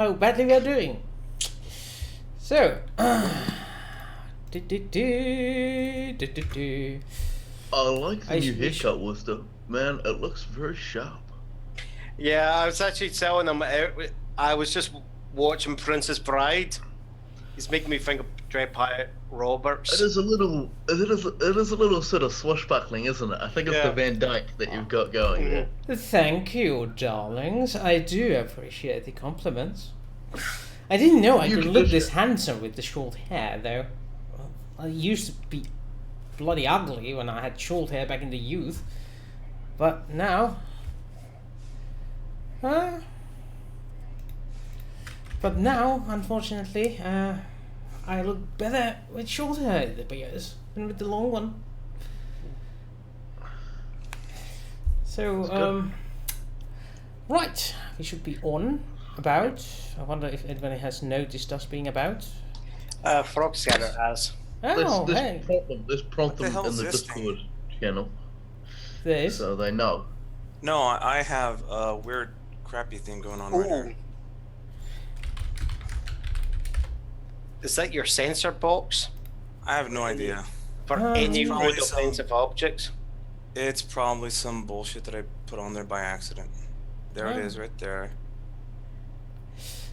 how badly we are doing. So, do, do, do, do, do, do. I like the I new sh- haircut, Worcester. Man, it looks very sharp. Yeah, I was actually telling him. I was just watching Princess Bride. He's making me think of Dread Pirate Roberts. It is a little sort of swashbuckling, isn't it? I think it's the Yeah. Van Dyke that you've got going there. Thank you, darlings. I do appreciate the compliments. I didn't know I You could can look just- this handsome with the short hair, though. I used to be bloody ugly when I had short hair back in the youth. But now... But now, unfortunately, I look better with short hair, the beers, than with the long one. So, right, we should be on, about. I wonder if anybody has noticed us being about. Frog Scanner has. Oh, Let's hey, prompt the them hell in is the this Discord channel this. so they know. No, I have a weird, crappy thing going on right here. Is that your sensor box I have no idea. for Oh. any Probably really some- offensive objects? It's probably some bullshit that I put on there by accident. There it Oh. is, right there.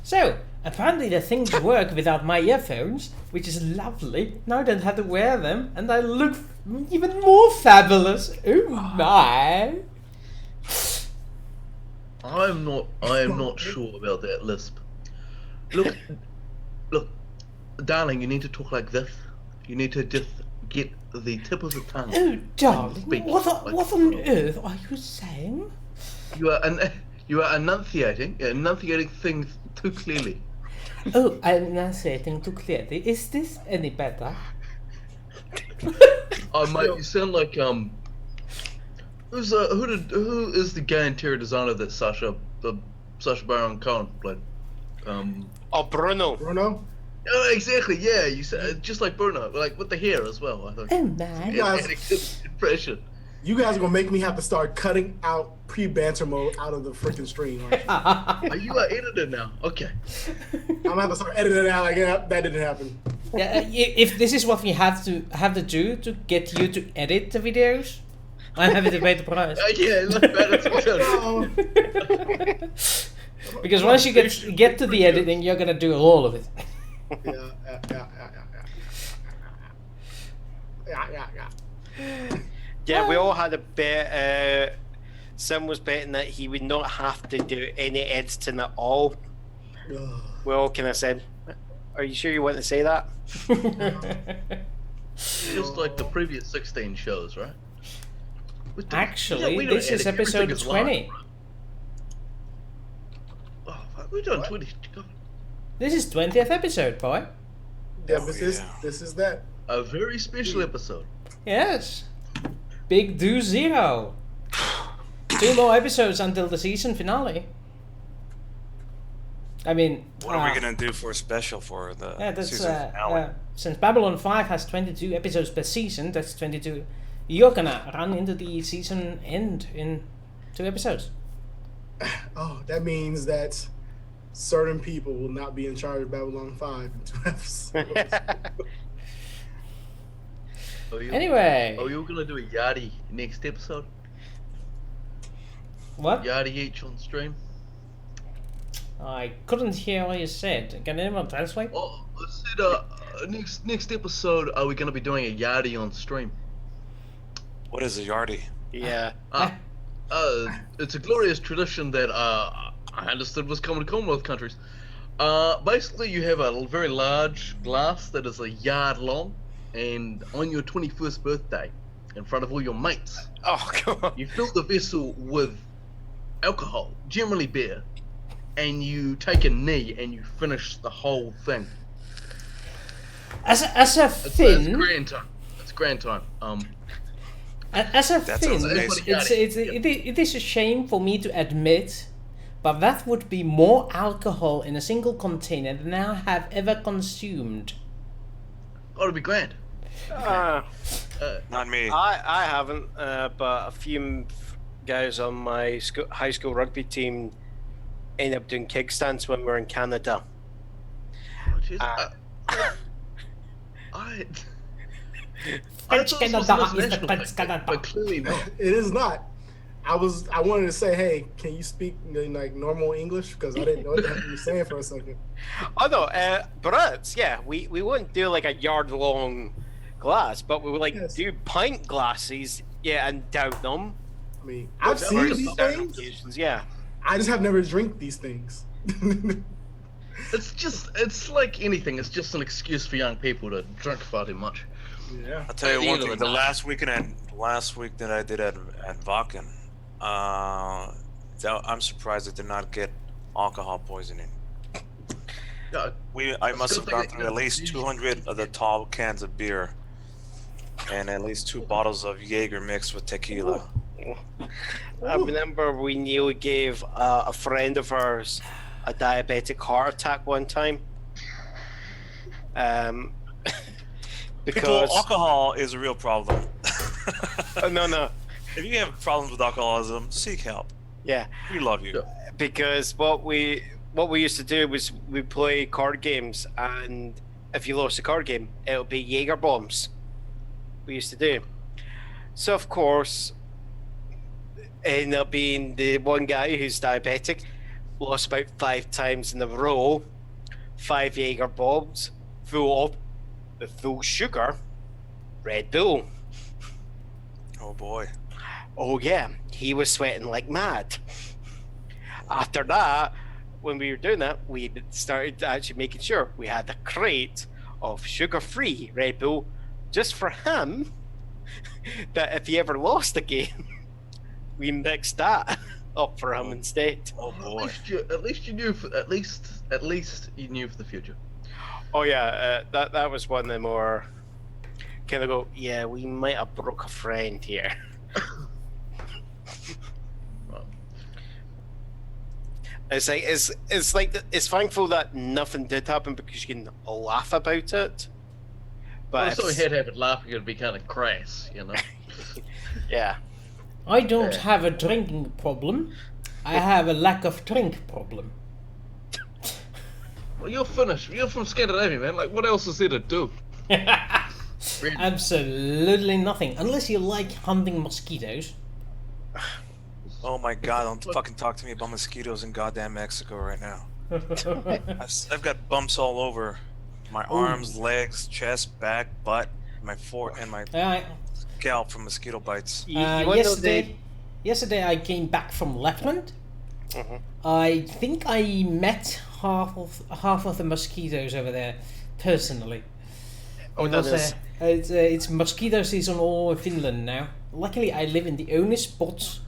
So, apparently the things work without my earphones, which is lovely. Now I don't have to wear them, and I look even more fabulous. Oh my! I am not sure about that lisp. Look, darling, you need to talk like this. You need to just get the tip of the tongue. Oh, darling, Speak what like on that. earth are you saying? You are enunciating things too clearly. Oh, I'm not saying too clearly. Is this any better? Oh mate, you sound like who is the gay interior designer that Sacha Baron Cohen played? Oh, Bruno. Bruno? Oh, exactly, yeah, you said just like Bruno, like with the hair as well, I think. Oh my! Yeah. Had a good impression. You guys are gonna make me have to start cutting out pre-banter mode out of the freaking stream. Aren't you? Are you an editor now? Okay. I'm gonna have to start editing it out. Like, yeah, that didn't happen. Yeah, if this is what we have to do to get you to edit the videos, I'm happy to pay the price. Yeah, look better. Oh, Because once you get to the editing, you're gonna do all of it. yeah. Yeah, we all had a bet. Sim was betting that he would not have to do any editing at all. Ugh. We all kind of said, "Are you sure you want to say that?" Just like the previous 16 shows, right? Actually, we don't this is edit, everything episode is live, 20. right? Oh, fuck, we've done 20. God. This is 20th episode, boy. Yeah, Oh, this is that. A very special episode. Yes. Big Do Zero. 2 more episodes until the season finale. I mean, What are we gonna do for a special for the yeah, that's season finale? since Babylon 5 has 22 episodes per season, that's 22. You're gonna run into the season end in 2 episodes. Oh, that means that certain people will not be in charge of Babylon 5 in 2 episodes. Anyway, Oh, you're gonna do a Yardi next episode? what? Yardi each on stream? I couldn't hear what you said. Can anyone translate? Oh, I said, next episode, are we gonna be doing a Yardi on stream? What is a yardie? Yeah. It's a glorious tradition that I understood was common to Commonwealth countries. Basically, you have a very large glass that is a yard long, and on your 21st birthday, in front of all your mates, Oh, come on. you fill the vessel with alcohol, generally beer, and you take a knee and you finish the whole thing. As a It's Finn, grand time. It's grand time. as a That Finn, sounds amazing. it is a shame for me to admit, but that would be more alcohol in a single container than I have ever consumed. Oh, it'll be grand. Not me. I haven't, but a few guys on my high school rugby team ended up doing kickstands when we were in Canada. Oh, jeez. I French thought this was Canada an is the international French thing, Canada. but clearly not. It is not. I wanted to say, hey, can you speak in like normal English? Because I didn't know what the heck you were saying for a second. Oh no, Brits, yeah, we wouldn't do like a yard long glass, but we would like Yes. do pint glasses, yeah, and down them. I mean, I've Or seen just these certain things. occasions, yeah. I just have never drank these things. It's like anything. It's just an excuse for young people to drink far too much. Yeah. I'll tell At you the one end of thing. the The night. last week that I did at Vakken, I'm surprised I did not get alcohol poisoning. Yeah, I must still have gone think through at least 200 of the tall cans of beer, and at least 2 bottles of Jaeger mixed with tequila. I remember we nearly gave a friend of ours a diabetic heart attack one time. People, Because alcohol is a real problem. no, If you have problems with alcoholism, seek help. yeah, We love you. Yeah. because what we used to do was we play card games, and if you lost a card game, it'll be Jaeger bombs. We used to do. So of course, ended up being the one guy who's diabetic, lost about 5 times in a row, 5 Jaeger bombs, full of the full sugar Red Bull. Oh boy. Oh yeah, he was sweating like mad. After that, when we were doing that, we started actually making sure we had a crate of sugar-free Red Bull just for him. That if he ever lost a game, we mixed that up for him instead. Oh At boy. least you knew. At least you knew for the future. Oh yeah, that was one of the more kind of go. Yeah, we might have broke a friend here. Right. It's like it's thankful that nothing did happen because you can laugh about it. Well, But if something if- had happened, laughing would be kind of crass, you know. yeah, I don't Yeah. have a drinking problem. I have a lack of drink problem. Well, you're Finnish. You're from Scandinavia, man. Like, what else is there to do? Absolutely nothing. Unless you like hunting mosquitoes. Oh my god, don't fucking talk to me about mosquitoes in goddamn Mexico right now. I've got bumps all over my arms, legs, chest, back, butt, my and my scalp from mosquito bites. you wanna know Yesterday I came back from Lapland. Mhm. I think I met half of the mosquitoes over there personally. Oh, It that was, is- it's mosquito season all in Finland now. Luckily, I live in the only spot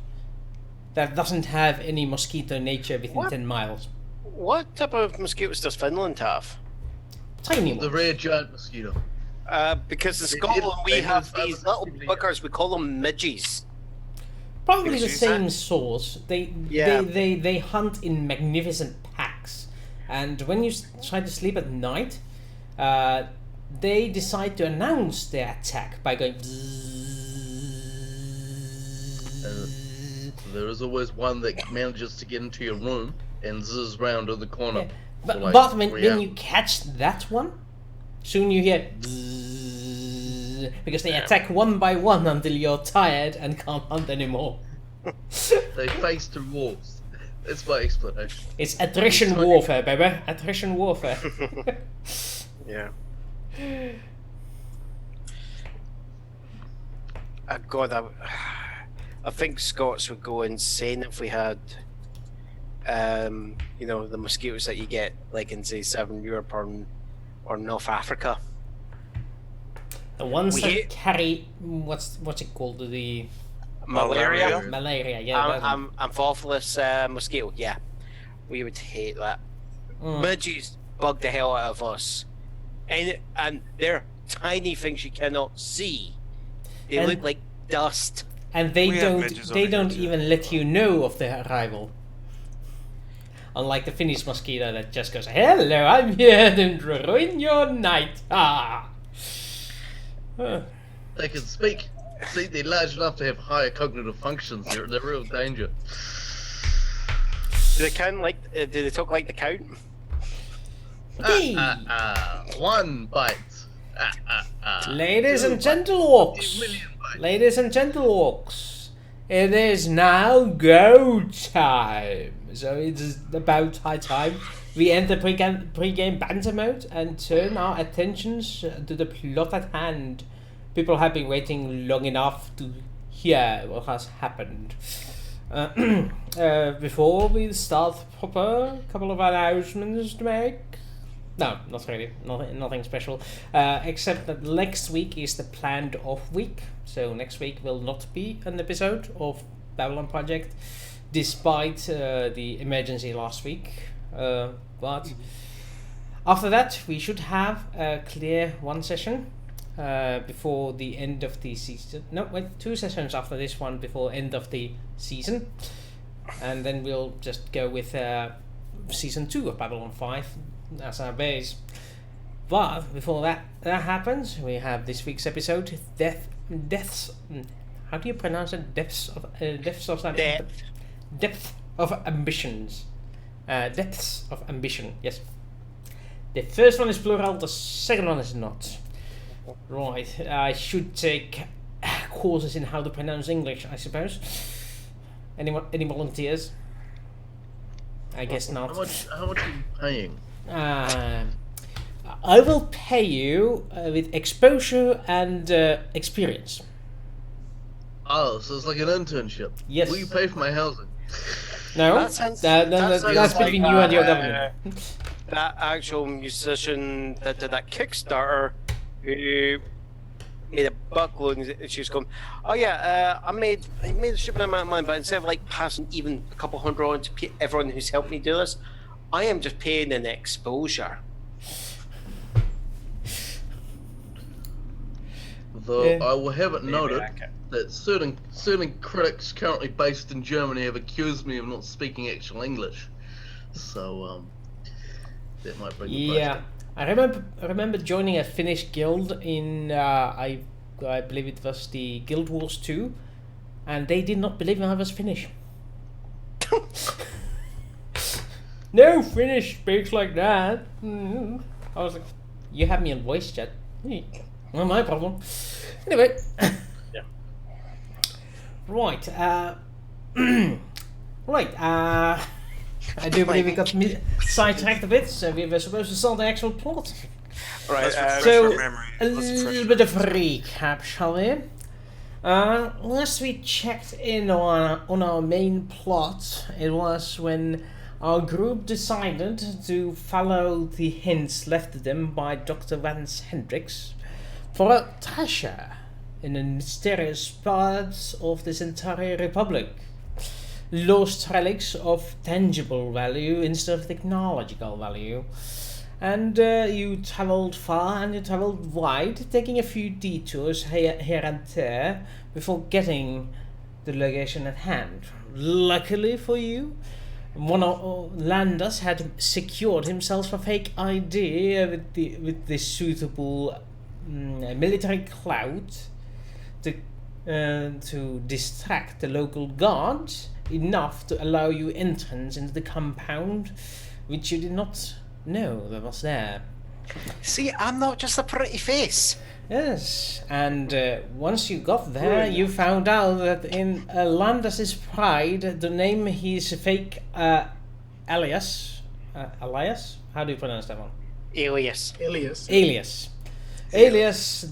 that doesn't have any mosquito nature within What? 10 miles. What type of mosquitoes does Finland have? Tiny The ones. rare giant mosquito. Because in They Scotland did- we they have have these other little people, yeah. buggers. We call them midges. Probably the Yes, same source. Yeah. They hunt in magnificent packs, and when you try to sleep at night, they decide to announce their attack by going. There is always one that manages to get into your room and zizz round in the corner. But, for like but when 3 hours. you catch that one, soon you hear because they attack one by one until you're tired and can't hunt anymore. They face through walls. That's my explanation. It's attrition warfare, baby. Attrition warfare. Yeah. God, I think Scots would go insane if we had, the mosquitoes that you get like in say Southern Europe or North Africa. The ones We that hate- carry what's it called? The Malaria. malaria. Yeah. that one. Amphophilus mosquito. Yeah, we would hate that. Mm. Midges bug the hell out of us, and they're tiny things you cannot see. They And- look like dust. And they We have don't midges they over here don't too. even let you know of their arrival. Unlike the Finnish mosquito that just goes, "Hello, I'm here to ruin your night." Ah. They can speak. See, they're large enough to have higher cognitive functions. They're real danger. Do they count like? Do they talk like the count? Okay. One bite. Ladies Two and bites. gentle-orcs. 50 million bites. Ladies and gentle-orcs. It is now go time. So it is about high time we end the pre-game banter mode and turn our attentions to the plot at hand. People have been waiting long enough to hear what has happened. Before we start proper, a couple of announcements to make. No, not really. Nothing special. Except that next week is the planned off week. So next week will not be an episode of Babylon Project, despite the emergency last week. But after that, we should have a clear one session before the end of the season. No, wait, 2 sessions after this one before end of the season. And then we'll just go with season 2 of Babylon 5 as our base. But before that happens, we have this week's episode, Deaths. How do you pronounce it? Depths of ambitions. Depths of ambition. Yes. The first one is plural. The second one is not. Right. I should take courses in how to pronounce English, I suppose. Any volunteers? I guess not. How much are you paying? I will pay you with exposure and experience. Oh, so it's like an internship. Yes. Will you pay for my housing? No, That sounds- that's sounds between like, you and your government. That actual musician that did that Kickstarter, who made a buckload, and she was going, "Oh yeah, I made a stupid amount of money, but instead of like passing even a couple hundred on to everyone who's helped me do this, I am just paying an exposure." Though Yeah. I will have it noted Okay. that certain critics currently based in Germany have accused me of not speaking actual English. So that might bring the price Yeah, down. I remember joining a Finnish guild in I believe it was the Guild Wars 2, and they did not believe I was Finnish. No Finnish speaks like that. I was like, you have me on voice chat. Not my problem. Anyway. Yeah. Right. Right. I do believe we got sidetracked a bit, so we were supposed to start the actual plot. Right. Let's refresh so- our memory. A Let's refresh little our bit of memory. recap, shall we? Last we checked in on our main plot, it was when our group decided to follow the hints left to them by Dr. Vance Hendricks for a treasure in the mysterious parts of this entire republic. Lost relics of tangible value instead of technological value. And you travelled far and you travelled wide, taking a few detours here and there before getting the location at hand. Luckily for you, one of Landers had secured himself a fake ID with the suitable military clout to distract the local guards enough to allow you entrance into the compound, which you did not know that was there. See, I'm not just a pretty face. Yes, and once you got there, you found out that in Landers' pride, the name his fake alias, how do you pronounce that one? Alias. Alias. Alias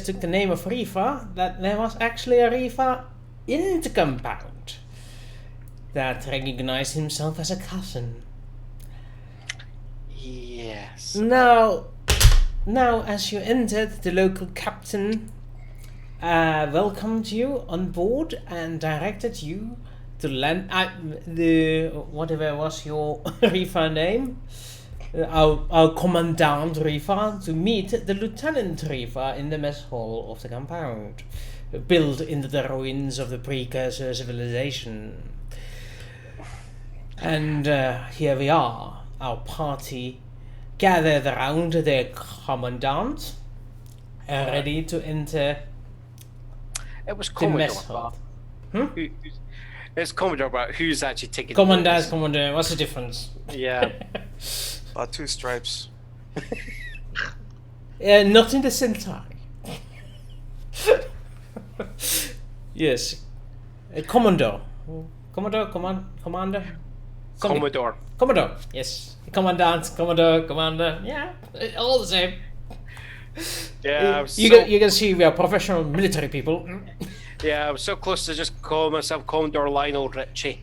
took the name of Rifa, that there was actually a Rifa in the compound that recognized himself as a cousin. Yes. Now, as you entered, the local captain welcomed you on board and directed you to land. The whatever was your Rifa name, our commandant Rifa, to meet the Lieutenant Rifa in the mess hall of the compound, built into the ruins of the precursor civilization. And here we are, our party gathered around their commandant, ready to enter It was the mess Commodore. hall. Who- It's Commodore, but who's actually taking Commander is notice? Commander. What's the difference? Yeah. About 2 stripes. Not in the Sentai. Yes. Commodore. Commander? Commander? Something. Commodore. Commodore. Yes. Commandant, Commodore, Commander. Yeah. All the same. Yeah, I was You can see we are professional military people. yeah, I was so close to just calling myself Commodore Lionel Richie.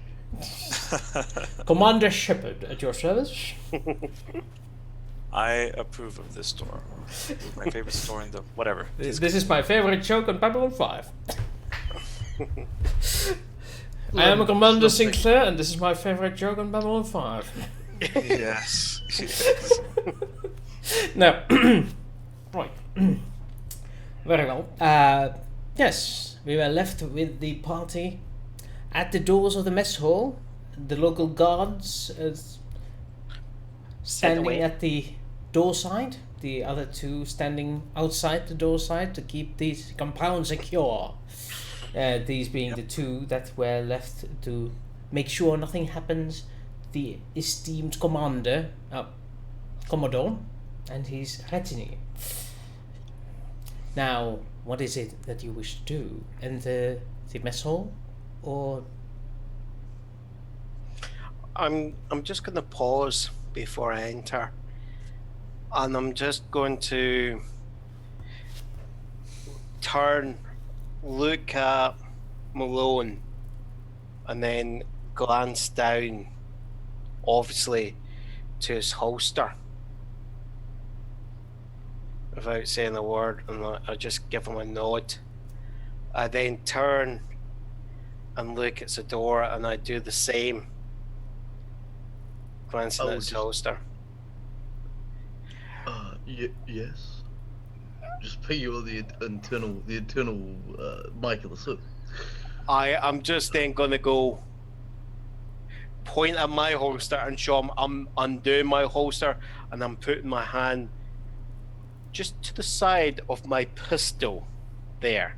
Commander Shepard at your service. I approve of this store. My favorite store in the whatever. This is my favorite joke on Babylon 5. I am Commander Sinclair, and this is my favorite joke on Babylon 5. Yes. Yes. No. Right. Very well. Yes, we were left with the party at the doors of the mess hall. The local guards standing away. at the door side. The other two standing outside the door side to keep these compounds secure. These being the two that were left to make sure nothing happens. The esteemed commander, Commodore, and his retinue. Now, what is it that you wish to do? Enter the mess hall, or I'm just gonna pause before I enter, and I'm just going to turn, look at Malone, and then glance down, obviously, to his holster. Without saying a word, and I just give him a nod. I then turn and look at the door, and I do the same, glancing Oh, at his just- holster. Yes. Just pay you the internal mic of the suit. I'm just then gonna go point at my holster and show him I'm undoing my holster, and I'm putting my hand just to the side of my pistol there.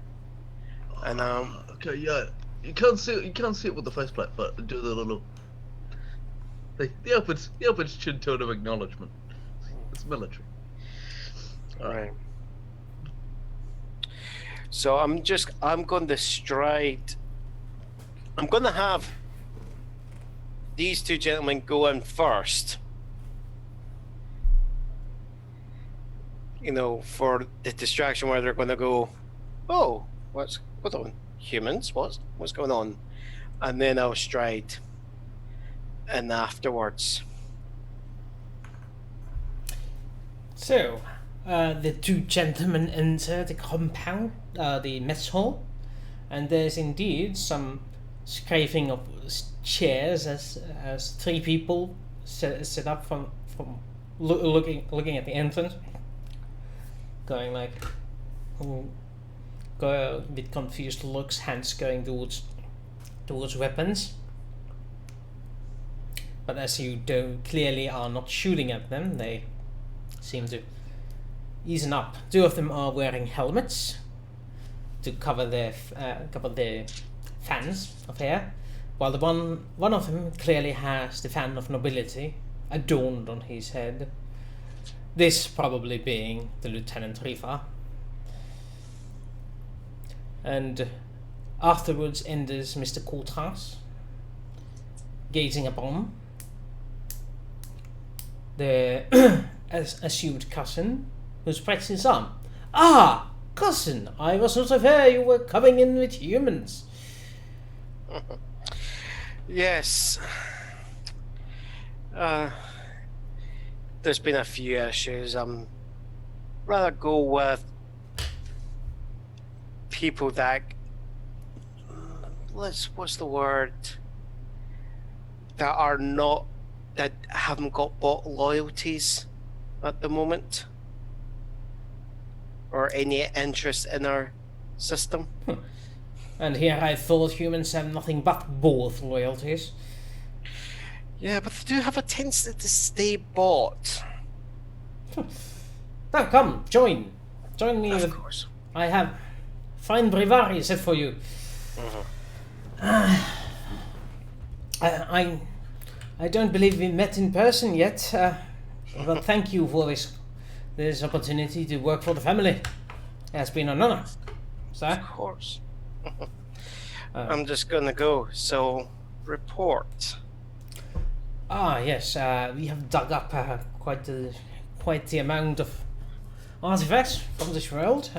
And Okay, yeah. You can't see it with the faceplate, but do the little the upwards chin tone of acknowledgement. It's military. right. So I'm going to stride. I'm going to have these two gentlemen go in first. You know, for the distraction where they're going to go, oh, what's on? Humans? What's going on? And then I'll stride. And afterwards. so? The two gentlemen enter the compound, the mess hall, and there's indeed some scraping of chairs as three people set up from looking at the entrance, going like, go with confused looks, hands going towards weapons. But as you clearly are not shooting at them, they seem to easing up. Two of them are wearing helmets to cover their fans of hair, while the one of them clearly has the fan of nobility adorned on his head. This probably being the Lieutenant Rifa. And afterwards enters Mr. Courtras, gazing upon their assumed cousin, who spreads his arm. Ah, cousin, I was not aware you were coming in with humans. Yes. There's been a few issues. Rather go with people that what's the word? That haven't got bought loyalties at the moment. Or any interest in our system. And here I thought humans have nothing but both loyalties. Yeah, but they do have a tendency to stay bought. Now come, join me. Of course. I have fine breviary set for you. I don't believe we met in person yet, but thank you for this opportunity to work for the family. It has been an honor, sir. Of course. I'm just gonna go. So, report. Yes, we have dug up quite the amount of artifacts from this world,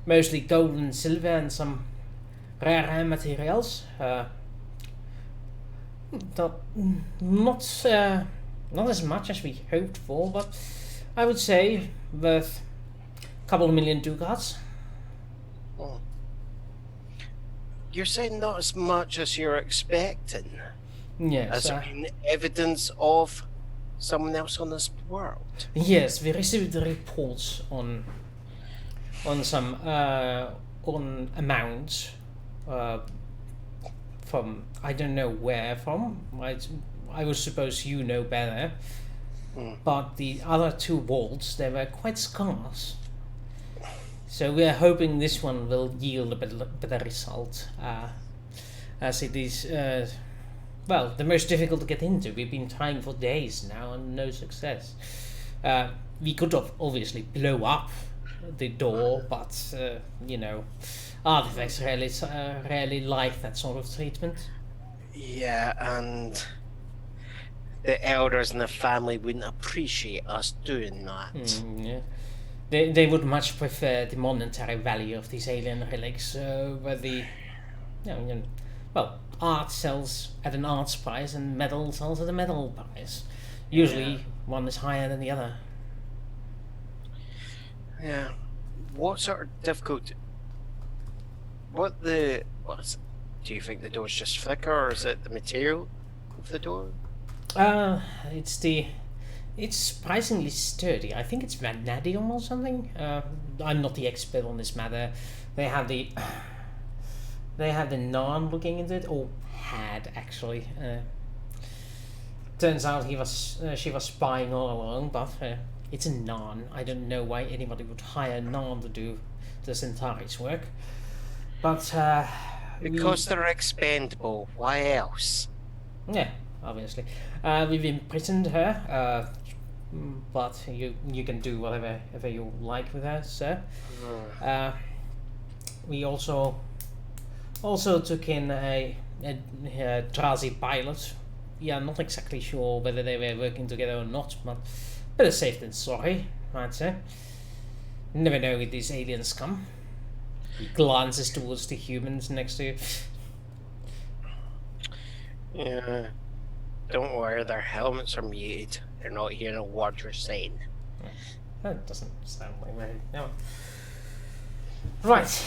mostly gold and silver and some rare materials. Not as much as we hoped for, but I would say worth a couple of million ducats. Oh. You're saying not as much as you're expecting. Yes. Has there been evidence of someone else on this world? Yes, we received reports on some on amounts from I don't know where from. I would suppose you know better. But the other two vaults, they were quite scarce. So we are hoping this one will yield a better result, as it is. Well, the most difficult to get into. We've been trying for days now and no success. We could have obviously blow up the door, but artifacts rarely like that sort of treatment. Yeah, and the elders in the family wouldn't appreciate us doing that. Yeah. They would much prefer the monetary value of these alien relics, where the art sells at an arts price and metal sells at a metal price. Usually one is higher than the other. Yeah. What sort of difficult? Do you think the door's just thicker, or is it the material of the door? It's surprisingly sturdy. I think it's vanadium or something. I'm not the expert on this matter. They have the Narn looking into it, or had actually. Turns out she was spying all along, but it's a Narn. I don't know why anybody would hire Narn to do the Centauri's work. But because they're expendable. Why else? Yeah, obviously. We've imprisoned her, but you can do whatever you like with her, sir. We also took in a Drazi pilot. We are not exactly sure whether they were working together or not, but better safe than sorry, I'd say. Never know with these aliens come. He glances towards the humans next to you. Yeah. Don't worry, their helmets are muted. They're not hearing a word you're saying. That doesn't sound like very... No. Right.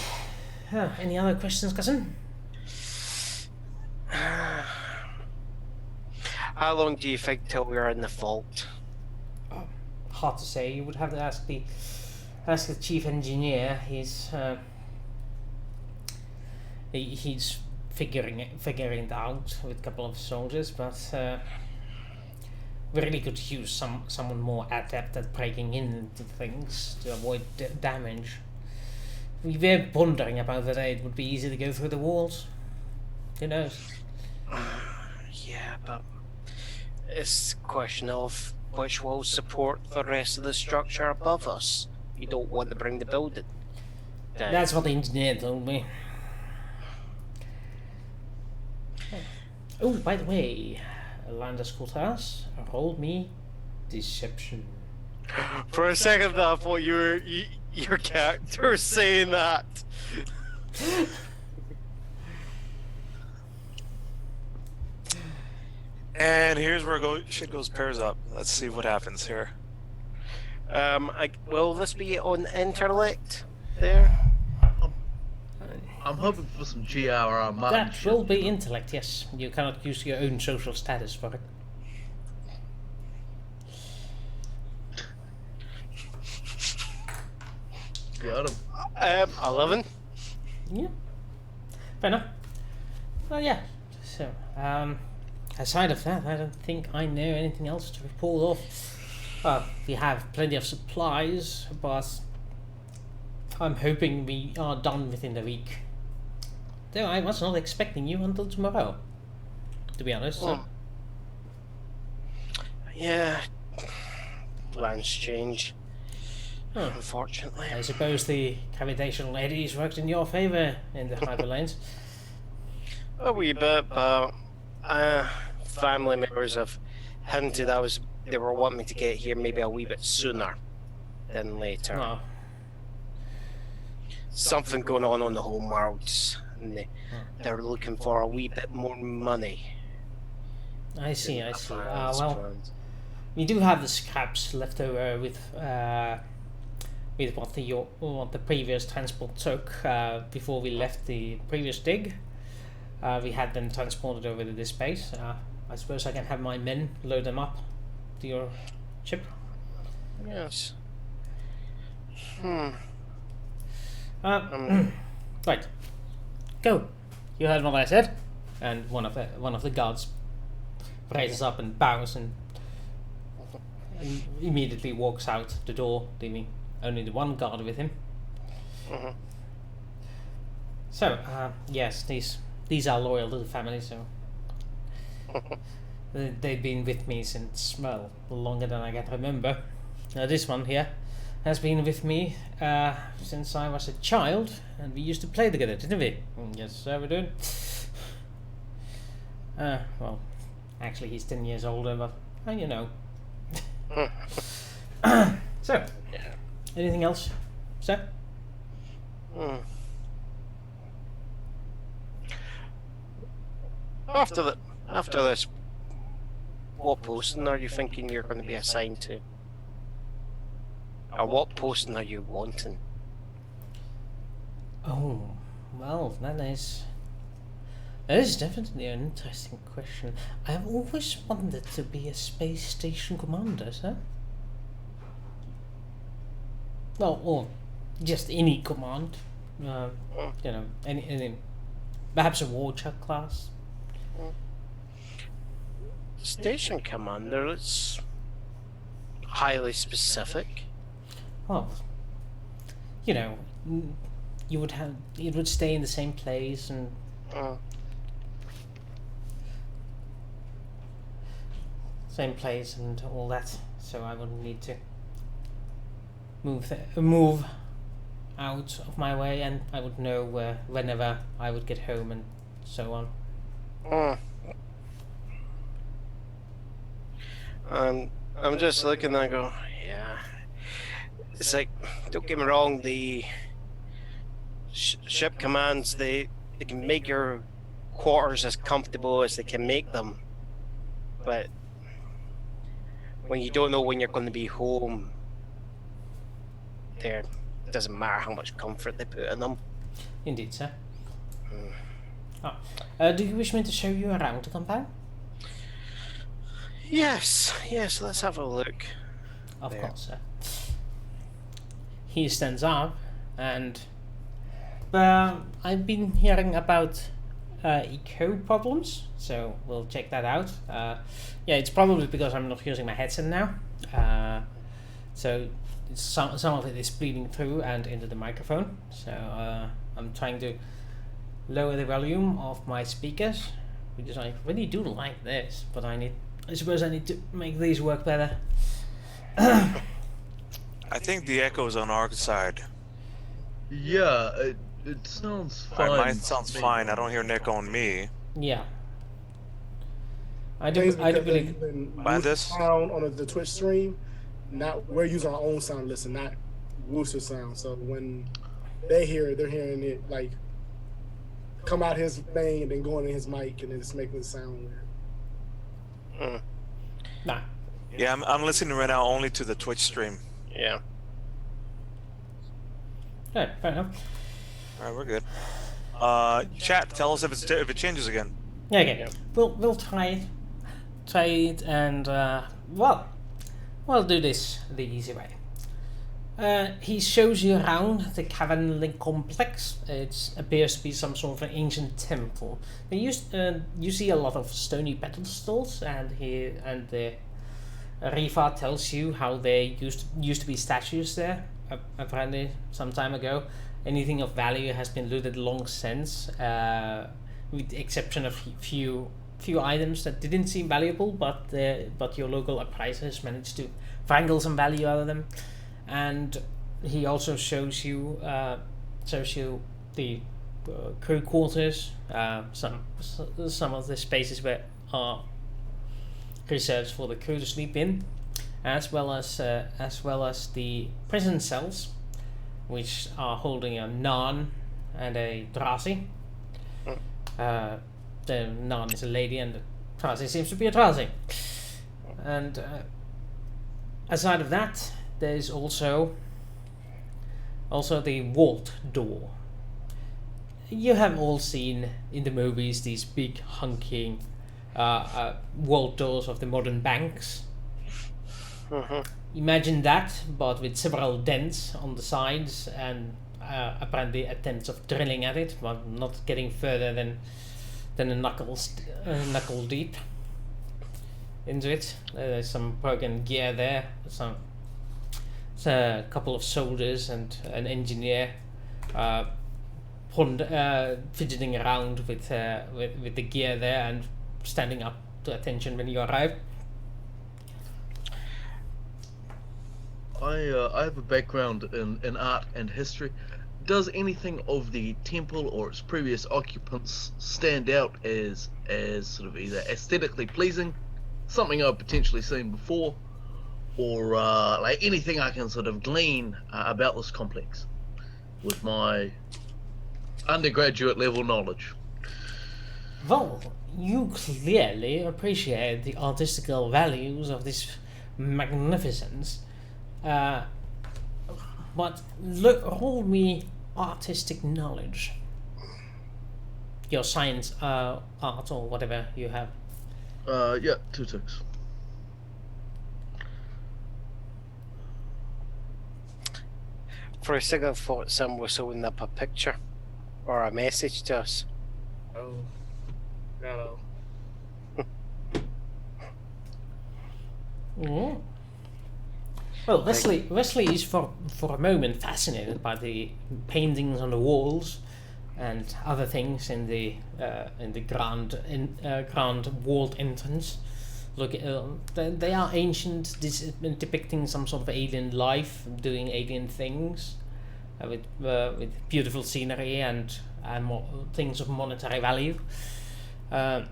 Any other questions, cousin? How long do you think till we're in the vault? Hard to say. You would have to ask the chief engineer. He's figuring it out with a couple of soldiers, but we really could use someone more adept at breaking into things to avoid damage. We were wondering about whether it would be easy to go through the walls. Who knows? Yeah, but it's a question of which will support the rest of the structure above us. You don't want to bring the building down. That's what the engineer told me. Oh, by the way, Landis Cortez rolled me deception. For a second, I thought your character was saying that. And here's where shit goes pairs up. Let's see what happens here. Will this be on intellect there? I'm hoping for some GRR mind. That will be intellect, yes. You cannot use your own social status for it. Got him. 11. Yeah. Fair enough. Well, yeah. So, aside of that, I don't think I know anything else to report off. We have plenty of supplies, but I'm hoping we are done within the week. Though I was not expecting you until tomorrow. to be honest. Oh. Yeah. Plans change. Huh. Unfortunately. I suppose the gravitational eddies worked in your favor in the hyperlanes. A wee bit, but family members have hinted they were wanting me to get here maybe a wee bit sooner than later. Oh, Something going on the home world, and they're looking for a wee bit more money. I see. than Well, planned. we do have the scraps left over with what the previous transport took before we left the previous dig. We had them transported over to this base. I suppose I can have my men load them up to your ship. Yes. Right. Go. You heard what I said. And one of the guards raises up and bows and immediately walks out the door, leaving only the one guard with him. Mhm. So, yes, these are loyal to the family, so they've been with me since, well, longer than I can remember. This one here has been with me since I was a child, and we used to play together, didn't we? Yes, sir, we did. Well, actually he's 10 years older, but you know. So, Yeah. anything else, sir? After this, what posting are you thinking you're going to be assigned to? Or what posting are you wanting? Oh, well, that is definitely an interesting question. I have always wanted to be a space station commander, sir. Well, or just any command. You know, any perhaps a warchuck class. Station commander, it's highly specific. Well, you know, it would stay in the same place and all that, so I wouldn't need to move out of my way, and I would know whenever I would get home and so on. I'm just looking and I go, yeah. It's like, don't get me wrong, the ship commands, they can make your quarters as comfortable as they can make them, but when you don't know when you're going to be home, it doesn't matter how much comfort they put in them. Indeed, sir. Do you wish me to show you around the compound? Yes, let's have a look. Of There. course, sir. He stands up, and I've been hearing about eco problems, so we'll check that out. Yeah, it's probably because I'm not using my headset now, so some of it is bleeding through and into the microphone. So I'm trying to lower the volume of my speakers because I really do like this, but I suppose I need to make these work better. I think the echo's on our side. Yeah, it sounds fine. Mine sounds fine. I don't hear an echo on me. Yeah. I Things do. I do because they're believe. using Mind Wooster this? sound on the Twitch stream. We're using our own sound listen, not Wooster sound. So when they hear it, they're hearing it like come out his thing and then going in his mic and it's making it sound weird. Nah. Yeah, I'm listening right now only to the Twitch stream. Yeah. Yeah, fair enough. All right, we're good. Chat, tell us if it changes again. Yeah, okay. Yeah. We'll try it, and we'll do this the easy way. He shows you around the Cavern complex. It appears to be some sort of an ancient temple. You see a lot of stony pedestals, and the Rifa tells you how they used to be statues there. Apparently, some time ago. Anything of value has been looted long since, with the exception of few few items that didn't seem valuable, but your local appraisers managed to wrangle some value out of them, and he also shows you the crew quarters, some of the spaces where are reserved for the crew to sleep in, as well as the prison cells, which are holding a Nan and a Drazi. The Nan is a lady and the Drazi seems to be a Drazi. And aside of that, there's also the vault door. You have all seen in the movies these big hunking vault doors of the modern banks. Imagine that, but with several dents on the sides and apparently attempts of drilling at it, but not getting further than a knuckle deep into it. There's some broken gear there. There's a couple of soldiers and an engineer fidgeting around with the gear there and standing up to attention when you arrive. I have a background in art and history. Does anything of the temple or its previous occupants stand out as sort of either aesthetically pleasing, something I've potentially seen before, or like anything I can sort of glean about this complex with my undergraduate level knowledge? Well, you clearly appreciate the artistical values of this magnificence. But roll me artistic knowledge. Your science, art, or whatever you have. Yeah, 2 ticks. For a second, I thought someone was holding up a picture or a message to us. Oh, no. Mm. Well, Wesley is for a moment fascinated by the paintings on the walls and other things in the grand walled entrance. Look, they are ancient, depicting some sort of alien life, doing alien things, with beautiful scenery and things of monetary value. And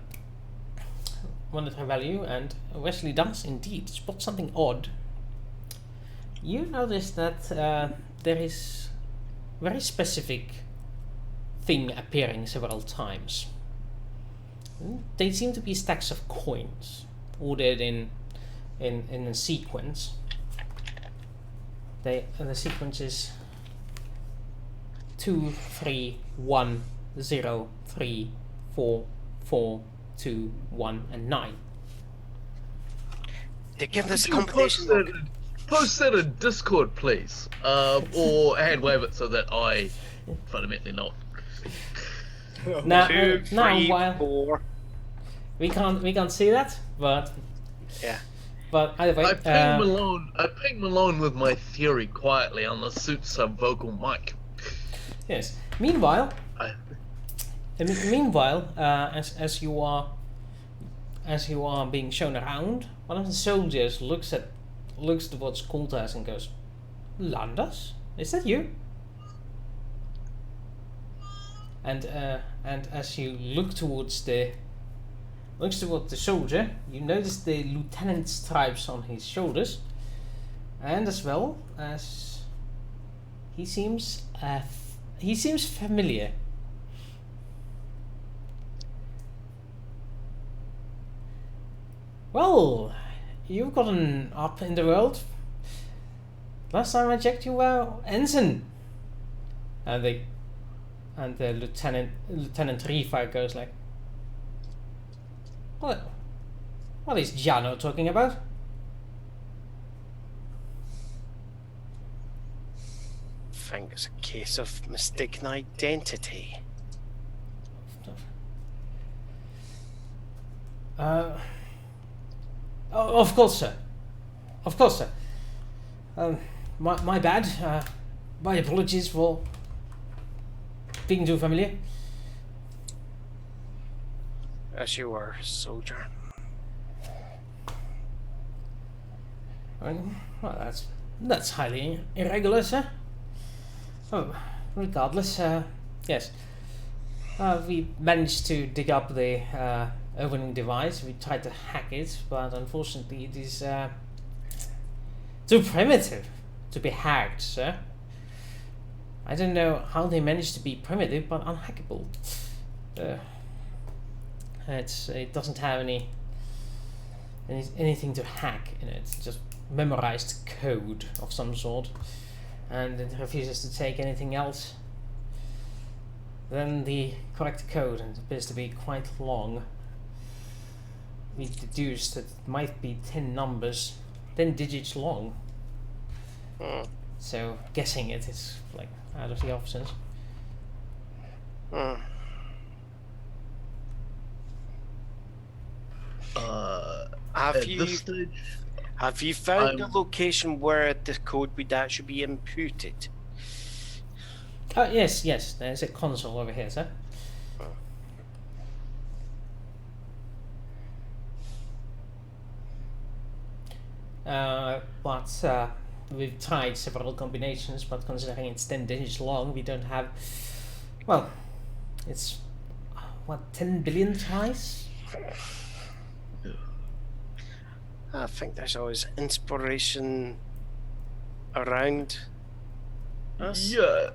Wesley does indeed spot something odd. You notice that there is a very specific thing appearing several times. They seem to be stacks of coins ordered in a sequence. The sequence is 2, 3, 1, 0, 3, 4, 4, 2, 1, and 9. They give this Could you competition. post that in Discord, please, or hand wave it so that I fundamentally not. Now, 2, 3, while 4. we can't see that, but Yeah. but either way, I ping Malone with my theory quietly on the suit sub vocal mic. yes. Meanwhile, I- as you are being shown around, one of the soldiers looks towards Kultas and goes, "Landers, is that you?" And as you look towards the soldier, you notice the lieutenant stripes on his shoulders, and as well as he seems familiar. Well, you've gotten up in the world. Last time I checked, you were ensign. And the Lieutenant Rifa goes like, what is Jano talking about? I think it's a case of mistaken identity. Of course, sir. Of course, sir. My bad. My apologies for being too familiar. as you were, soldier. Well, that's highly irregular, sir. Oh, regardless, yes. We managed to dig up the opening device. We tried to hack it, but unfortunately it is too primitive to be hacked, sir. I don't know how they managed to be primitive, but unhackable. It doesn't have anything to hack in it. It's just memorized code of some sort, and it refuses to take anything else than the correct code, and it appears to be quite long. We deduced that it might be 10 numbers, 10 digits long. So guessing it is like out of the options. Have you found the location where the code would actually be inputted? Yes, there's a console over here, sir. But we've tried several combinations, but considering it's 10 digits long, we don't have... Well, it's... 10 billion tries? I think there's always inspiration around us. Yeah,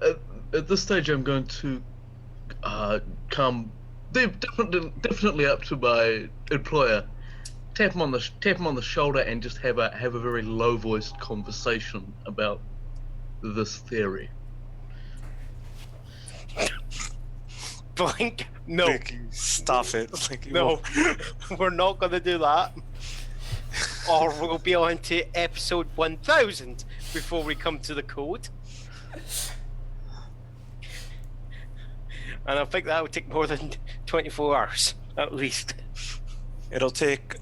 at this stage I'm going to come definitely up to my employer, tap him on the shoulder, and just have a very low voiced conversation about this theory. Blink, no. Blink, stop it. Blink, No, we're not going to do that. Or we'll be on to episode 1000 before we come to the code. And I think that will take more than 24 hours, at least. It'll take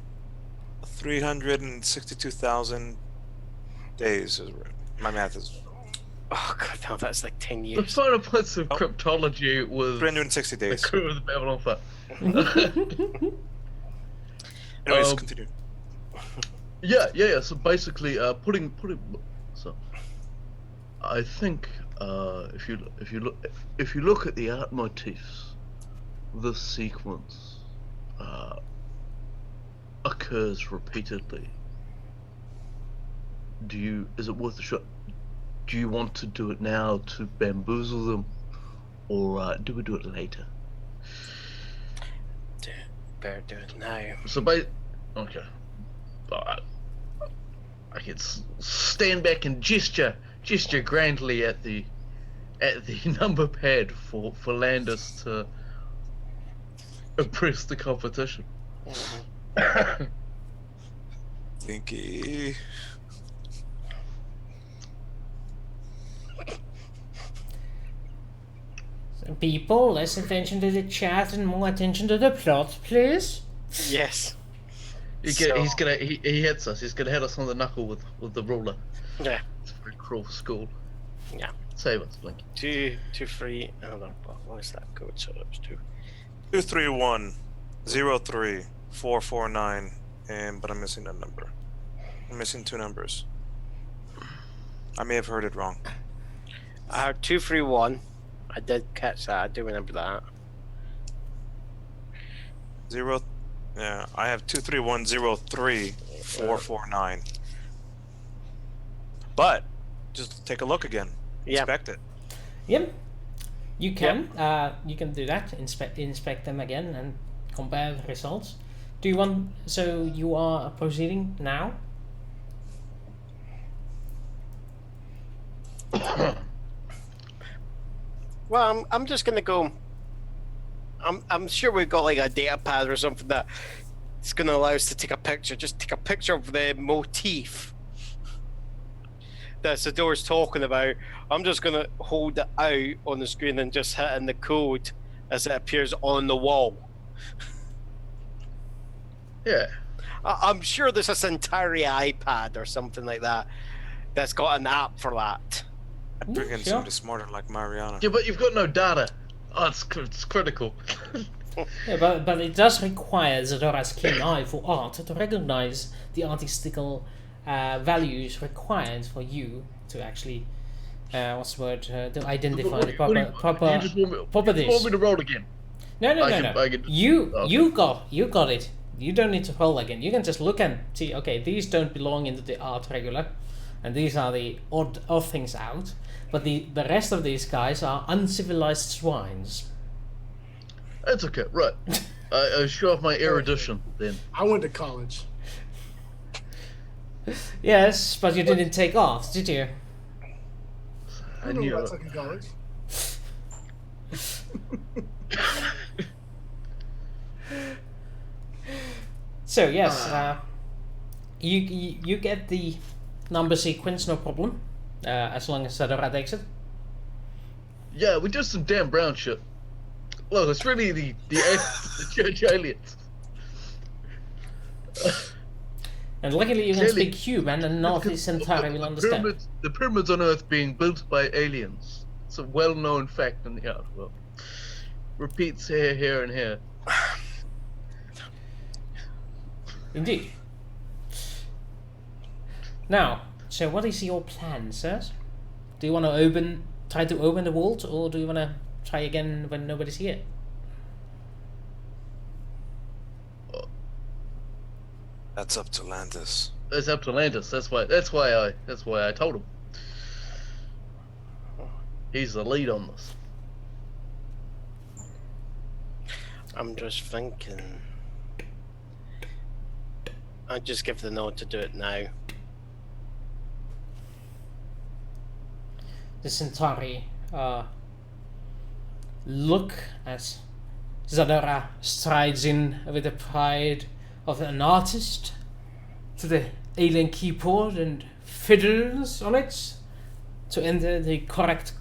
362,000 days. My math is... Oh god, no, that's like 10 The years. final points of cryptology was 360 the days. crew of the Babylon 5. Anyways, continue. Yeah. So basically, putting. So, I think if you look at the art motifs, this sequence occurs repeatedly. Is it worth a shot? Do you want to do it now to bamboozle them, or do we do it later? Better do it now. So, okay. I can stand back and gesture grandly at the number pad for Landis to impress the competition. Thinky. People, less attention to the chat and more attention to the plot, please. Yes. He hits us. He's gonna hit us on the knuckle with the ruler. Yeah. It's a very cruel school. Yeah. Save us, Blink. 2, 3. Hold on. What is that code? So it was 2. 231-03-449, but I'm missing that number. I'm missing 2 numbers. I may have heard it wrong. 231. I did catch that. I do remember that. Yeah, I have 231-03-449. But just take a look again. Yeah. Inspect it. Yep. You can do that. Inspect them again and compare the results. Do you want? So you are proceeding now. Well, I'm just gonna go. I'm sure we've got like a data pad or something that it's gonna allow us to take a picture. Just take a picture of the motif that Sador's talking about. I'm just gonna hold it out on the screen and just hit in the code as it appears on the wall. Yeah. I'm sure there's a Centauri iPad or something like that that's got an app for that. I'd bring in sure. somebody smarter like Mariana. Yeah, but you've got no data. Oh, it's critical. Yeah, but it does require Zadora's keen eye for art to recognize the artistical values required for you to actually, what's the word, to identify the proper You just want me properties. to roll again? No. I can- You okay. you got it. You don't need to roll again. You can just look and see. Okay, these don't belong into the art regular, and these are the odd things out. But the rest of these guys are uncivilized swines. That's okay, right. I show off my erudition then. I went to college. Yes, but you didn't take art, did you? I I knew knew what I it. took in college. So yes, you get the number sequence, no problem, as long as Zadora takes it. Yeah, we did some Dan Brown shit. Look, it's really the church aliens. And luckily you can Clearly- speak Cuban, and North Centauri will understand. The pyramids on Earth being built by aliens. It's a well-known fact in the art world. Repeats here, and here. Indeed. Now, so what is your plan, sirs? Do you want to try to open the vault, or do you want to try again when nobody's here? That's up to Landis. That's up to Landis. That's why I told him. He's the lead on this. I'm just thinking. I'd just give the nod to do it now. The Centauri look as Zadora strides in with the pride of an artist to the alien keyboard and fiddles on it to enter the correct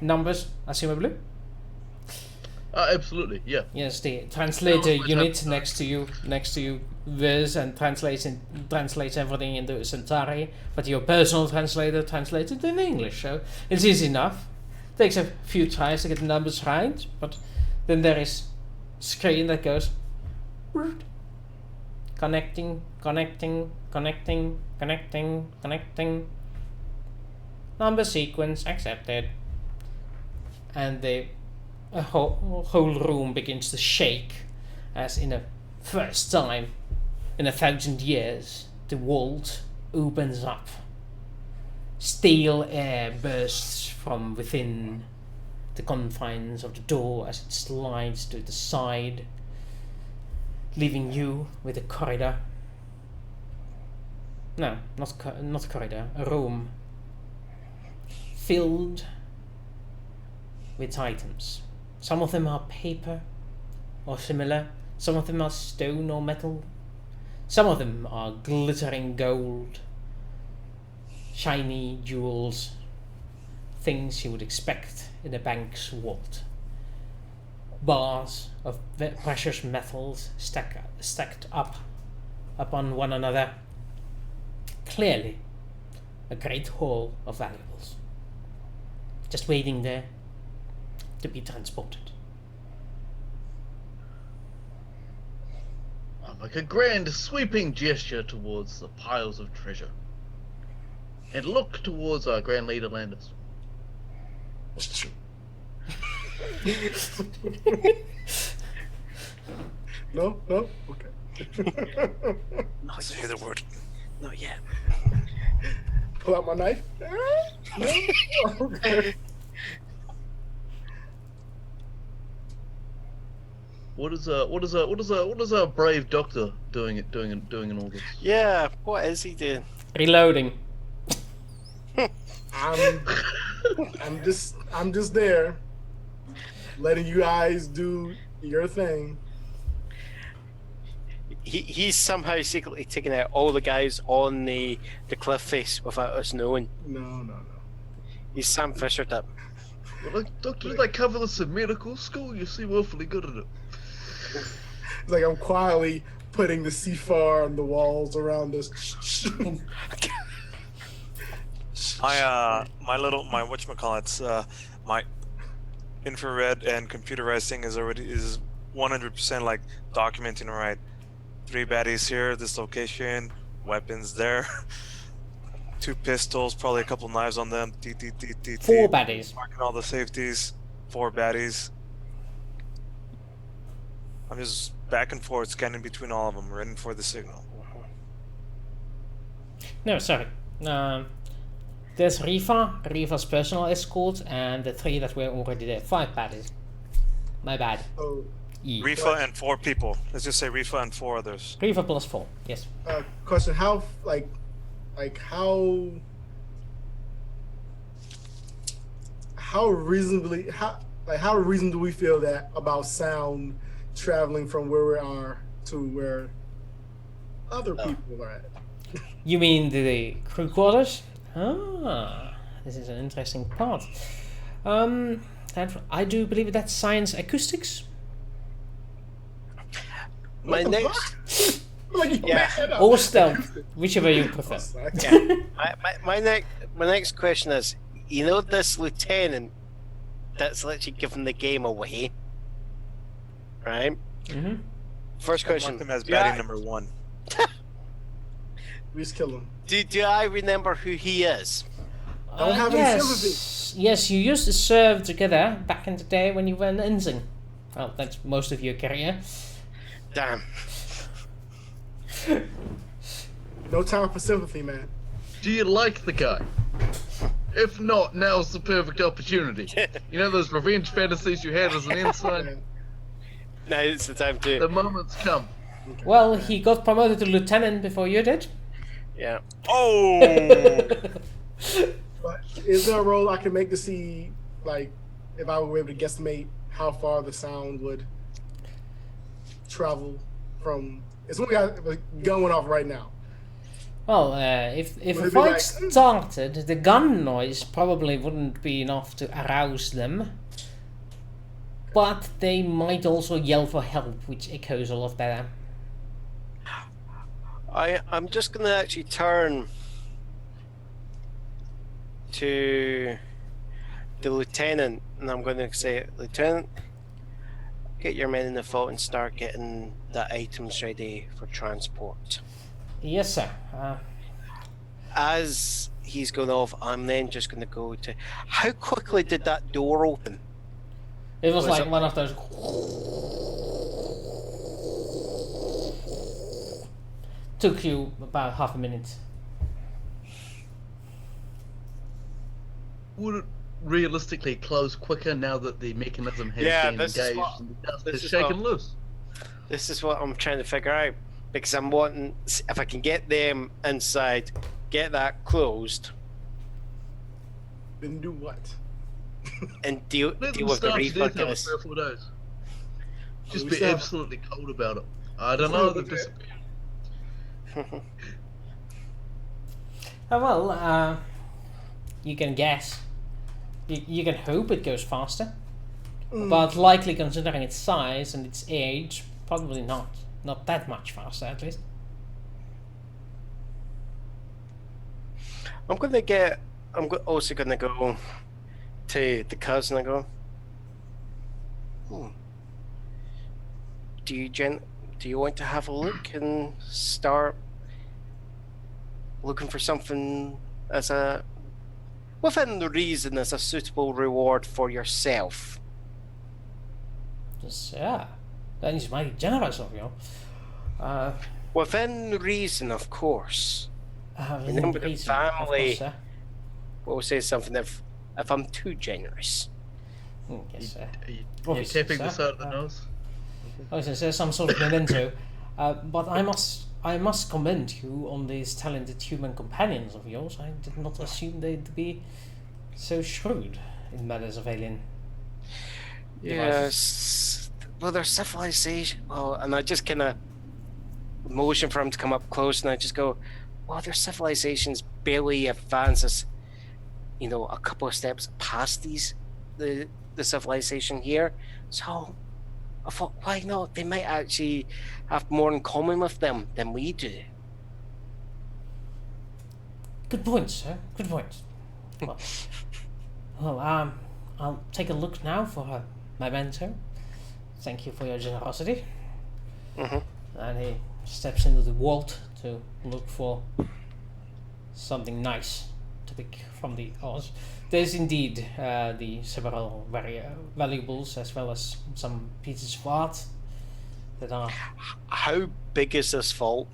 numbers, assumably. Absolutely, yeah. Yes, the translator Yeah, unit next to you, Viz, and translates everything into Centauri. But your personal translator translates it in English, so it's easy enough. Takes a few tries to get the numbers right, but then there is a screen that goes connecting. Number sequence accepted, and the whole room begins to shake, as in a first time in 1,000 years the vault opens up. Stale air bursts from within the confines of the door as it slides to the side, leaving you with a corridor. No, not corridor, a room filled with items. Some of them are paper or similar, some of them are stone or metal, some of them are glittering gold, shiny jewels, things you would expect in a bank's vault. Bars of precious metals stacked up upon one another. Clearly, a great haul of valuables, just waiting there to be transported. I make a grand sweeping gesture towards the piles of treasure. And look towards our Grand Leader Landis. No? Okay. Let's hear the word. Not yet. Pull out my knife. No? Okay. What is our brave doctor doing in all this? Yeah, what is he doing? Reloading. I'm just there, letting you guys do your thing. He's somehow secretly taking out all the guys on the cliff face without us knowing. No. He's Sam Fisher type. Well, like, doctor, did I cover this in medical school? You seem awfully good at it. It's like I'm quietly putting the C4 on the walls around us. My whatchamacallits, my infrared and computerized thing is 100% like documenting, all right, 3 baddies here, this location, weapons there, 2 pistols, probably a couple knives on them, 4 baddies. marking all the safeties, 4 baddies. I'm just back and forth scanning between all of them, waiting for the signal. No, sorry. There's Riva's personal escort, and the 3 that were already there. 5 baddies. My bad. Oh, Rifa and 4 people. Let's just say Rifa and 4 others. Riva plus 4, yes. question: how how reasonably how reason do we feel that about sound traveling from where we are to where other people are at? You mean the crew quarters? Ah, this is an interesting part. I do believe that's science acoustics. My What the next, fuck? Like, you Yeah. made that up. Or stealth, whichever you prefer. my next question is, you know this lieutenant that's literally giving the game away, right? Mm-hmm. First I marked question: him as do baddie I- number 1. We just kill him. do I remember who he is? Don't have any yes. Yes, you used to serve together back in the day when you were an ensign. Well, that's most of your career. Damn. No time for sympathy, man. Do you like the guy? If not, now's the perfect opportunity. You know those revenge fantasies you had as an ensign? Now it's the time The to. moment's come. Well, he got promoted to lieutenant before you did. Yeah. Oh! But is there a role I can make to see, like, if I were able to guesstimate how far the sound would travel from? It's only got a gun went off right now. Well, if Would a it be fight like- started, the gun noise probably wouldn't be enough to arouse them. But they might also yell for help, which echoes a lot better. I'm just gonna actually turn to the lieutenant, and I'm going to say, Lieutenant, get your men in the vault and start getting the items ready for transport. Yes, sir. As he's going off, I'm then just going to go to. How quickly did that door open? It was Was like it- one of those. Took you about half a minute. Would it realistically close quicker now that the mechanism has Yeah, been this is engaged what- and the dust this is is shaken what- loose? This is what I'm trying to figure out, because I'm wanting, if I can get them inside, get that closed, Then do what? and deal Let them with the starve to refund death after guys. 3 or 4 days. Just We be still have- absolutely cold about it. I don't We know, still they've have- disappeared. Well, you can guess. You can hope it goes faster. But likely, considering its size and its age, probably not. Not that much faster, at least. I'm gonna get. Also gonna go to the cousin and go. Do you want to have a look and start looking for something as a within the reason as a suitable reward for yourself? Just, yeah. That is mighty generous of you. Within reason, of course. Within Remember the reason, of family. course, sir. We'll say something if I'm too generous. Yes, sir. Are you Obviously, tapping the sir. side of the nose? Oh, so there's some sort of memento. But I must commend you on these talented human companions of yours. I did not assume they'd be so shrewd in matters of alien. Yes. Well, their civilization. Well, and I just kind of motion for him to come up close, and I just go, "Well, their civilizations barely advances, a couple of steps past the civilization here. So I thought, why not? They might actually have more in common with them than we do." Good point, sir. Good point. Well, I'll take a look now for her memento. thank you for your generosity. Mhm. And he steps into the vault to look for something nice to pick from the others. There's indeed the several very valuables as well as some pieces of art that are How big is this vault?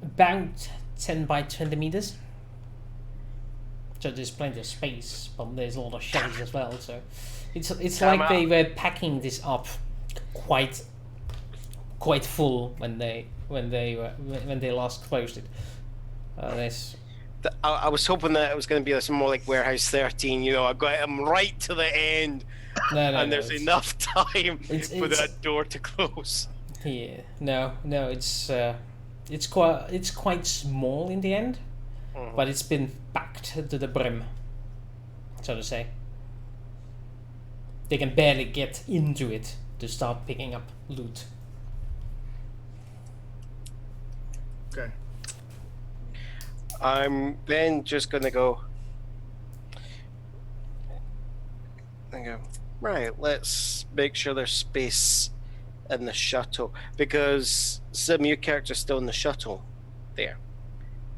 about 10 by 20 meters. So there's plenty of space, but there's a lot of shelves as well. So it's Time like they were packing this up quite full when they last closed it. There's I was hoping that it was going to be some more like Warehouse 13. You know, I got him right to the end, no, and there's it's- enough time for it's- that door to close. Yeah, no, it's quite small in the end, but it's been packed to the brim, so to say. They can barely get into it to start picking up loot. Okay. I'm then just gonna go. And go. Right, let's make sure there's space in the shuttle because Sim, your character's still in the shuttle. There.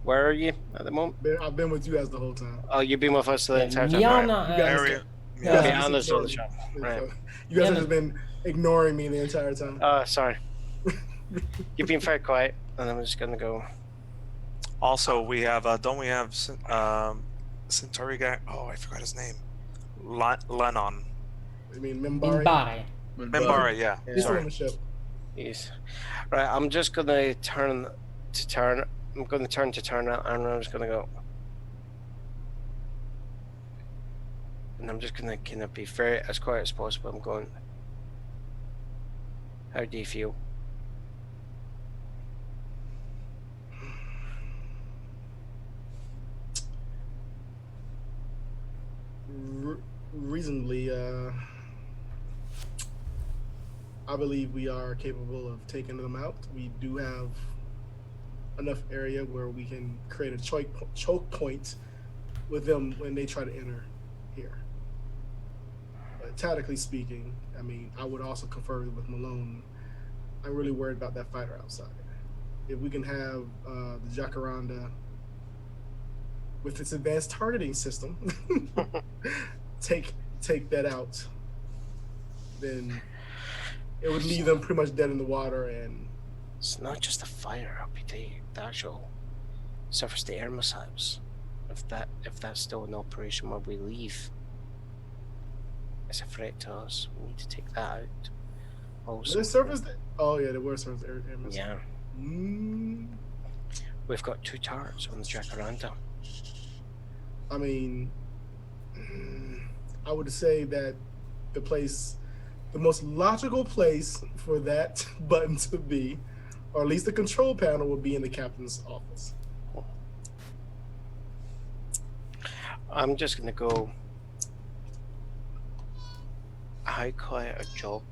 Where are you at the moment? I've been with you guys the whole time. Oh, you've been with us the Yeah, entire time. Right. Miana, You guys- Area. you Yeah. guys Yeah, have Anna's just on the ignored shuttle. me. Right. So, you guys Yeah, have just been ignoring me the entire time. Sorry. You've been very quiet, and I'm just gonna go. Also, we have don't we have Centauri guy? Oh, I forgot his name. Lennon. I mean, Mimbari. Minbari. Membara, yeah. He's Sorry. on the ship. Yes. Right, I'm just gonna turn to turn. I'm gonna turn to turn, and I'm just gonna go. And I'm just gonna kind of be very as quiet as possible. I'm going. How do you feel? Reasonably, I believe we are capable of taking them out. We do have enough area where we can create a choke point with them when they try to enter here. But tactically speaking, I mean, I would also confer with Malone. I'm really worried about that fighter outside. If we can have the Jacaranda with its advanced targeting system take that out, then it would leave them pretty much dead in the water. And It's not just the fire. It'll be the actual surface-to-air missiles. If that's still in operation where we leave, it's a threat to us. We need to take that out. Also, the surface. Oh yeah, there were surface air missiles. yeah, we've got 2 turrets on the Jacaranda. I mean, I would say that the most logical place for that button to be, or at least the control panel, would be in the captain's office. I'm just gonna go. How quiet a job?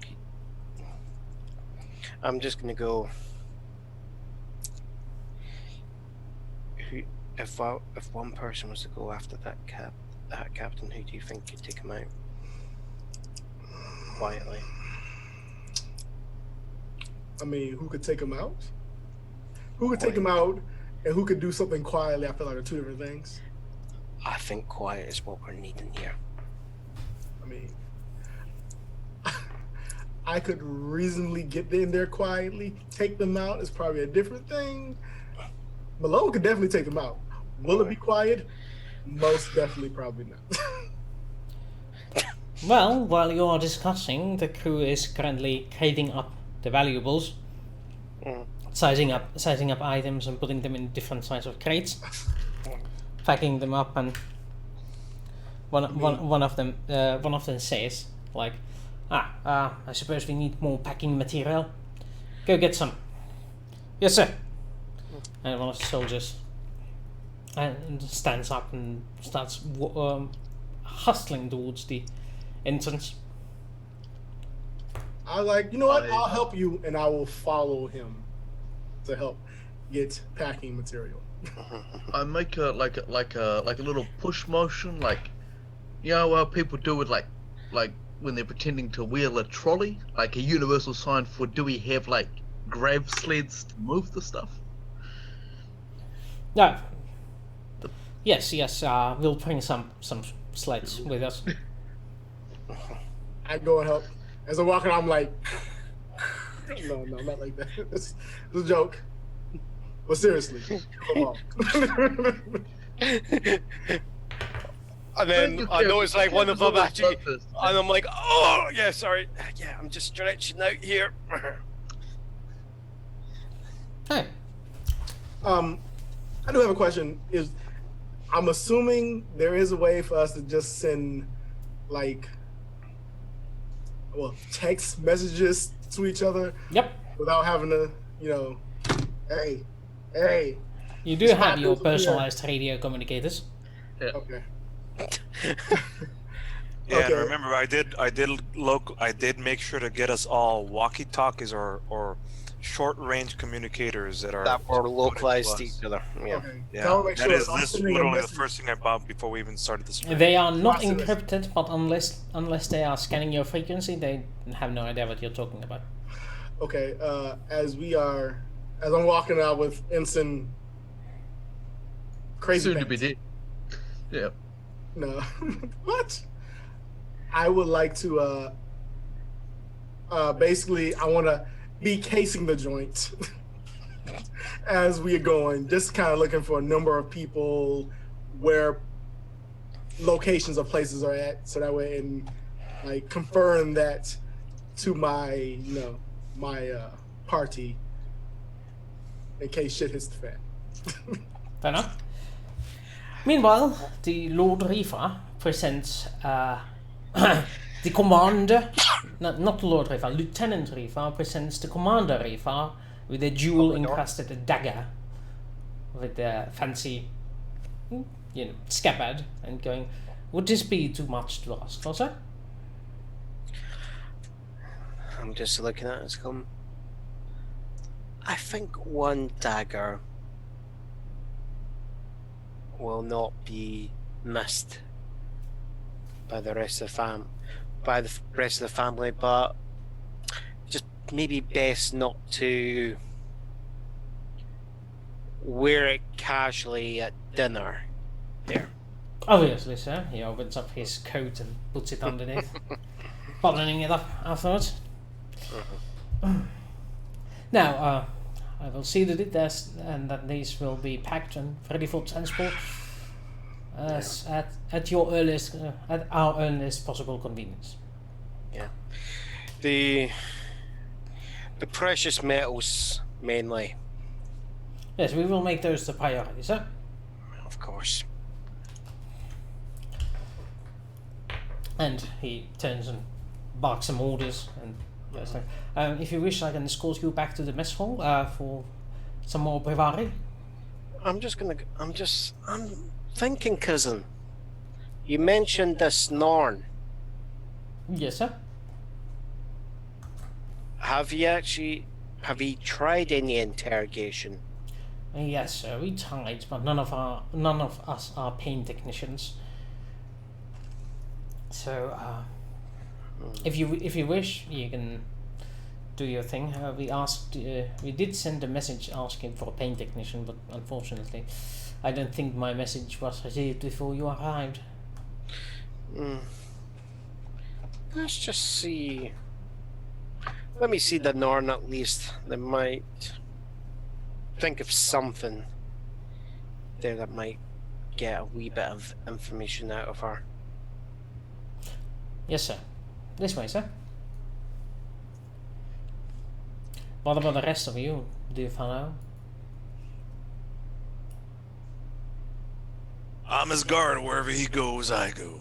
I'm just gonna go. If one person was to go after that captain, who do you think could take him out quietly? I mean, who could take him out? Who could take him out, and who could do something quietly? I feel like are 2 different things. I think quiet is what we're needing here. I mean, I could reasonably get in there quietly. Take them out is probably a different thing. Malone could definitely take them out. Will it be quiet? Most definitely, probably not. Well, while you are discussing, the crew is currently crating up the valuables, sizing up items and putting them in different sizes of crates, packing them up, and one of them says, like, I suppose we need more packing material. Go get some. Yes, sir. And one of the soldiers stands up and starts hustling towards the entrance. I like, you know what? I'll help you, and I will follow him to help get packing material. I make a like a little push motion, like you know how people do with like when they're pretending to wheel a trolley, like a universal sign for do we have like grab sleds to move the stuff? No. Yes. We'll bring some sleds with us. I go and help. As I'm walking, I'm like, no, not like that. It's a joke. But seriously, come on. And then I know it's like one of them actually, and I'm like, oh yeah, sorry, yeah, I'm just stretching out here. Hey. I do have a question. I'm assuming there is a way for us to just send, like, text messages to each other. Yep. Without having to, hey. You do have your personalized radio communicators. Yeah. Okay. Yeah, Okay. and remember, I did make sure to get us all walkie-talkies or short-range communicators that were localized to us. each other. Yeah. Okay. Yeah, So I'll make that sure is I'm this sending a literally the message. first thing I bought before we even started the stream. They are not Process. encrypted, but unless they are scanning your frequency, they have no idea what you're talking about. Okay. As I'm walking out with Ensign Crazy Soon to be Pants. dead. Yeah. No. What? I would like to basically I want to be casing the joint as we are going, just kind of looking for a number of people where locations of places are at, so that way and like confirm that to my party in case shit hits the fan. Fair enough. Meanwhile, the Lord Riva presents the commander, not the Lord Riva, Lieutenant Riva presents the Commander Riva with a jewel encrusted dagger with a fancy, scabbard, and going, would this be too much to ask for, sir? I'm just looking at it. I think one dagger will not be missed by the rest of the family, but just maybe best not to wear it casually at dinner. There. Obviously, sir. He opens up his coat and puts it underneath, buttoning it up afterwards. Now, I will see that that these will be packed and ready for transport at our earliest possible convenience. Yeah. The precious metals mainly, Yes, we will make those the priority, sir. of course. And he turns and barks some orders and goes like, if you wish, I can escort you back to the mess hall for some more brevari. I'm thinking, cousin. You mentioned this Norn. Yes, sir. Have you tried any interrogation? Yes, sir. We tried, but none of us are pain technicians. So, if you wish, you can do your thing. We did send a message asking for a pain technician, but unfortunately, I don't think my message was received before you arrived. Let's just see. Let me see the Norn at least. They might think of something there that might get a wee bit of information out of her. Yes, sir. This way, sir. What about the rest of you? Do you follow? I'm his guard. Wherever he goes, I go.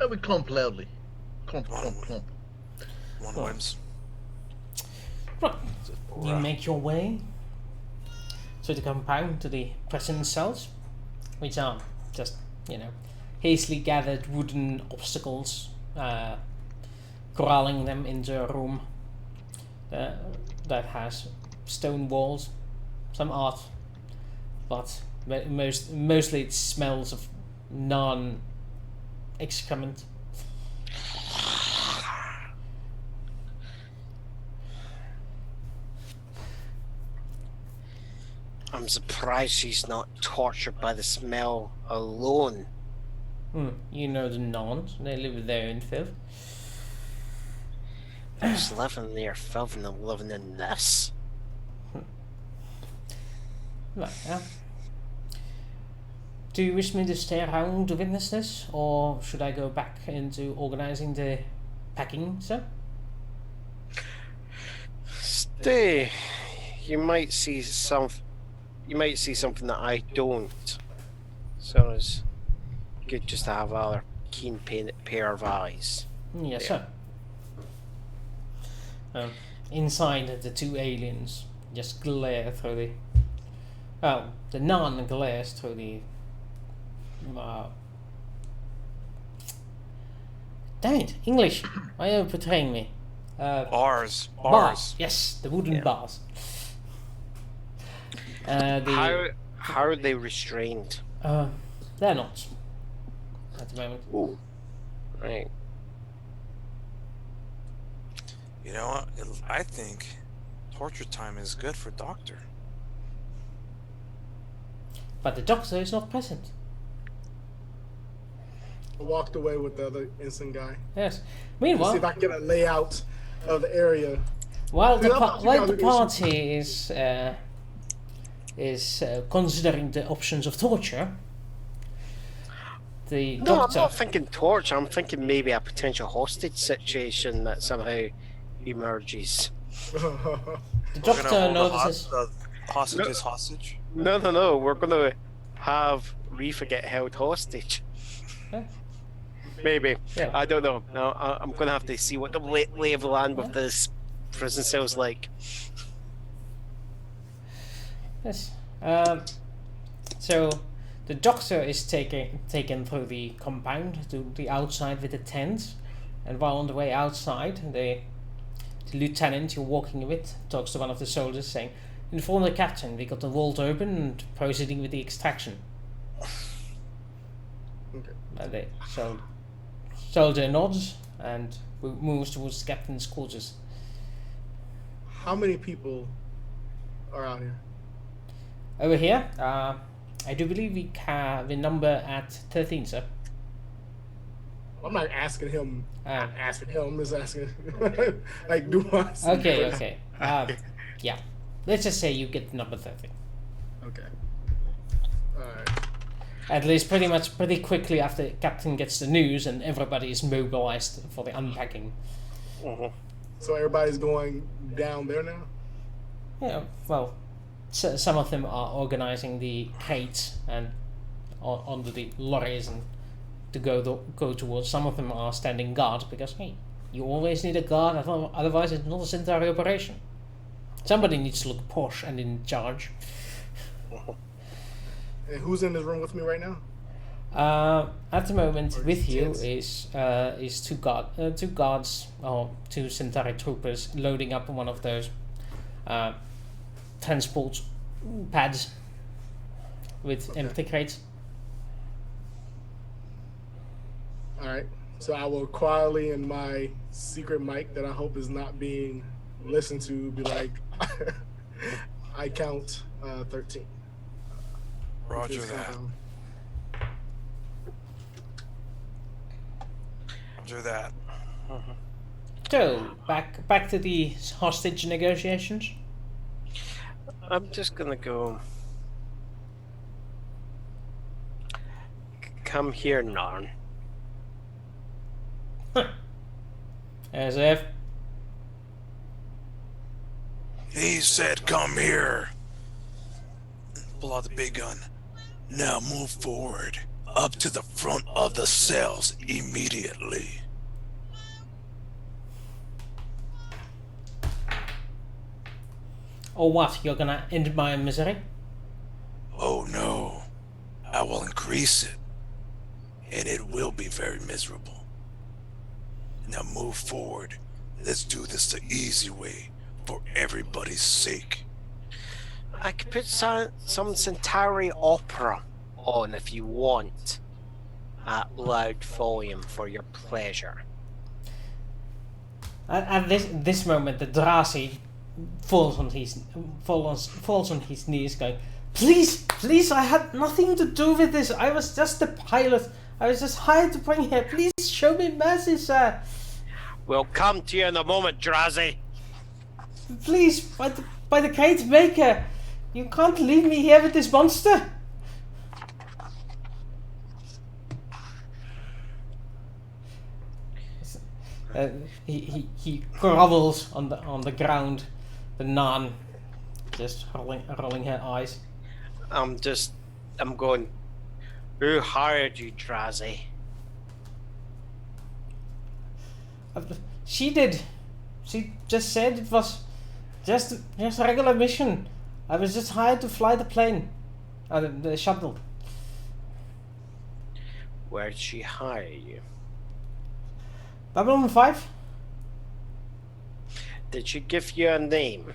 We clomp loudly. Clomp, clomp, clomp. One wins. Right. You make your way to the compound, to the prison cells, which are just, hastily gathered wooden obstacles, corralling them into a room that has stone walls, some art, but mostly it smells of non-excrement. I'm surprised she's not tortured by the smell alone. You know the nuns, they live there in filth. Who's living in their filth and I'm living in this? Right, do you wish me to stay around to witness this, or should I go back into organizing the packing, sir? Stay. You might see something that I don't. So it's good just to have a keen pair of eyes. Yes, Yeah. sir. Inside, the two aliens just glare through the. Well, the nun glares through the. Damn it, English! Why are you betraying me? Bars. Yes, the wooden Yeah. bars. The How are they restrained? they're not at the moment. Ooh. Right. You know what? I think torture time is good for Doctor. But the doctor is not present. I walked away with the other ensign guy. Yes. See Meanwhile, if I can get a layout of the area. while the Yeah, while the yeah, party is considering the options of torture, the No, I'm doctor. not thinking torture. I'm thinking maybe a potential hostage situation that somehow emerges. The We're doctor gonna hold notices. the hostages hostage. No. We're gonna have Reefa get held hostage. Huh? Maybe. Yeah. I don't know. No, I'm gonna have to see what the lay of the land with this prison cell's like. Yes. So the doctor is taken through the compound to the outside with the tent, and while on the way outside, the lieutenant you're walking with talks to one of the soldiers, saying, "Inform the captain. We got the vault open and proceeding with the extraction." Okay. And the soldier nods and moves towards the captain's quarters. How many people are out here? Over here, I do believe we have the number at 13, sir. I'm not asking him. Ah. Asking him. I'm just asking. Like, do I? See Okay, what- okay. Yeah. Let's just say you get number 13. Okay. All right. At least pretty quickly after Captain gets the news and everybody is mobilized for the unpacking. So everybody's going down there now. Yeah, well, some of them are organizing the crates and onto the lorries and to go towards. Some of them are standing guard because, hey, you always need a guard, otherwise it's not a Centauri operation. Somebody needs to look posh and in charge. And who's in this room with me right now? At the moment, Or with you tents. is two guards or two Centauri troopers loading up one of those transport pads with Okay. empty crates. All right. So I will quietly in my secret mic that I hope is not being listened to be like, I count 13. Roger Just, that. Roger that. So back to the hostage negotiations. I'm just gonna go. Come here, Narn. As if He said, "Come here." Pull out the big gun. Now move forward, up to the front of the cells immediately. or what? You're gonna end my misery? Oh no, I will increase it, and it will be very miserable. Now move forward. Let's do this the easy way, for everybody's sake. I could put some Centauri opera on if you want, at loud volume for your pleasure. At this moment, the Drasi falls on his knees, going, Please, I had nothing to do with this. I was just the pilot. I was just hired to bring here. Please show me mercy, sir. We'll come to you in a moment, Drazi. Please, by the Great Maker, you can't leave me here with this monster. He grovels on the ground. The nun just rolling her eyes. I'm going. Who hired you, Drazi? She did. She just said it was just a regular mission. I was just hired to fly the plane, the shuttle. Where'd she hire you? Babylon 5? Did she give you a name?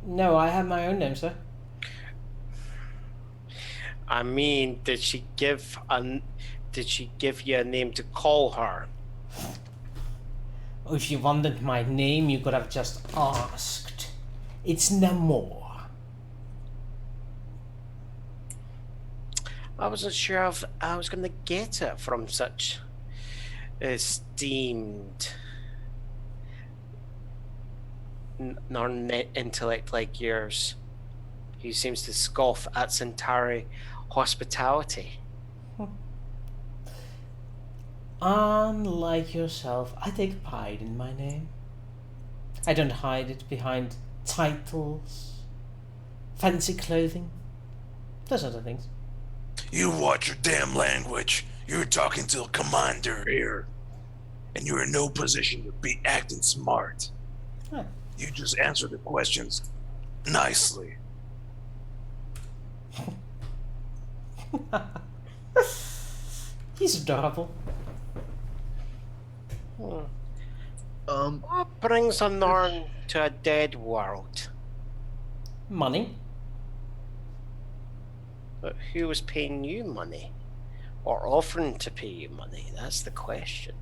No, I have my own name, sir. I mean, did she give you a name to call her? If you wanted my name, you could have just asked. It's Namor. I wasn't sure if I was going to get it from such esteemed non-intellect like yours, who seems to scoff at Centauri hospitality. Unlike yourself, I take pride in my name. I don't hide it behind titles, fancy clothing, those other things. You watch your damn language. You're talking to a commander here. And you're in no position to be acting smart. Huh. You just answer the questions nicely. He's adorable. What brings a Norn to a dead world? Money. But who was paying you money? Or offering to pay you money? That's the question.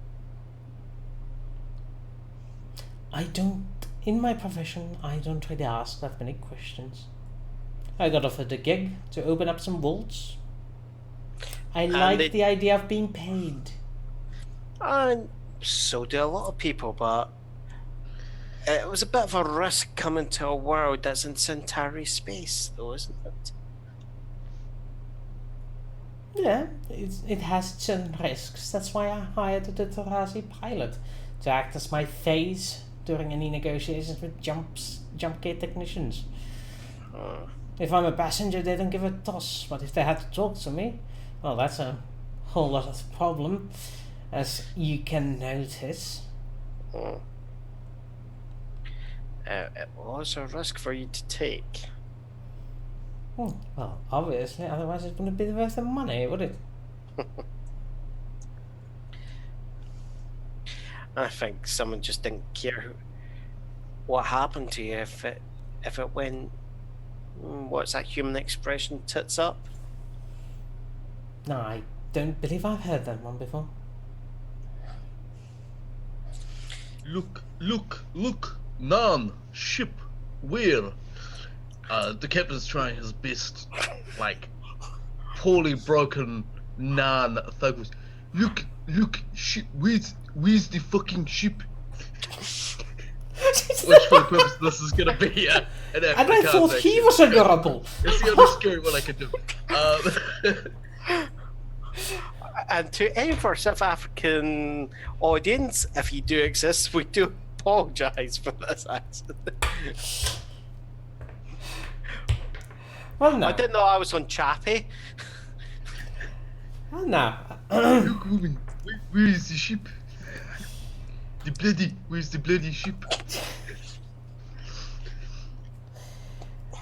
In my profession, I don't really ask that many questions. I got offered a gig to open up some vaults. I like the idea of being paid. And so do a lot of people, but it was a bit of a risk coming to a world that's in Centauri space, though, isn't it? Yeah, it has its own risks. That's why I hired the Drazi pilot to act as my face during any negotiations with jump gate technicians. If I'm a passenger, they don't give a toss, but if they have to talk to me, well, that's a whole lot of problem, as you can notice. It was a risk for you to take. Well, obviously, otherwise it wouldn't be worth the money, would it? I think someone just didn't care what happened to you if it went, what's that human expression, tits up? No, I don't believe I've heard that one before. Look, Nan, ship, where? The captain's trying his best, like, poorly broken Nan thug voice. Look, ship, where's the fucking ship? Which, for the purpose of this, is gonna be an And I thought he was adorable. It's the only scary one I could do. And to any of our South African audience, if you do exist, we do apologise for this accident. Well, no. I didn't know I was on Chappie. Oh, no. Look, woman, where is the ship? Where's the bloody ship?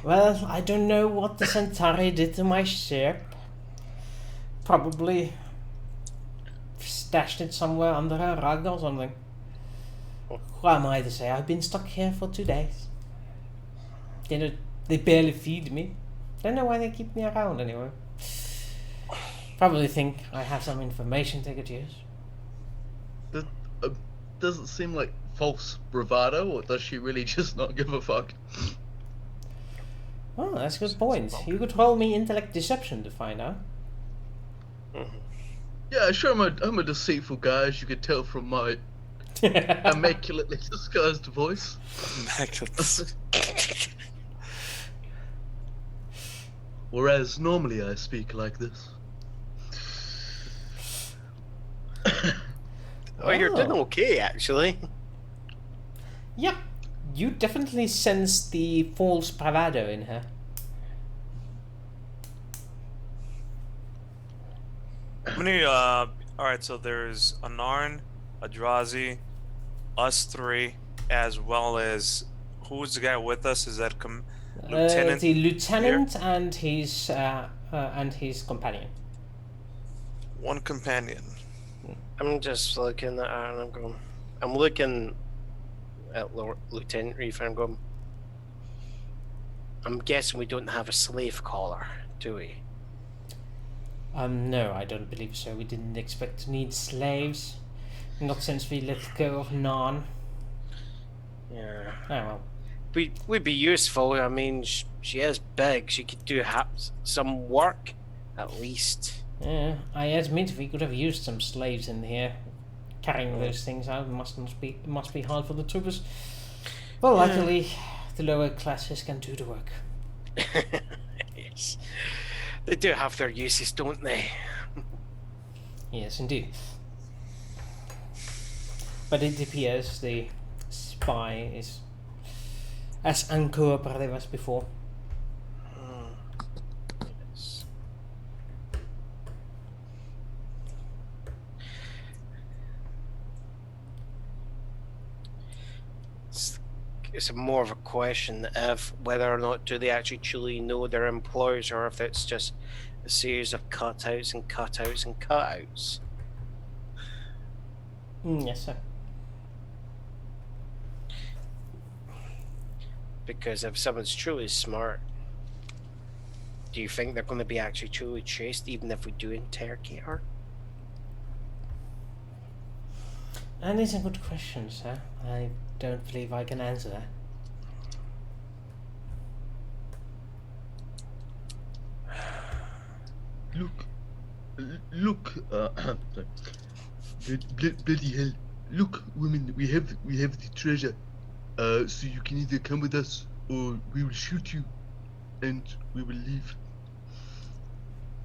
Well, I don't know what the Centauri did to my ship. Probably stashed it somewhere under a rug or something. Who am I to say? I've been stuck here for 2 days. They barely feed me. Don't know why they keep me around anyway. Probably think I have some information they could use. Does it seem like false bravado, or does she really just not give a fuck? Oh, that's a good point. You could roll me intellect deception to find out. Yeah, sure. I'm a deceitful guy, as you could tell from my immaculately disguised voice. Immaculate. Whereas normally I speak like this. Oh, you're doing okay, actually. Yep, you definitely sense the false bravado in her. How many, alright, so there's a Narn, a Drazi, us three, as well as, who's the guy with us? Is that Lieutenant? The lieutenant and his companion. One companion. I'm just looking at her and I'm looking at Lieutenant Reef and I'm going, I'm guessing we don't have a slave caller, do we? No, I don't believe so. We didn't expect to need slaves. Not since we let go of Narn. Yeah. Oh well. Would be useful. I mean, she is big. She could do some work, at least. Yeah, I admit we could have used some slaves in here. Carrying those things out it must be hard for the troopers. Well, luckily, the lower classes can do the work. Yes. They do have their uses, don't they? Yes, indeed. But it appears the spy is as uncooperative as before. Yes. It's more of a question of whether or not do they actually truly know their employers, or if it's just a series of cutouts and cutouts and cutouts. Yes, sir. Because if someone's truly smart, do you think they're going to be actually truly traced, even if we do interrogate her? That is a good question, sir. I don't believe I can answer that. Look, bloody hell! Look, women, we have the treasure. So you can either come with us, or we will shoot you, and we will leave.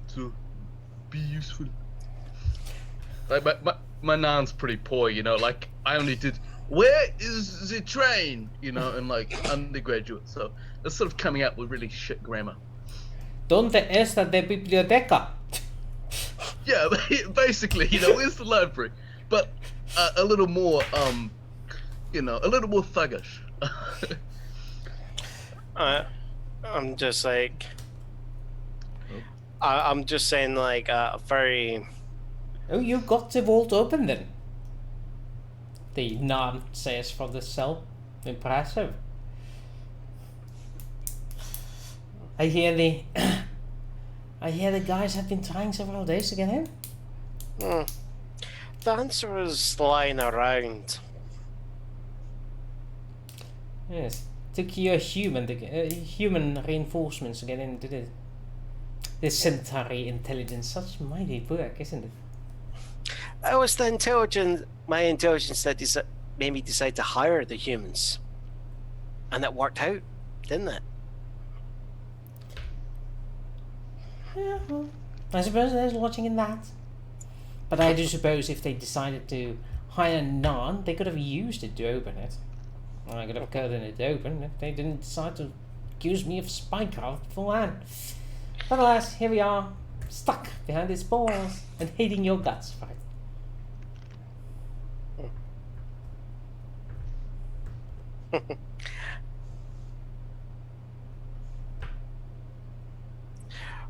So, be useful. Like my nan's pretty poor, you know. Like I only did. Where is the train? You know, and like undergraduate, so it's sort of coming out with really shit grammar. ¿Dónde está la biblioteca? Yeah, basically, you know, where's the library? But a little more, you know, a little more thuggish. I'm just like, I'm just saying like a very. Oh, you got the vault open then. The Narn says from the cell. Impressive. I hear the guys have been trying several days to get in. The answer is lying around. Yes, took you a human reinforcements to get into the Centauri intelligence. Such mighty work, isn't it? It was my intelligence that made me decide to hire the humans, and it worked out, didn't it? Yeah, well, I suppose there's logic in that. But I do suppose if they decided to hire Narn, they could have used it to open it. I could have gotten it open if they didn't decide to accuse me of spycraft beforehand. But alas, here we are, stuck behind these balls and hating your guts for it.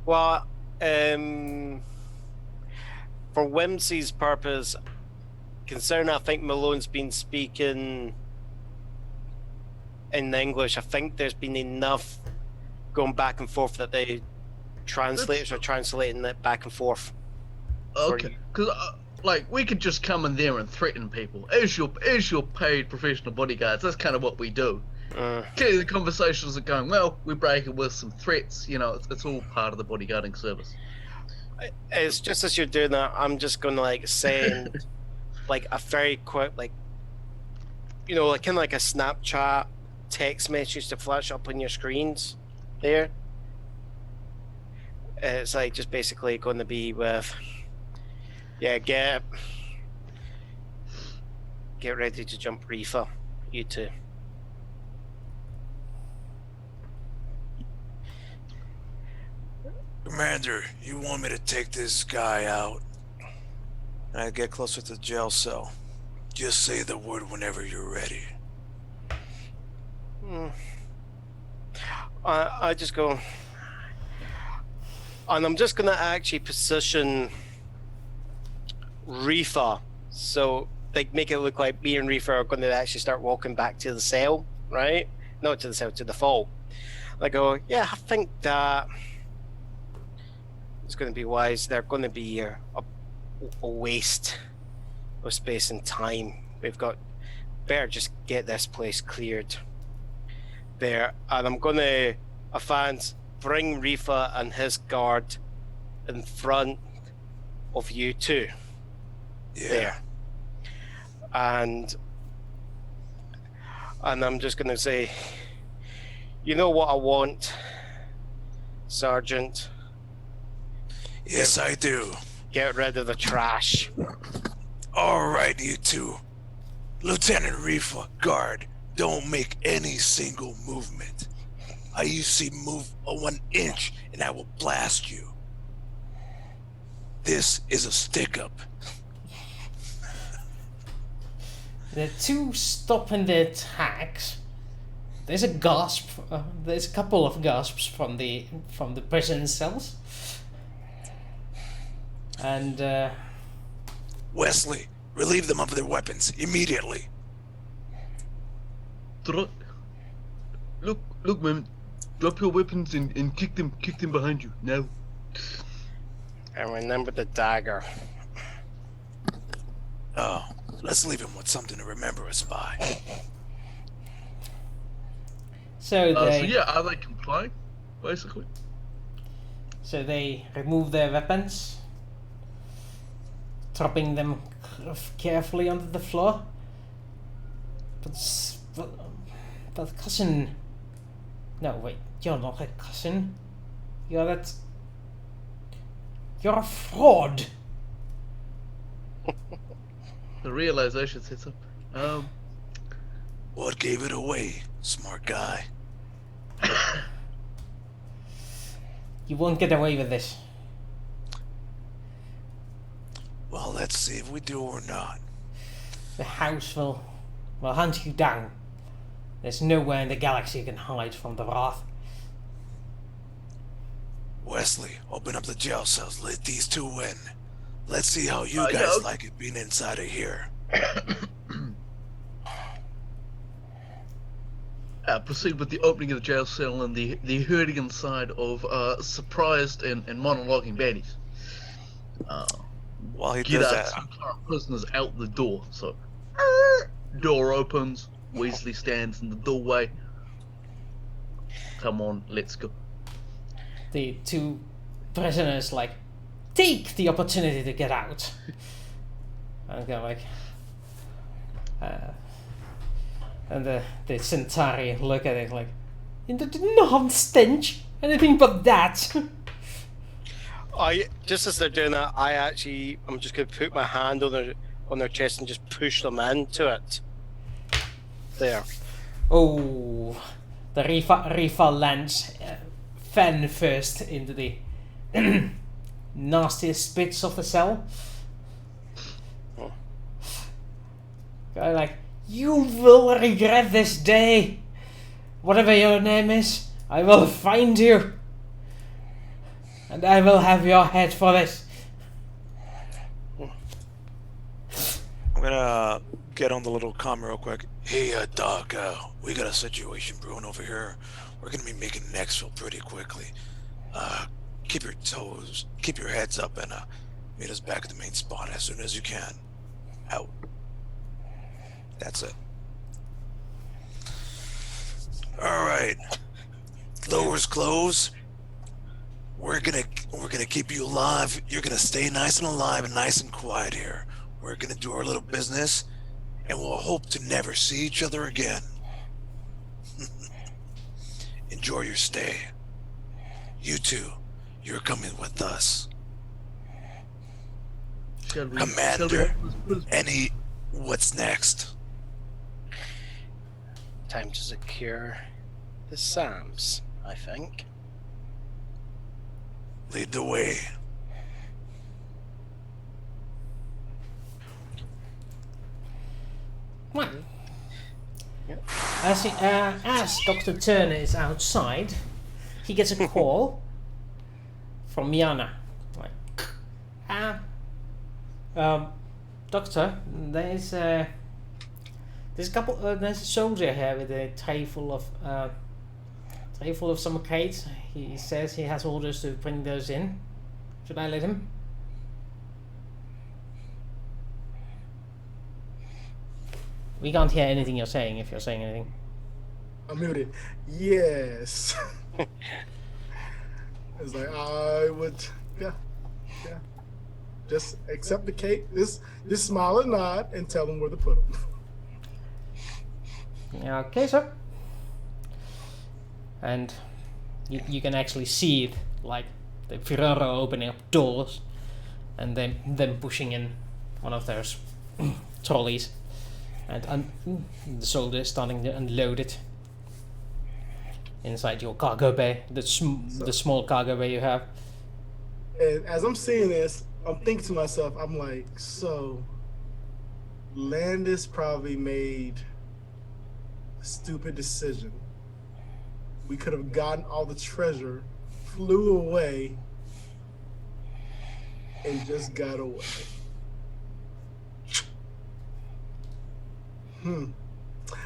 Well, for whimsy's purpose, considering I think Malone's been speaking in English, I think there's been enough going back and forth that the translators are translating it back and forth. Okay, because like we could just come in there and threaten people as your paid professional bodyguards. That's kind of what we do. Clearly, the conversations are going well. We break it with some threats. You know, it's all part of the bodyguarding service. It's just as you're doing that, I'm just gonna like send like a very quick like, you know, like kind of like a Snapchat text message to flash up on your screens there. It's like just basically going to be with, yeah, get ready to jump reefer, you two. Commander, you want me to take this guy out? And I get closer to the jail cell. Just say the word whenever you're ready. I just go, and I'm just gonna actually position Reefer, so like make it look like me and Reefer are going to actually start walking back to the cell, right? Not to the cell, to the vault. I go, yeah, I think that it's going to be wise. They're going to be a waste of space and time. We've got better just get this place cleared there, and I'm going to advance, bring Reefer and his guard in front of you two. Yeah. There. And I'm just going to say, you know what I want, Sergeant? Yes, I do. Get rid of the trash. All right, you two. Lieutenant Reefer, guard, don't make any single movement. You see move 1 inch and I will blast you. This is a stick-up. The two stop in their tracks. There's a gasp. There's a couple of gasps from the prison cells. And Wesley, relieve them of their weapons immediately. Look, man. Drop your weapons and kick them behind you now. And remember the dagger. Oh, let's leave him with something to remember us by. so So they yeah, are they complying? Basically. so they remove their weapons, dropping them carefully onto the floor. But cousin, no wait, you're not a cousin. You're a fraud. The realization sets up. What gave it away, smart guy? You won't get away with this. Well, let's see if we do or not. The house will hunt you down. There's nowhere in the galaxy you can hide from the wrath. Wesley, open up the jail cells. Let these two in. Let's see how you guys yeah. like it being inside of here. Proceed with the opening of the jail cell and the herding inside of surprised and monologuing baddies. While he Get does our that, two current prisoners out the door. So, door opens. Weasley stands in the doorway. Come on, let's go. The two prisoners take the opportunity to get out. And go and the Centauri look at it like, it did not stench, anything but that. Just as they're doing that, I'm just going to put my hand on their chest and just push them into it. There. Oh, the Reefer lands fan first into the nastiest bits of the cell. Oh. Guy you will regret this day. Whatever your name is, I will find you. And I will have your head for this. I'm gonna get on the little comm real quick. Hey, Doc, we got a situation brewing over here. We're gonna be making Nextville pretty quickly. Keep your heads up, and meet us back at the main spot as soon as you can. Out. That's it. All right. Doors close. We're gonna keep you alive. You're gonna stay nice and alive and nice and quiet here. We're gonna do our little business, and we'll hope to never see each other again. Enjoy your stay. You two, you're coming with us. Commander, what's next? Time to secure the SAMs, I think. Lead the way. Well, Yep. as Dr. Turner is outside, he gets a call from Miana. Like, Doctor, there's a couple. There's a soldier here with a tray full of summer cakes. He says he has orders to bring those in. Should I let him? We can't hear anything you're saying if you're saying anything. I'm muted. Yes. It's like I would, yeah. Just accept the cake. Just smile and nod and tell them where to put them. Yeah, okay, sir. And you can actually see it, like the Ferraro opening up doors, and then them pushing in one of those trolleys, and the soldier is starting to unload it inside your cargo bay, the small cargo bay you have. And as I'm seeing this, I'm thinking to myself, I'm like, so Landis probably made a stupid decision. We could have gotten all the treasure, flew away, and just got away.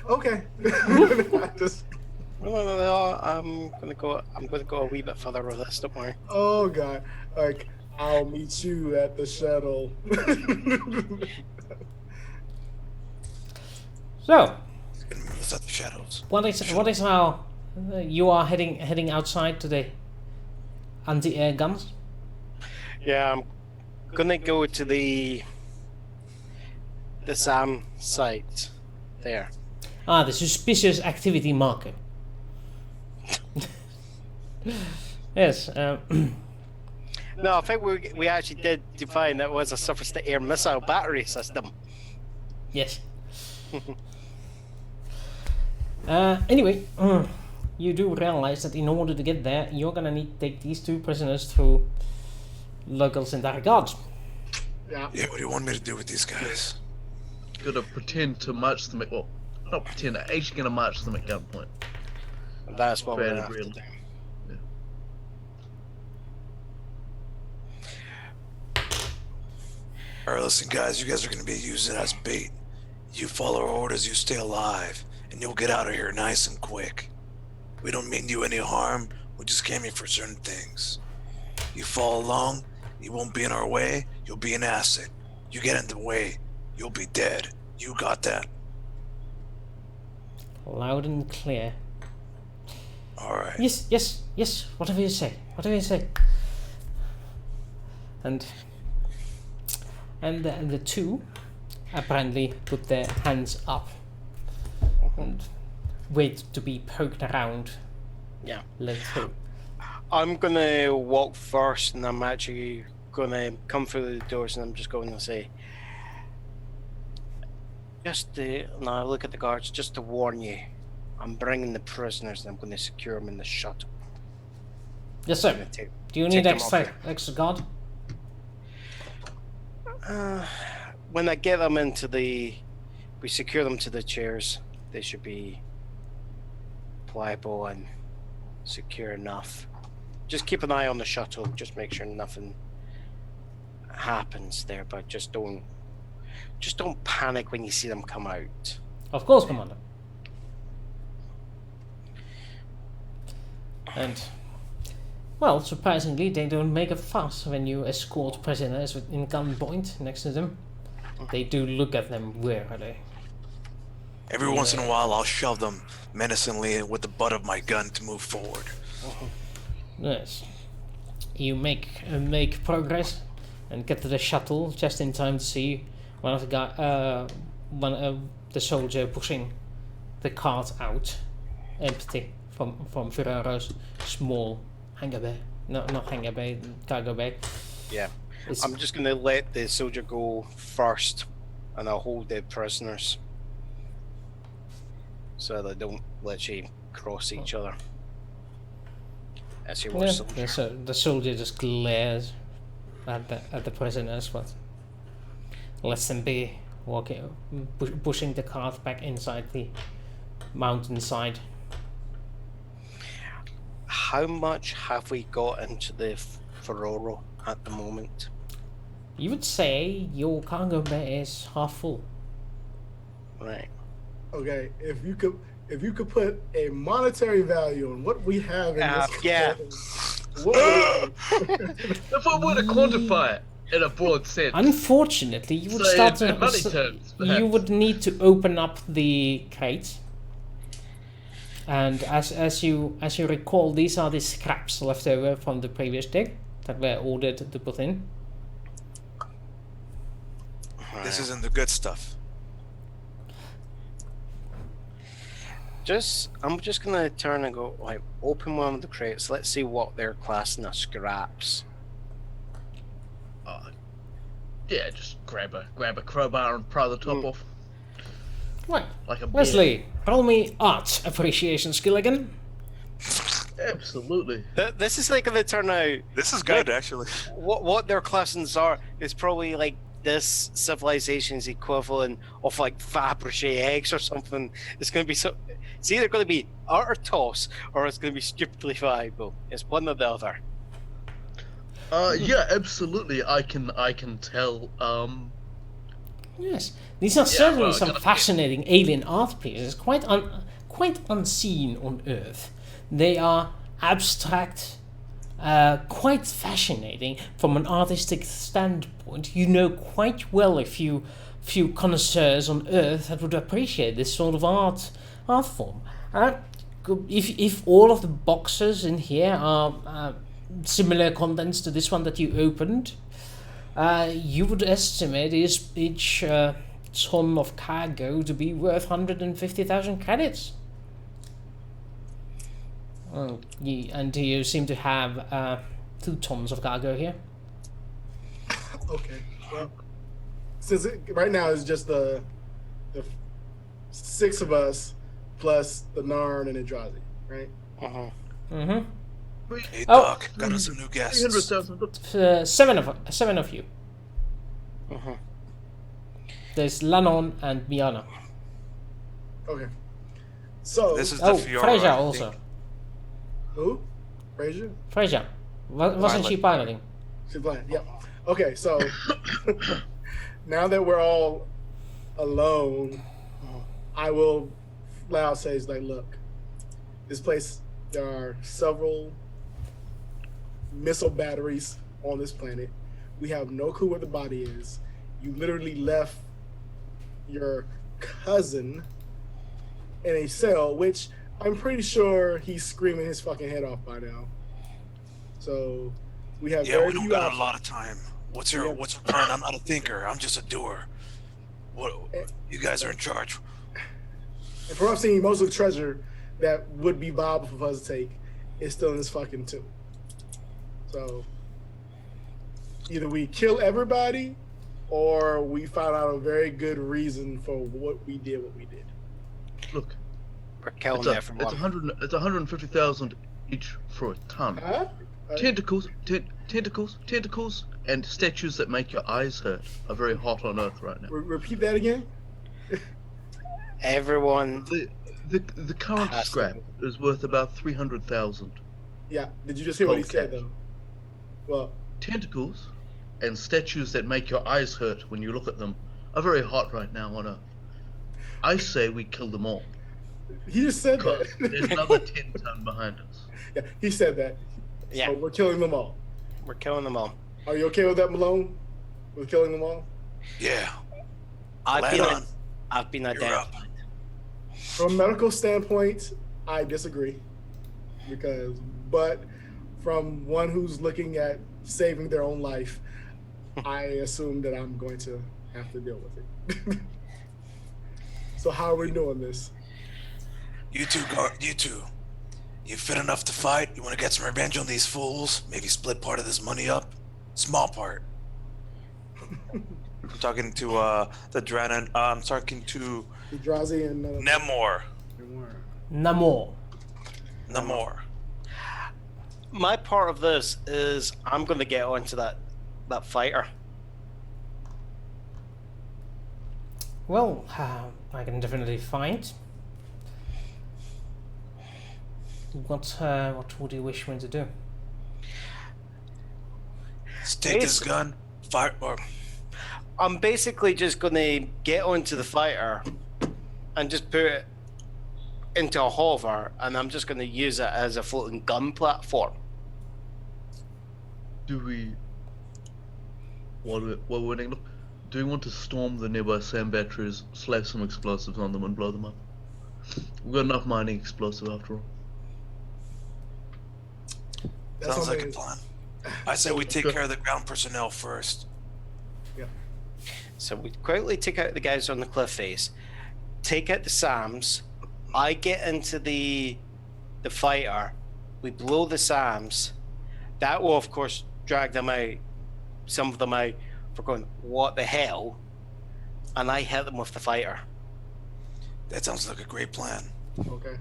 Okay. I just, No, I'm gonna go a wee bit further with this. Don't worry. oh God. Like, I'll meet you at the shuttle. So, It's at the shadows. what is how you are heading outside to the anti-air guns? Yeah, I'm gonna go to the SAM site there. Ah, the suspicious activity marker. Yes. No, I think we actually did define that was a surface-to-air missile battery system. Yes. Anyway, you do realize that in order to get there, you're gonna need to take these two prisoners through locals and their guards. Yeah. Yeah, what do you want me to do with these guys? Gotta pretend to march them at, well, not pretend, actually gonna march them at gunpoint. That's what we're Fairly gonna have to real. do. Alright, listen guys, you guys are gonna be used as bait. You follow our orders, you stay alive, and you'll get out of here nice and quick. We don't mean you any harm, we just came here for certain things. You follow along, you won't be in our way, you'll be an asset. You get in the way, you'll be dead. You got that? Loud and clear. Alright. Yes. Whatever you say. And the two apparently put their hands up and wait to be poked around. Yeah. Let through. I'm gonna walk first, and I'm actually gonna come through the doors, and I'm just going to say, now look at the guards, just to warn you, I'm bringing the prisoners, and I'm going to secure them in the shuttle. Yes, I'm sir. gonna take- Do you take need them off extra guard? when I get them we secure them to the chairs, they should be pliable and secure enough. Just keep an eye on the shuttle, just make sure nothing happens there, but just don't panic when you see them come out. Of course, Commander. And, well, surprisingly, they don't make a fuss when you escort prisoners in gunpoint next to them. They do look at them warily. Every once in a while, I'll shove them menacingly with the butt of my gun to move forward. Yes. You make progress and get to the shuttle just in time to see one of the soldier pushing the cart out, empty from Ferrero's small hangar bay. No, not hangar bay, cargo bay. Yeah. It's, I'm just gonna let the soldier go first, and I'll hold the prisoners so they don't literally cross each other. As you were, soldier. so the soldier just glares at the prisoners, but lets them be pushing the cart back inside the mountainside. How much have we got into the Ferraro at the moment? You would say your cargo bay is half full. Right. Okay, if you could put a monetary value on what we have in this, yeah. What If I were to quantify it in a broad sense, Unfortunately, you would So start in to. money terms, you perhaps. would need to open up the crate. And as you recall, these are the scraps left over from the previous dig that were ordered to put in. This isn't the good stuff. I'm just gonna turn and go, like, open one of the crates. Let's see what they're classing as scraps. yeah, just grab a crowbar and pry the top off Right. like a bear. Leslie, roll me art appreciation skill again. Absolutely. This is like gonna turn out This is good, actually. what their classings are is probably like this civilization's equivalent of like Fabergé eggs or something. It's gonna be it's either gonna be art or toss, or it's gonna be stupidly valuable. It's one or the other. Yeah, absolutely. I can tell. Yes, these are certainly well, some gonna- fascinating alien art pieces, quite unseen on Earth. They are abstract, quite fascinating from an artistic standpoint. You know quite well a few connoisseurs on Earth that would appreciate this sort of art form. If all of the boxes in here are similar contents to this one that you opened, you would estimate each ton of cargo to be worth 150,000 credits. And you seem to have 2 tons of cargo here. Okay. Well, since right now it's just the 6 of us plus the Narn and Eldrazi, right? Mm-hmm. Hey, Oh. Doc, got us some new guests. 300,000. 7 of you. There's Lannon and Miana. Okay. So This is the Oh, Fiora, Freja I also. think. who? Frazier? Freja. Wasn't she piloting? She's blind. Yeah. Okay. So now that we're all alone, I will flat out say, like, look, this place. There are several missile batteries on this planet. We have no clue where the body is. You literally left your cousin in a cell, which I'm pretty sure he's screaming his fucking head off by now. So we have Yeah, very we don't few got a options. lot of time. What's your Yeah. plan? I'm not a thinker. I'm just a doer. What? You guys are in charge. And from what I've seen, most of the treasure that would be viable for us to take is still in this fucking tomb. So either we kill everybody or we find out a very good reason for what we did. Look, We're killing it's everyone. 150,000 each for a ton. Huh? Tentacles, tentacles, and statues that make your eyes hurt are very hot on Earth right now. Repeat that again? Everyone. The current Has to scrap is worth about 300,000. Yeah. Did you just hear what he Okay. said, though? Well, Tentacles and statues that make your eyes hurt when you look at them are very hot right now on Earth. I say we kill them all. he just said Because that. there's another 10 ton behind us. Yeah, he said that. Yeah, So we're killing them all. we're killing them all. Are you okay with that, Malone? With killing them all? Yeah. I've Lad been, on. I've been You're up. identified. From a medical standpoint, I disagree. But from one who's looking at saving their own life, I assume that I'm going to have to deal with it. So how are we doing this? You two, you two. You fit enough to fight? You want to get some revenge on these fools? Maybe split part of this money up? Small part. I'm talking to the Dranon. I'm talking to Eldrazi and Nemor. Namor. My part of this is I'm going to get onto that fighter. Well, I can definitely fight. What would you wish me to do? Let's take this gun, fire, or I'm basically just going to get onto the fighter and just put it into a hover, and I'm just going to use it as a floating gun platform. Do we? What we're doing? Do we want to storm the nearby sand batteries, slap some explosives on them, and blow them up? We've got enough mining explosive after all. sounds like a plan. I say we take care of the ground personnel first. Yeah. So we quickly take out the guys on the cliff face, take out the SAMs. I get into the fighter. We blow the SAMs. That will, of course, drag them out. Some of them out for going, what the hell? And I hit them with the fighter. That sounds like a great plan. Okay.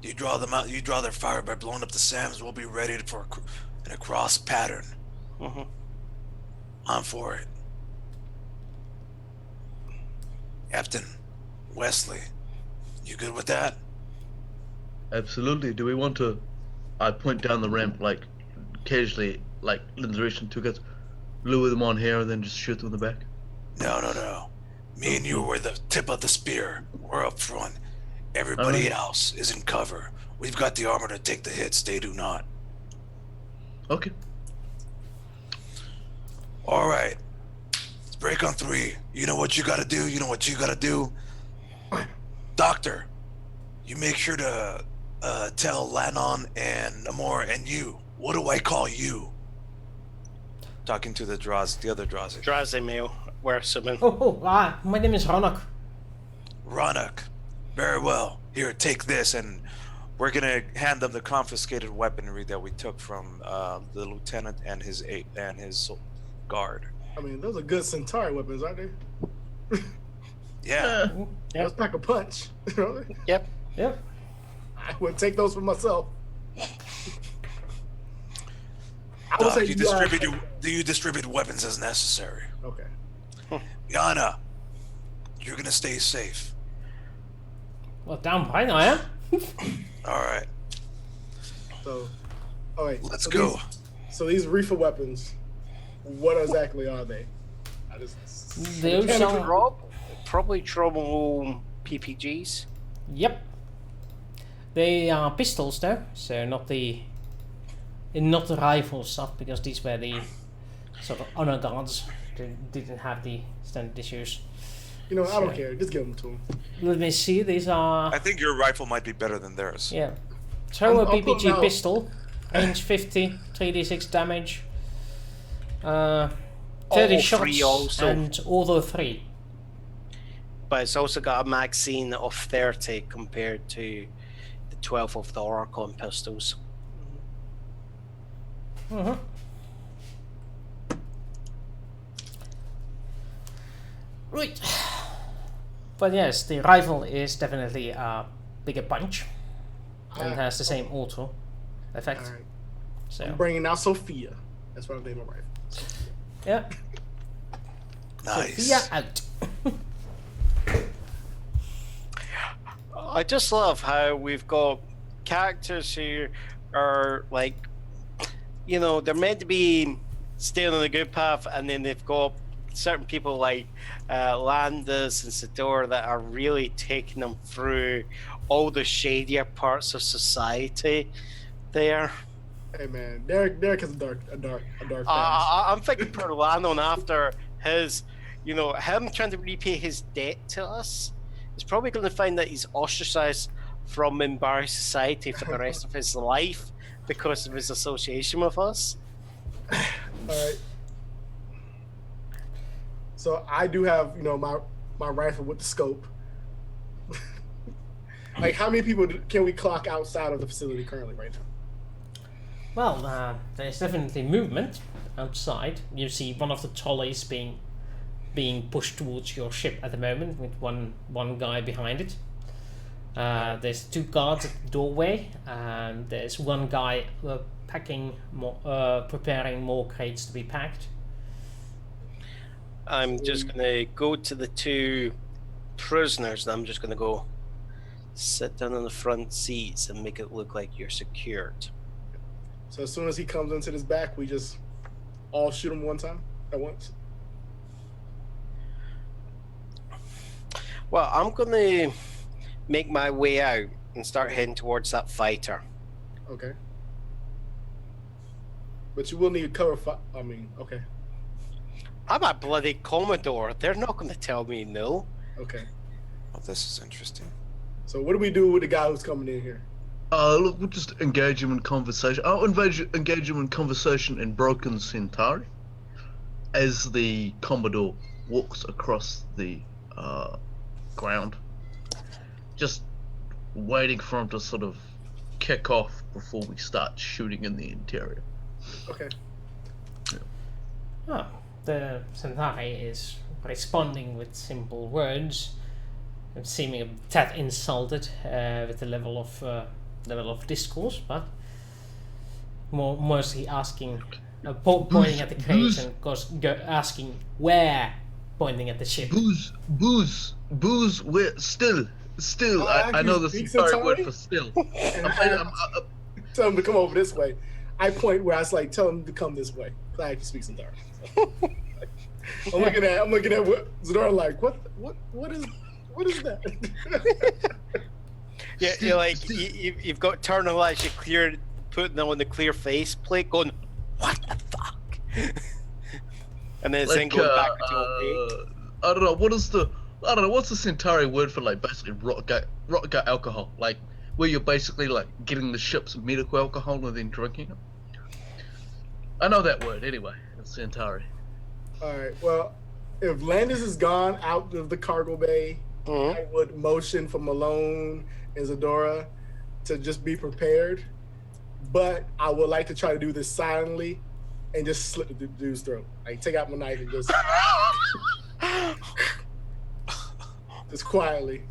You draw them out. You draw their fire by blowing up the SAMs. We'll be ready for an across pattern. Mm-hmm. I'm for it. Captain Wesley, you good with that? Absolutely. Do we want to? I point down the ramp, like casually, like Lindsay took us, lure them on here, and then just shoot them in the back. No. Me and you were the tip of the spear. We're up front. Everybody else is in cover. We've got the armor to take the hits. They do not. Okay. All right. Let's break on 3. You know what you gotta do. You know what you gotta do. Doctor, you make sure to tell Lannon and Namor and you. What do I call you? Talking to the other Drazi. Drazimil, we're assuming. My name is Ronak. Ronak. Very well. Here, take this, and we're gonna hand them the confiscated weaponry that we took from the lieutenant and his guard. I mean, those are good Centauri weapons, aren't they? Yeah. Let's pack a punch. Yep. I would take those for myself. I would Doc, say you distribute weapons as necessary. Okay. Yana, you're gonna stay safe. Well, damn right I am. All right. So, all right. Let's go. These reefer weapons, what exactly are they? Those are... Probably trouble PPGs. Yep. They are pistols though, so not the rifle stuff, because these were the sort of honor guards. They didn't have the standard issues. You know, I don't care. Just give them to them. Let me see. These are. I think your rifle might be better than theirs. Yeah. So a I'll put PPG them out. pistol, range 50, 3d6 damage, 30 All shots, three also. and auto 3. But it's also got a magazine of 30 compared to the 12 of the Oricon pistols. Mm-hmm. Right. But yes, the rifle is definitely a bigger punch and has the same auto effect. All right. So I'm bringing out Sophia. That's what I'm naming my rifle. yeah, Nice. Sophia out. I just love how we've got characters who are like, you know, they're meant to be staying on the good path, and then they've got certain people like Landis and Sador that are really taking them through all the shadier parts of society there. Hey man, Derek is a dark past. I'm thinking for Landon after his, you know, him trying to repay his debt to us. he's probably going to find that he's ostracized from Minbari society for the rest of his life because of his association with us. All right. So I do have, my rifle with the scope. Like, how many people can we clock outside of the facility currently right now? Well, there's definitely movement outside. You see one of the trolleys being pushed towards your ship at the moment, with one guy behind it. There's 2 guards at the doorway, and there's one guy preparing more crates to be packed. I'm just going to go to the 2 prisoners, and I'm just going to go sit down on the front seats and make it look like you're secured. So as soon as he comes into this back, we just all shoot him at once. Well, I'm going to make my way out and start heading towards that fighter. Okay. But you will need cover. Okay. I'm a bloody Commodore. They're not going to tell me no. Okay. Oh, this is interesting. So what do we do with the guy who's coming in here? Look, we'll just engage him in conversation. I'll engage him in conversation in Broken Centauri as the Commodore walks across the ground. Just waiting for him to sort of kick off before we start shooting in the interior. Okay. Oh, the Centauri is responding with simple words, and seeming a tad insulted with the level of discourse, but mostly asking, pointing at the crates, and of course asking where, pointing at the ship. Booze. Where still? I know the Centauri word for still. Tell him to come over this way. I point where I was like, tell him to come this way. I can speak Centauri. I'm looking at what Zadora like. What is that? Yeah, you're like you've got Turner actually clear, putting on the clear face plate, going, "What the fuck?" And then it's then going back to okay. I don't know what's the Centauri word for, like, basically rot gut alcohol, like where you're basically like getting the ship's medical alcohol and then drinking it. I know that word anyway. It's Centauri. All right. Well, if Landis is gone out of the cargo bay, I would motion for Malone and Zadora to just be prepared. But I would like to try to do this silently and just slit the dude's throat. Like, take out my knife and just quietly.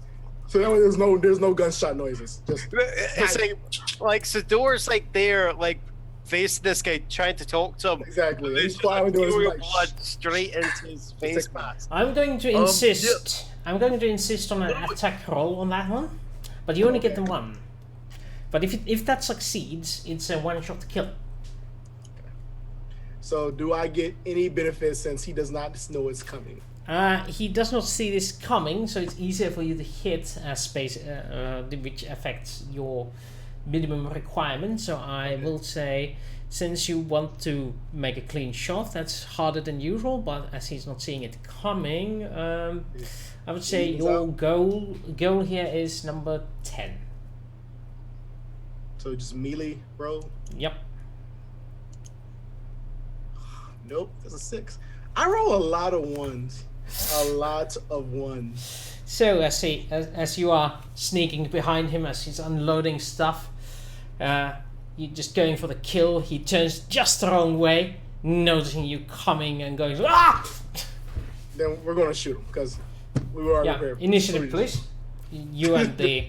So that way there's no gunshot noises. Just it's like Zadora's like there, like facing this guy, trying to talk to him. Exactly. He's quietly doing his blood straight into his face mask. I'm going to insist. I'm going to insist on an attack roll on that one, but you only get the one. But if that succeeds, it's a one-shot kill. So do I get any benefit since he does not know it's coming? He does not see this coming, so it's easier for you to hit space, which affects your minimum requirement. So I will say, since you want to make a clean shot, that's harder than usual. But as he's not seeing it coming, I would say your goal here is number 10. So just melee roll? Yep. Nope, that's a 6. I roll a lot of ones. A lot of ones. So as you are sneaking behind him, as he's unloading stuff, you're just going for the kill. He turns just the wrong way, noticing you coming and going, ah! Then we're going to shoot him because we were already prepared. Initiative, please. You and the...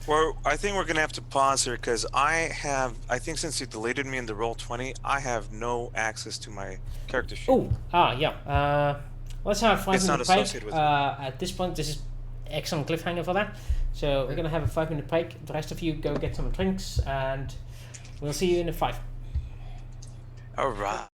Well, I think we're going to have to pause here because I think since you deleted me in the Roll20, I have no access to my character sheet. Yeah. Let's have 5 It's not minute break. associated with me. At this point, this is excellent cliffhanger for that. So we're going to have a 5 minute break. The rest of you go get some drinks and we'll see you in a 5. All right.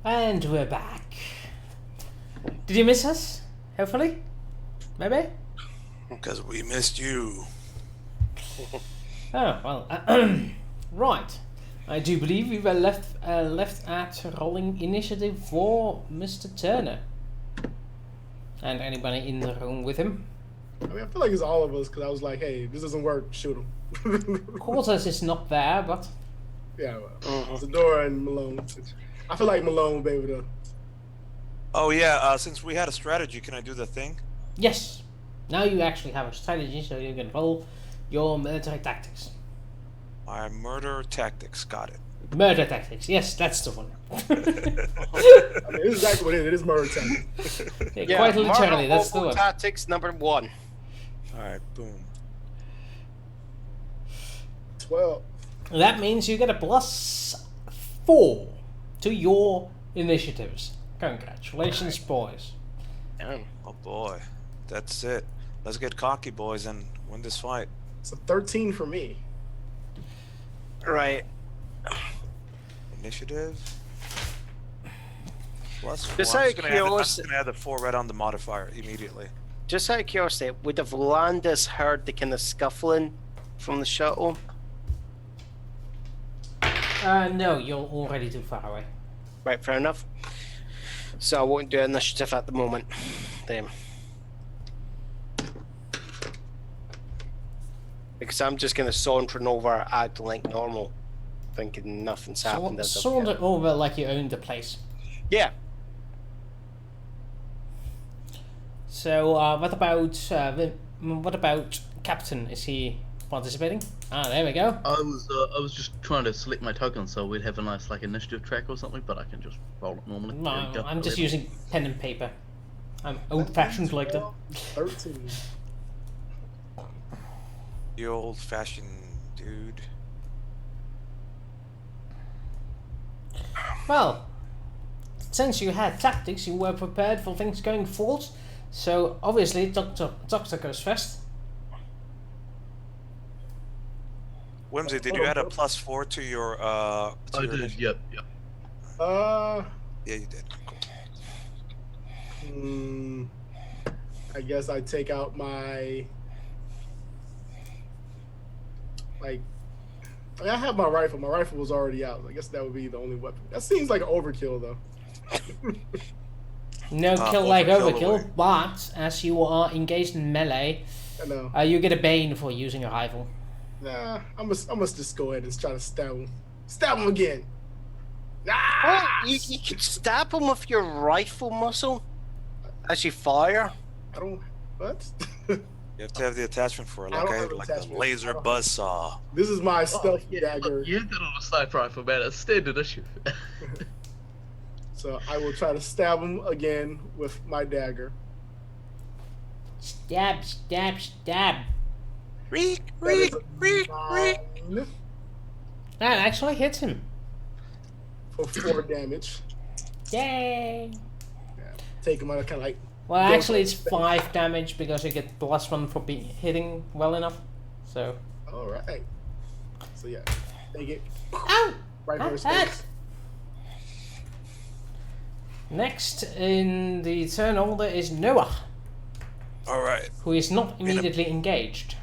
And we're back. Did you miss us? Hopefully? Maybe? Because we missed you. Oh, well. Right. I do believe we were left at rolling initiative for Mr. Turner. And anybody in the room with him. I mean, I feel like it's all of us because I was like, hey, this doesn't work, shoot him. Quarters is not there, but... Yeah, well, Zadora and Malone. I feel like Malone would be able to. Oh yeah, since we had a strategy, can I do the thing? Yes. Now you actually have a strategy, so you can roll your military tactics. My murder tactics, got it. Murder tactics, yes, that's the one. I mean, it's exactly what it is. It is murder tactics. Yeah, quite literally, that's the one. Tactics number 1. Alright, boom. 12. That means you get a +4 to your initiatives. Congratulations, boys. Oh boy. That's it. Let's get cocky, boys, and win this fight. It's a 13 for me. Right. Initiative. +4. Just I'm out just of gonna add the- I'm curiosity- just gonna add the 4 right on the modifier immediately. Just out of curiosity, would have Landis heard the kind of scuffling from the shuttle? No, you're already too far away. Right, fair enough. So I won't do initiative at the moment. Then. Because I'm just going to sauntering over, acting like normal, thinking nothing's happened. as of Saunter yet. over like you own the place. Yeah. So, what about Captain? Is he participating? Ah, there we go. I was just trying to select my token so we'd have a nice like initiative track or something, but I can just roll it normally. No, There you go. I'm just using pen and paper. I'm old-fashioned like that. 13. You old-fashioned dude. Well, since you had tactics, you were prepared for things going forward. So obviously, Doctor goes first. Whimsy, did you add a +4 to your I your did. initiative? Yep. Yeah, you did. Cool. I guess I take out my I have my rifle. My rifle was already out. I guess that would be the only weapon. That seems like overkill, though. No kill like overkill overkill, away. but as you are engaged in melee, I know. you get a bane for using a rifle. Nah, I must just go ahead and try to stab him. Stab him again. Well, Ah! you can stab him with your rifle muscle as you fire. I don't. What? You have to have the attachment for it, I don't like have an like the attachment. laser I don't- buzzsaw. This is my stealth yeah, dagger. You had that on a sniper rifle, man. It's standard issue. So I will try to stab him again with my dagger. Stab, stab, stab. Reek, That is reek, a reek, reek. 9 That actually hits him. for 4 damage. Yay! Take him out of kind of like. Well, Go actually, for it's it. 5 damage because you get +1 for hitting well enough. So. All right. So yeah, take it Ow! right for his Ah, face. Next in the turn order is Noah, All right. who is not immediately engaged.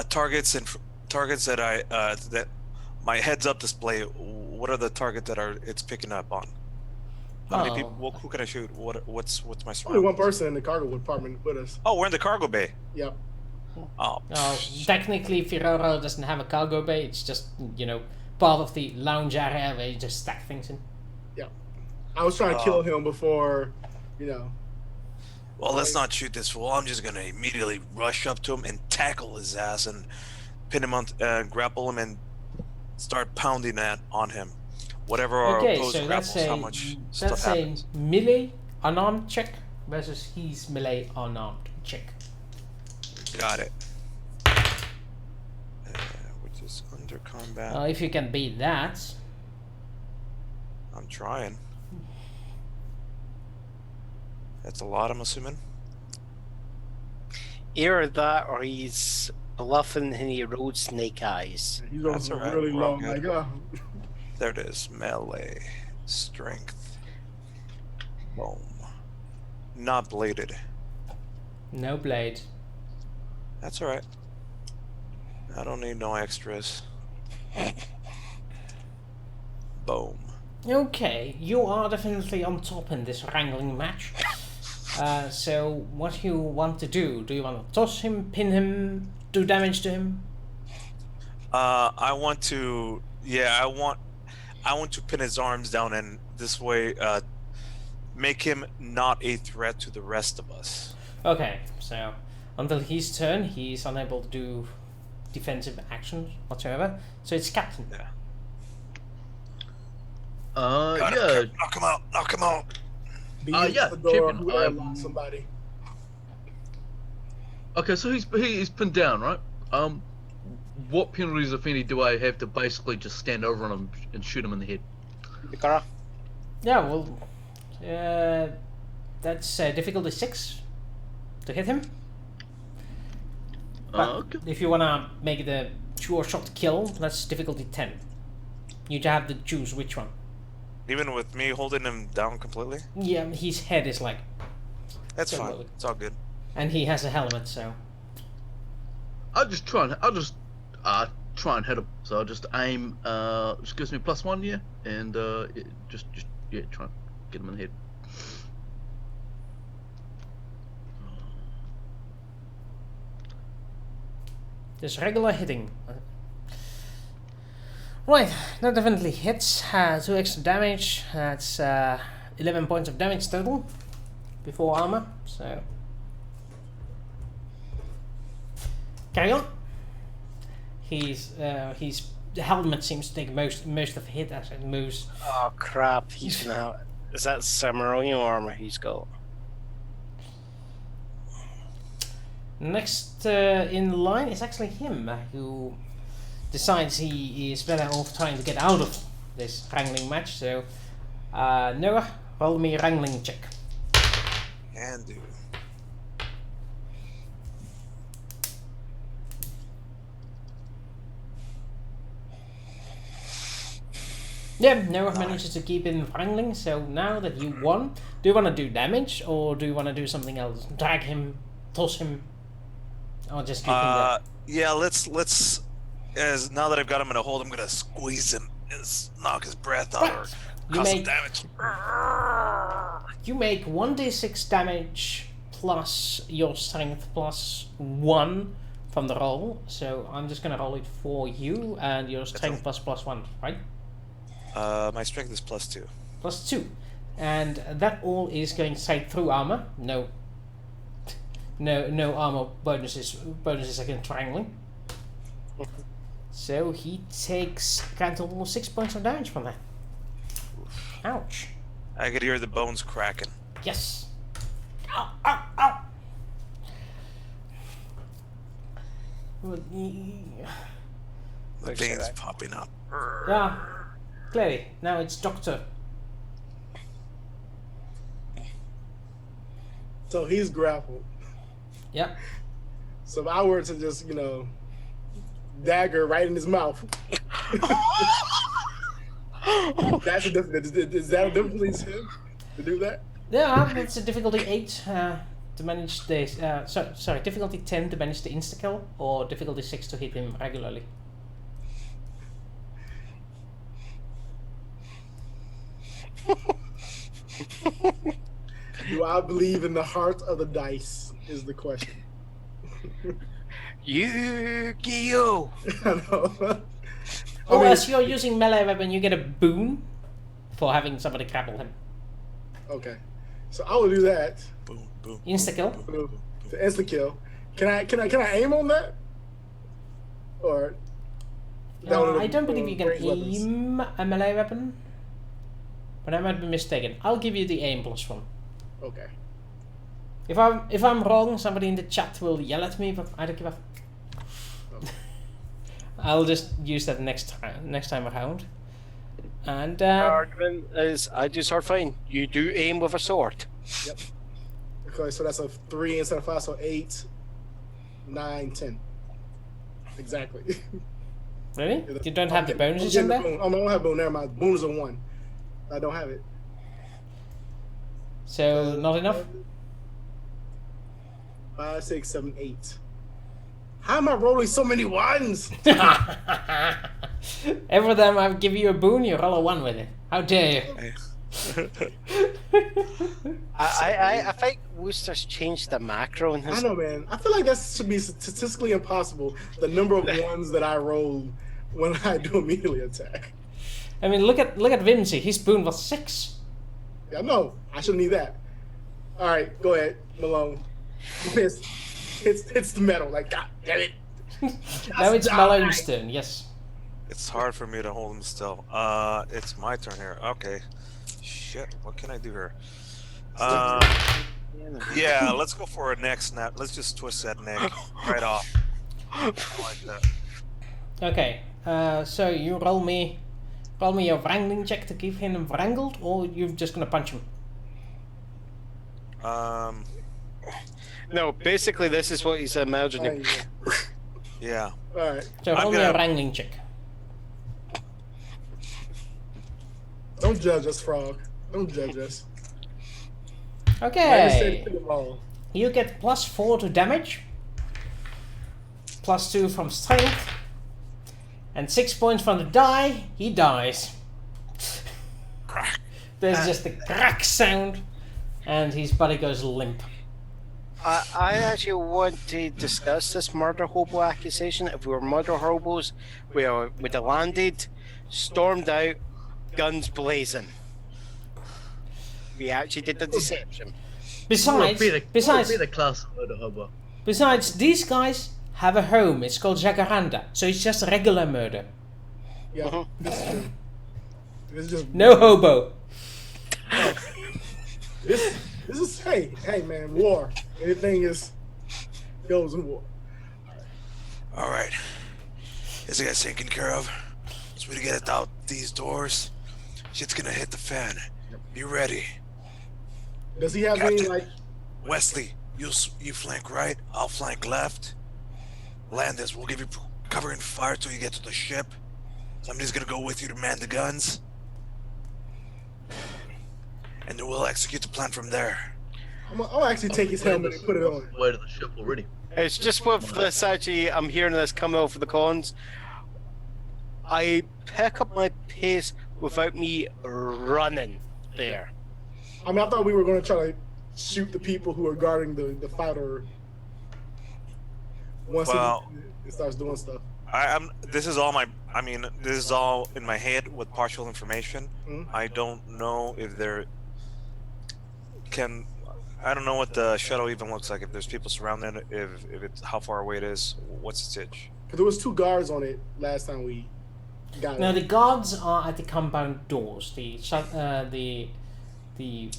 Targets that I that my heads-up display. What are the targets that are it's picking up on? How many Oh. people? Who can I shoot? What's my Only surroundings? one person in the cargo department with us. Oh, we're in the cargo bay. Yep. Oh, Technically, Firoro doesn't have a cargo bay. It's just, part of the lounge area where you just stack things in. I was trying to kill him before, well, let's not shoot this fool. I'm just gonna immediately rush up to him and tackle his ass and pin him on, grapple him and start pounding that on him. Whatever our Okay, opposing so grapples, that's how much stuff that's happens. a melee unarmed check versus his melee unarmed check. Got it. Which is under combat. If you can beat that, I'm trying. That's a lot, I'm assuming. Either that or he's bluffing and he rolled snake eyes. He's That's also all right, really we're all long. good. Like, There it is. Melee. Strength. Boom. Not bladed. No blade. That's alright. I don't need no extras. Boom. Okay, you are definitely on top in this wrangling match. So what you want to do? Do you want to toss him, pin him, do damage to him? I want to. Yeah, I want to pin his arms down, and this way, make him not a threat to the rest of us. Okay, so until his turn, he's unable to do defensive actions whatsoever. So it's Captain. Yeah. Yeah. Knock him out. Knock him out. Yeah, the door, champion, whoever I'm- lost somebody. Okay, so he's pinned down, right? What penalties, if any, do I have to basically just stand over on him and shoot him in the head? Mikara? Yeah, well, that's difficulty 6 to hit him. But Okay. if you wanna make it a sure shot kill, that's difficulty 10. You have to choose which one. Even with me holding him down completely, Yeah, his head is like, that's fine. Totally. It's all good. and he has a helmet, so I'll just try and hit him. So I'll just aim. Just gives me +1, yeah, and just try and get him in the head. just regular hitting. Right, that definitely hits. 2 extra damage. That's 11 points of damage total before armor. So carry on. His the helmet seems to take most of the hit as it moves. Oh crap, he's gonna have... Is that Samaronian armor he's got? Next in line is actually him, who decides he is better off trying to get out of this wrangling match. So, Noah, roll me a wrangling check. Can do. Yeah, Noah manages to keep in wrangling. So now that you won, do you want to do damage or do you want to do something else? Drag him, toss him, or just keep him there? Yeah, let's. As now that I've got him in a hold, I'm gonna squeeze him and knock his breath out or Right. You cause some make damage. you make 1d6 damage plus your strength plus 1 from the roll. So I'm just gonna roll it for you, and your strength plus 1, right? My strength is +2. Plus 2, and that all is going straight through armor. No armor bonuses against wrangling. So he takes a grand total of 6 points of damage from that. Ouch. I could hear the bones cracking. Yes. Ow, ow, ow. Well, The veins popping up. yeah, clearly. Now it's Doctor. So he's grappled. Yeah. So if I were to just, dagger right in his mouth. That's a is that a difficulty to him to do that? Yeah, it's a difficulty 8 to manage this. Sorry, difficulty 10 to manage the insta kill, or difficulty 6 to hit him regularly. Do I believe in the heart of the dice? Is the question. Yu-Gi-Oh! I know. Oh, I mean, as you're using melee weapon, you get a boon for having somebody grapple him. okay, so I will do that. Boom, boom. Insta kill. To instant kill. Can I aim on that? Or that one of the- I don't believe you can ranged weapons? aim a melee weapon, but I might be mistaken. I'll give you the aim +1. Okay. If I'm wrong, somebody in the chat will yell at me, but I don't give a. Okay. I'll just use that next time around. And Argument is, I do sword fighting. You do aim with a sword. Yep. Okay, so that's a 3 instead of 5, so 8, 9, 10. Exactly. really, you don't have the Okay, bonuses I'm in getting there. the boon. Oh, no, I don't have boon. Never mind. Boon is a 1. I don't have it. So not enough. 5, 6, 7, 8. How am I rolling so many ones? Every time I give you a boon, you roll a 1 with it. How dare you? I think Wooster's changed the macro in I his. know, man. I feel like that should be statistically impossible. The number of ones that I roll when I do a melee attack. I mean, look at Whimsy. His boon was 6. Yeah, no, I shouldn't need that. All right, go ahead, Malone. It's the metal. Like, God damn it. Now it's die. Malone's turn. Yes. It's hard for me to hold him still. It's my turn here. Okay. Shit, what can I do here? Yeah, let's go for a neck snap. Let's just twist that neck right off. I like that. Okay. So you roll me your wrangling check to keep him wrangled, or you're just gonna punch him? No, basically this is what he's imagining. Yeah. All right. So I'm roll me a gonna- wrangling check. Don't judge us, Frog. Don't judge us. I just said Okay. it wrong. You get +4 to damage, +2 from strength, and 6 points from the die. He dies. There's just a crack sound, and his body goes limp. I actually want to discuss this murder hobo accusation. If we were murder hobos, we'd have landed, stormed out, guns blazing. We actually did the deception. Besides, Be besides, the class of murder hobo. besides, these guys have a home. It's called Jacaranda, so it's just regular murder. Yeah, this is true. This is just No hobo. this is hey man, war. Anything goes in war. All right. Is it got taken care of? So we get out these doors. Shit's gonna hit the fan. Be ready. Does he have any Captain. like? Wesley, you flank right. I'll flank left. Landis, we'll give you cover and fire till you get to the ship. Somebody's gonna go with you to man the guns. And then we'll execute the plan from there. I'll actually take his helmet and put it on. Way to the ship already. It's just with this actually, I'm hearing this coming over the cons. I pick up my pace without me running there. I mean, I thought we were going to try to shoot the people who are guarding the fighter once Well- it starts doing stuff. This is all this is all in my head with partial information. Mhm. I don't know if I don't know what the shuttle even looks like. If there's people surrounding it, if it's how far away it is, what's its itch? Because there was 2 guards on it last time we got Now it. the guards are at the compound doors. The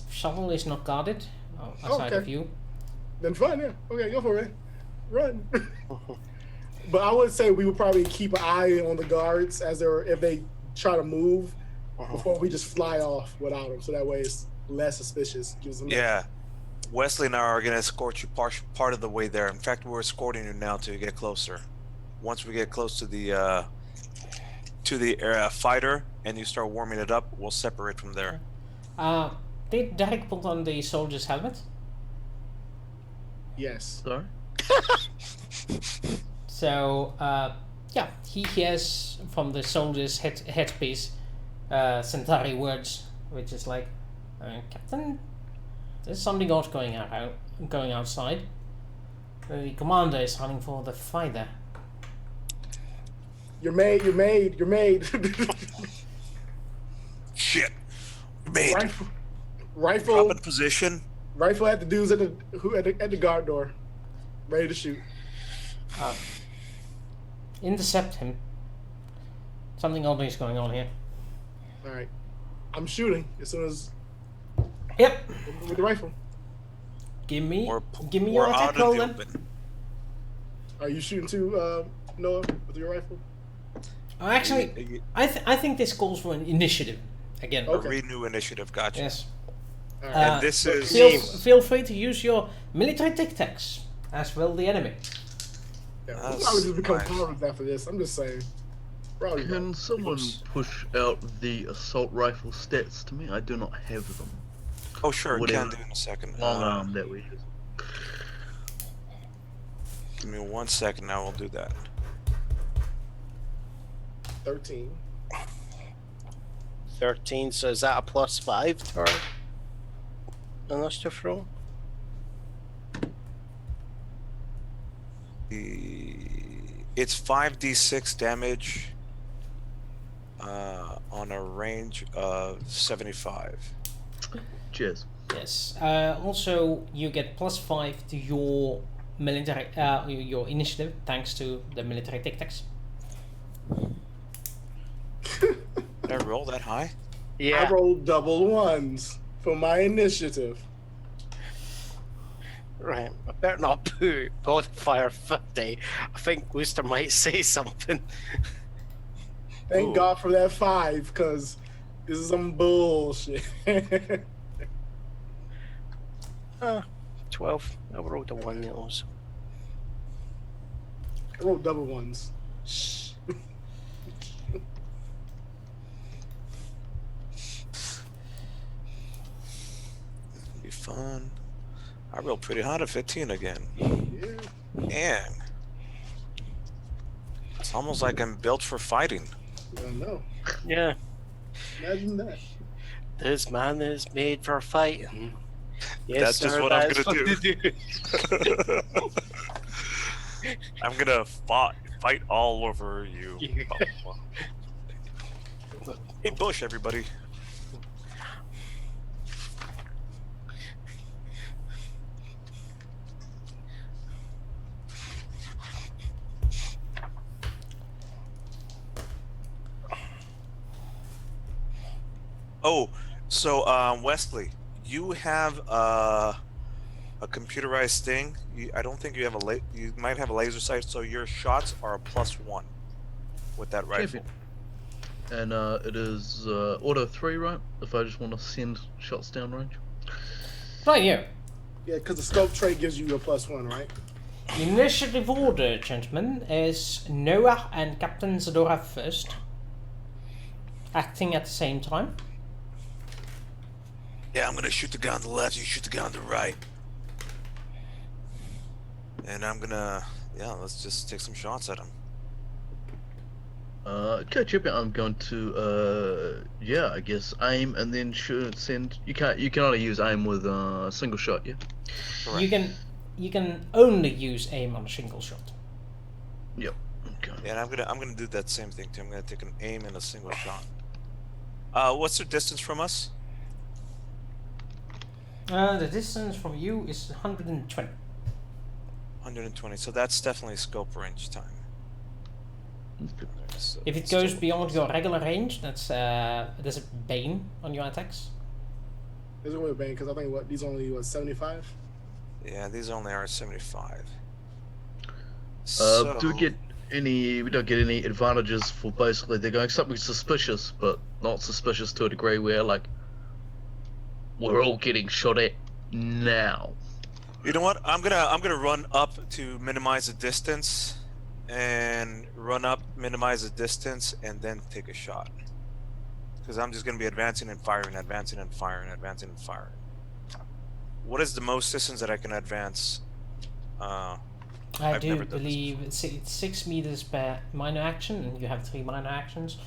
shuttle is not guarded outside Okay. of you. Then fine, yeah. Okay, go for it. Run. But I would say we would probably keep an eye on the guards if they try to move before we just fly off without them. So that way it's less suspicious. Gives them Yeah, Wesley and I are gonna escort you part of the way there. In fact, we're escorting you now till you get closer. Once we get close to the fighter and you start warming it up, we'll separate from there. Did Derek put on the soldier's helmet? Yes. Sorry? So, yeah, he hears from the soldier's headpiece Centauri words, which is like, Captain, there's something odd going outside. The commander is running for the fighter. You're made. Shit, mate. Rifle Drop in position. Rifle at the dudes at the guard door, ready to shoot. Intercept him. Something odd is going on here. All right, I'm shooting as soon as Yep. with the rifle. Give me We're your out attack in roll the then. open. Are you shooting too, Noah, with your rifle? Oh, actually, I think this calls for an initiative again. Okay. Renew initiative. Gotcha. Yes. All right. And this is Feel free to use your military tic-tacs, as will the enemy. Yeah, That's we'll probably just become nice. pirates after this. I'm just saying. Probably Can not. someone push out the assault rifle stats to me? I do not have them. Oh, sure, Whatever. can do in a second. Long arm that we use. Give me 1 second, I will do that. 13. 13, so is that a +5 to our initiative roll? It's 5d6 damage on a range of 75. Cheers. Yes. Also, you get +5 to your military, your initiative, thanks to the military tic-tacs. Did I roll that high? I rolled double ones for my initiative. Right, I better not put modifier 50. I think Wooster might say something. Thank Ooh. God for that 5, because this is some bullshit. 12. I rolled a 1 also. I rolled double ones. Shh. Be fun. I rolled pretty hot at 15 again. Yeah, Man. It's almost like I'm built for fighting. I know. Yeah, Imagine that. this man is made for fighting. Yes, That's just sir, what I'm that's gonna what do. they I'm gonna fight all over you. Hey, Bush, everybody. Oh, so Wesley, you have a computerized thing. I don't think you have you might have a laser sight, so your shots are a +1 with that rifle. And it is auto 3, right? If I just want to send shots downrange. Right here. Yeah, because the scope trait gives you a +1, right? Initiative order, gentlemen, is Noah and Captain Zadora first, acting at the same time. Yeah, I'm gonna shoot the guy on the left. You shoot the guy on the right. And I'm gonna, let's just take some shots at him. Okay, Chippy, I'm going to I guess aim and then shoot. Send. You can only use aim with a single shot, yeah. Correct. You can only use aim on a single shot. Yep. Okay. Yeah, and I'm gonna do that same thing too. I'm gonna take an aim and a single shot. What's the distance from us? The distance from you is 120. 120. So that's definitely scope range time. So If it it's goes still- beyond your regular range, there's a bane on your attacks. There's a way of bang, because I think these only 75? Yeah, these only are 75. Do we don't get any advantages for basically they're going something suspicious, but not suspicious to a degree where like we're all getting shot at now. You know what? I'm gonna run up to minimize the distance, and run up, minimize the distance, and then take a shot. Because I'm just gonna be advancing and firing, advancing and firing, advancing and firing. What is the most distance that I can advance? I I've do never done this believe it's 6 meters per minor action, and you have 3 minor actions.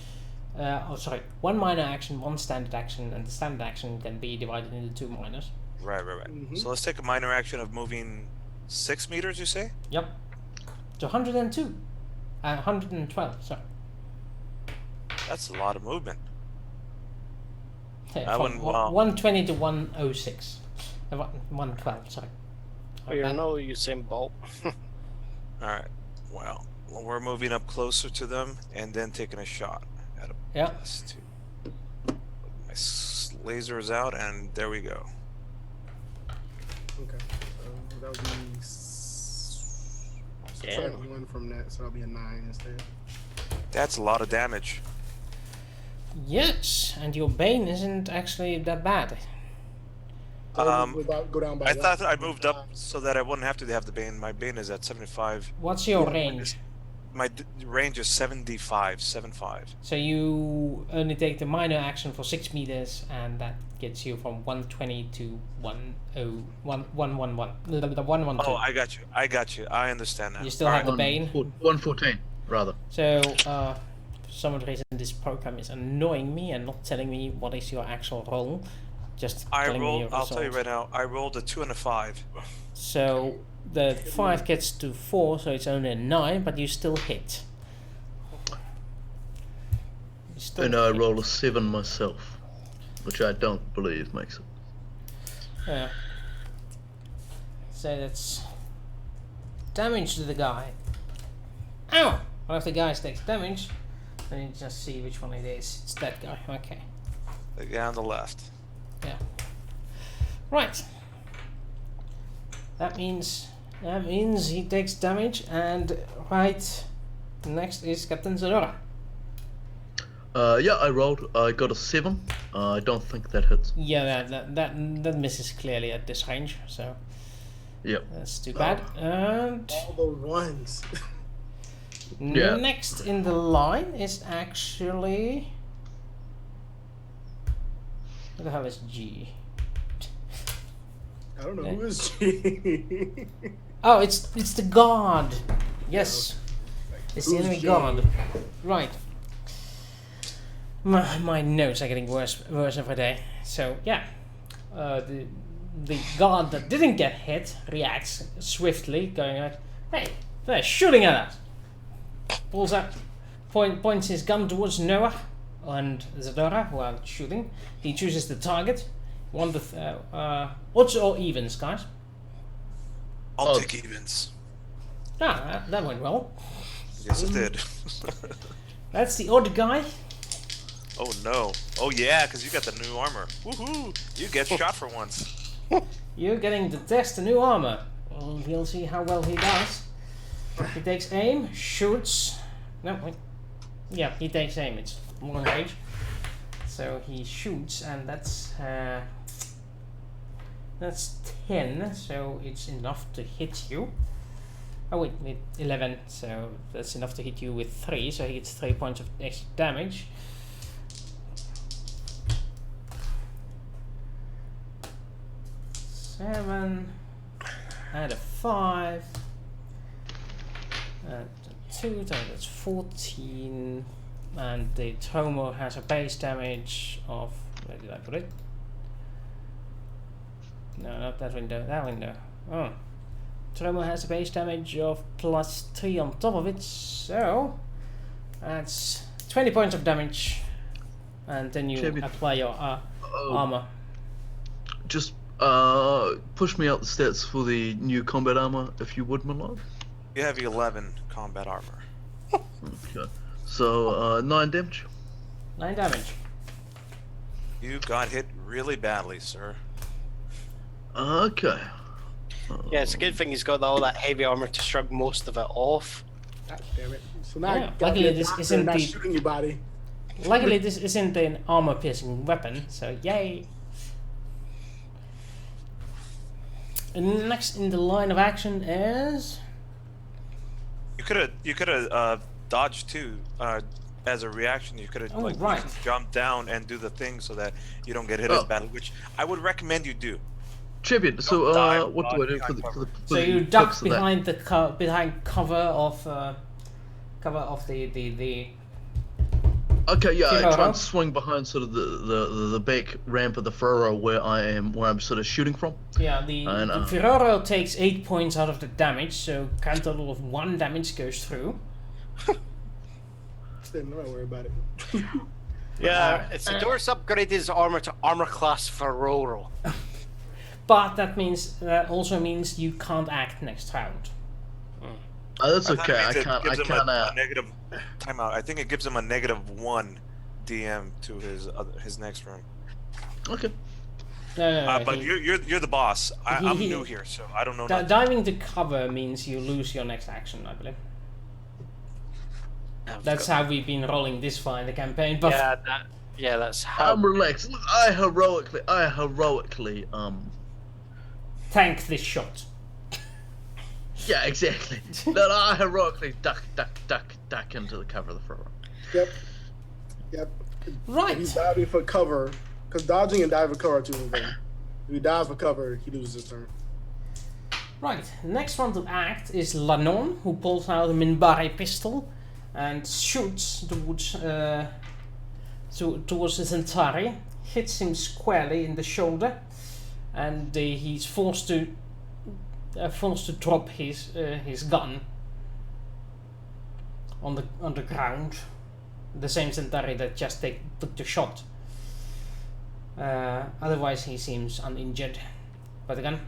One minor action, 1 standard action, and the standard action can be divided into 2 minors. Right. Mhm. So let's take a minor action of moving 6 meters, you say? Yep. To 102. 112, sorry. That's a lot of movement. Yeah, I from wouldn't- well- 120 to 106. 112, sorry. Oh, you know Usain Bolt. Alright. Well, we're moving up closer to them and then taking a shot at a Yeah. +2. My laser is out, and there we go. Okay. So that would be subtract 1 from that, so that'll be a 9 instead. That's a lot of damage. Yes, and your bane isn't actually that bad. So go down by I what? thought I moved up so that I wouldn't have to have the bane. My bane is at 75. What's your Yeah, range? range is 75. So you only take the minor action for 6 meters, and that gets you from 120 to 112. Oh, I got you. I understand now. You still have the bane. 114, rather. So, for some reason, this program is annoying me and not telling me what is your actual roll. Just telling me your I'll tell you result. right now. I rolled a 2 and a 5. So the 5 gets to 4, so it's only a 9, but you still hit. You still And I hit. roll a 7 myself, which I don't believe makes it. Yeah. So that's damage to the guy. Ow! One of the guys takes damage. Then you just see which one it is. It's that guy. Okay. The guy on the left. Yeah. Right. That means he takes damage, and right next is Captain Zadora. Yeah, I rolled. I got a 7. I don't think that hits. Yeah, that misses clearly at this range, so Yep. that's too bad. And All the ones. Yeah. next in the line is actually, what the hell is G? I don't know who is she. Oh, it's the guard. Yes, it's the Who's enemy G? guard. Right. My notes are getting worse every day. So yeah, the guard that didn't get hit reacts swiftly, going like, "Hey, they're shooting at us!" Pulls out, points his gun towards Noah and Zadora, who are shooting. He chooses the target. One with odds or evens, guys. I'll Oh. take evens. Ah, that went well. Yes, it did. That's the odd guy. Oh no. Oh yeah, because you got the new armor. Woohoo! You get shot for once. You're getting to test the new armor. Well, we'll see how well he does. He takes aim, shoots. No, wait. Yeah, he takes aim. It's long range. So he shoots, and that's 10. So it's enough to hit you. Oh wait, 11. So that's enough to hit you with 3. So he gets 3 points of extra damage. Seven, add a 5, add a 2, so that's 14, and the Tomo has a base damage of, where did I put it? No, not that window, that window. Oh. Tomo has a base damage of +3 on top of it, so that's 20 points of damage, and then you Champion. apply your armor. Just push me out the stats for the new combat armor, if you would, my love. You have 11 combat armor. Okay. So 9 damage. 9 damage. You got hit really badly, sir. Okay. Yeah, it's a good thing he's got all that heavy armor to shrug most of it off. God damn it. So now Yeah, I gotta luckily be a this doctor isn't and not the- shooting anybody. Luckily, this isn't an armor-piercing weapon, so yay! And next in the line of action is... You could have dodged too. As a reaction, you could have Oh, right. jumped down and do the thing so that you don't get hit Oh. as badly, which I would recommend you do. Champion. So Don't die, what do I do dodge for the behind for So the you duck purpose of that? behind the behind cover of the Okay, yeah, I try Furrow? and swing behind sort of the back ramp of the furrow where I'm sort of shooting from. yeah the And, Ferraro takes 8 points out of the damage, so grand total of 1 damage goes through. Didn't worry about it. Yeah, it's the Doris upgraded his armor to armor class Ferroro. But that also means you can't act next round. That's I thought okay. it I means it can't. I gives him can't. a negative timeout. I think it gives him a -1 DM to his next room. Okay. No, But he- you're the boss. I'm he- new here, so I don't know. Di- nothing. diving to cover means you lose your next action, I believe. That's how we've been rolling this far in the campaign. But that's how. I'm relaxed. Look, I heroically tank this shot. Yeah, exactly. That I heroically duck into the cover of the front row. Yep. Yep. Right. He's diving for cover, because dodging and diving for cover are two different things. If he dives for cover, he loses his turn. Right. Next one to act is Lanon, who pulls out a Minbari pistol and shoots towards the Centauri, hits him squarely in the shoulder, and he's forced to drop his gun on the ground. The same Centauri that just took the shot. Otherwise, he seems uninjured by the gun.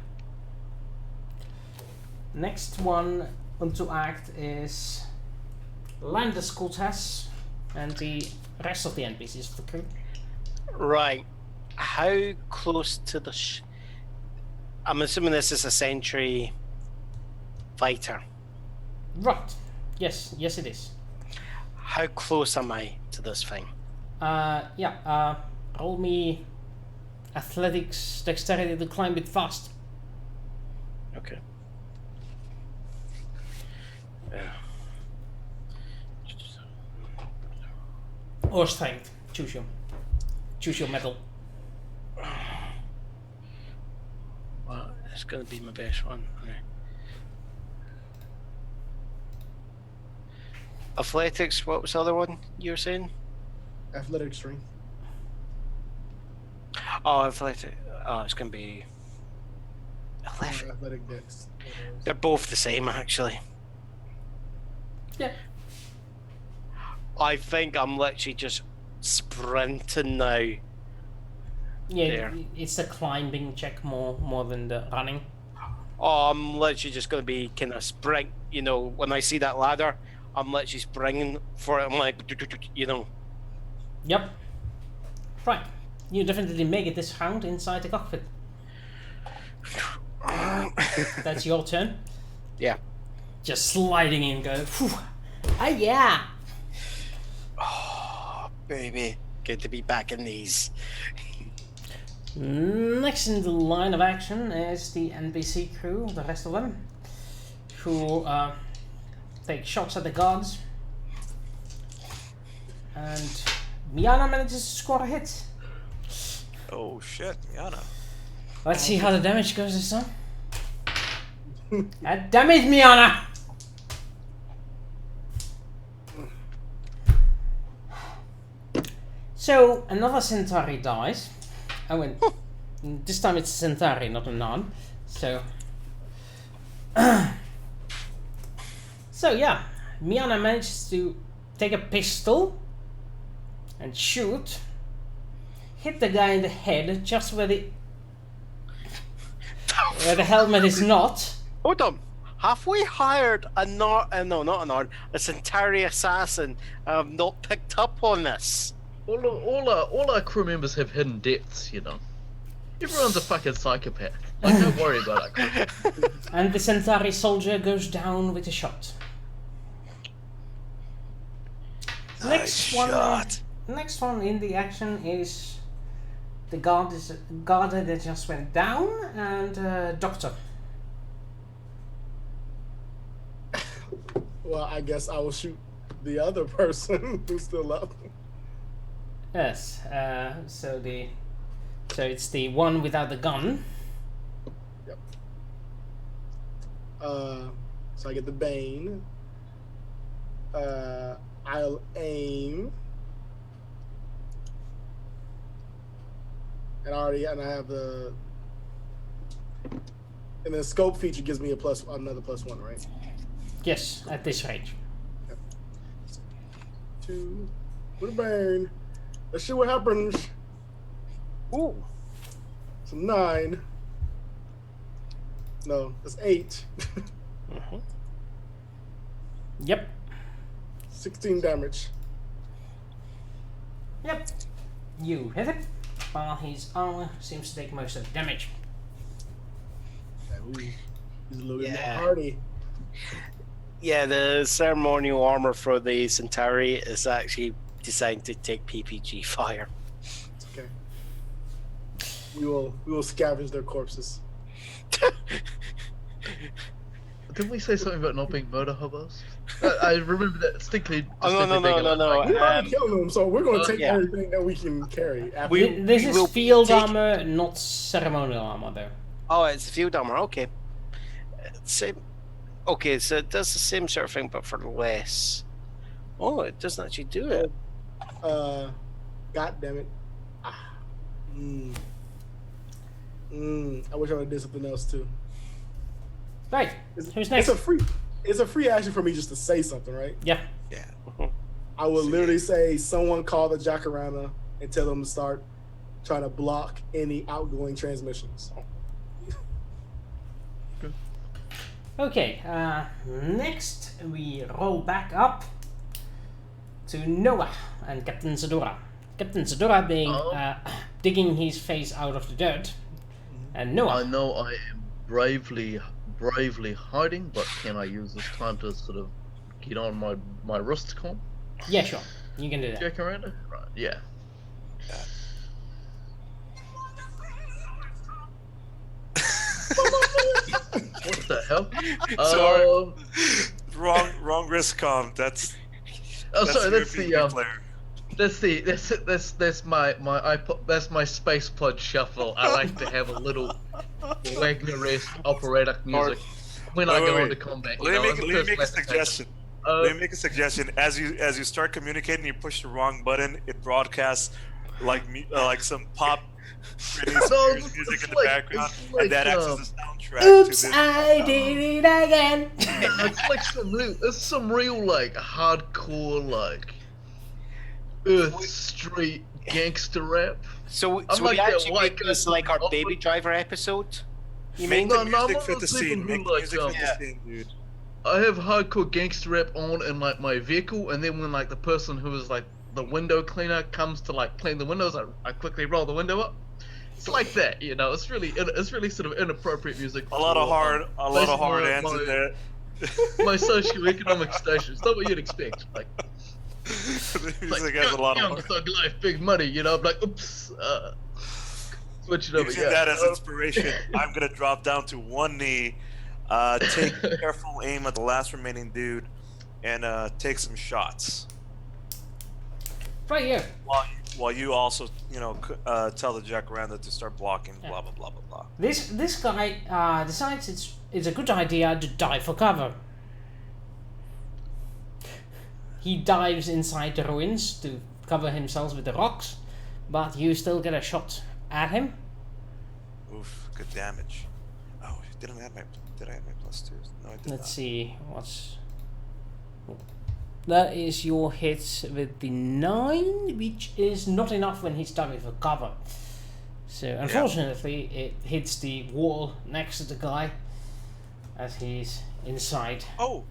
Next one to act is Landis Cortez and the rest of the NPCs of the crew. Right. How close to the... I'm assuming this is a sentry fighter. Right. Yes, it is. How close am I to this thing? Roll me athletics, dexterity to climb it fast. Okay. Or strength. Choose your metal. Well, it's gonna be my best one. Okay. Athletics, what was the other one you were saying? Athletic strength. Oh, athletic. Oh, it's gonna be... Athletic dex. They're both the same, actually. Yeah. I think I'm literally just sprinting now. Yeah, There. it's the climbing check more than the running. Oh, I'm literally just gonna be kind of sprint. You know, when I see that ladder, I'm literally springing for it. I'm like, you know. Yep. Right. You definitely make it this round inside the cockpit. That's your turn. Yeah. Just sliding in, go. Phew. Ah, yeah. Oh, baby, good to be back in these. Next in the line of action is the NPC crew, the rest of them, who take shots at the guards. And Miana manages to score a hit. Oh shit, Miana. Let's see how the damage goes this time. Damn it, Miana! So, another Centauri dies. This time it's a Centauri, not a Nan. So... so yeah, Miana manages to take a pistol and shoot. Hit the guy in the head just where the helmet is not. Hold on. Have we hired a Centauri assassin? Not picked up on this. All our crew members have hidden depths, you know. Everyone's a fucking psychopath. Like, don't worry about our crew. And the Centauri soldier goes down with a shot. Nice shot. Next one in the action is the guard that just went down and Doctor. Well, I guess I will shoot the other person who's still up. Yes. So it's the one without the gun. Yep. So I get the Bane. I'll aim. And I have the. And the scope feature gives me another +1, right? Yes, at this range. Yep. 2 with a burn. Let's see what happens. Ooh. So 9. No, that's 8. Mm-hmm. Yep. 16 damage. Yep. You hit it, while his armor seems to take most of the damage. Ooh, he's a little bit more Yeah. hardy. Yeah, the ceremonial armor for the Centauri is actually designed to take PPG fire. It's okay. We will scavenge their corpses. Didn't we say something about not being murder hobos? I remember that distinctly. Oh, no. We already killed them, so we're going to take yeah. everything that we can carry. After This we is will field take- armor, not ceremonial armor, though. Oh, it's field armor. Okay. Same. Okay, so it does the same sort of thing, but for less. Oh, it doesn't actually do it. God damn it. I wish I would have did something else too. Right. Who's next? It's a free action for me just to say something, right? Yeah. Yeah. I would literally say someone call the Jacaranda and tell them to start trying to block any outgoing transmissions. Okay, next we roll back up to Noah and Captain Zadora. Captain Zadora being digging his face out of the dirt, and Noah. I know I am bravely hiding, but can I use this time to sort of get on my wrist comp? Yeah, sure, you can do that. Jacaranda? Right, yeah. What the hell? Sorry. Wrong wrist comp. That's Sorry, that's European the player. that's my iPod, that's my space pod shuffle. I like to have a little Wagner-esque operatic music when I go into combat. you Let know, me as a make a first class suggestion. Let me make a suggession. As you start communicating, you push the wrong button. It broadcasts like some pop music in the background, and that acts as a soundtrack. Oops, to this. I did it again. It's like some real like hardcore like Earth Street gangster rap. So I'm we like that actually white make guy this like our from Baby Upland. Driver episode? You Make mean? the No, I'm music not fit the sleeping scene. with, Make the like, music fit yeah. the scene, dude. I have hardcore gangster rap on in like my vehicle, and then when like the person who is like the window cleaner comes to like clean the windows, I quickly roll the window up. It's like that, you know. It's really sort of inappropriate music. A lot of for, hard my- hands in there. My socioeconomic station. It's not what you'd expect. Like, The like music has a lot young of thug life, big money. You know, I'm like, oops. Switch it over. using that as inspiration. I'm gonna drop down to one knee, take careful aim at the last remaining dude, and take some shots. Right here. While you also, tell the Jacaranda to start blocking. Blah blah blah blah blah. This guy decides it's a good idea to dive for cover. He dives inside the ruins to cover himself with the rocks, but you still get a shot at him. Oof, good damage. Oh, did I add my +2? No, I did not. Let's see what's. That is your hit with the 9, which is not enough when he's diving for cover. So unfortunately, it hits the wall next to the guy as he's inside. Oh,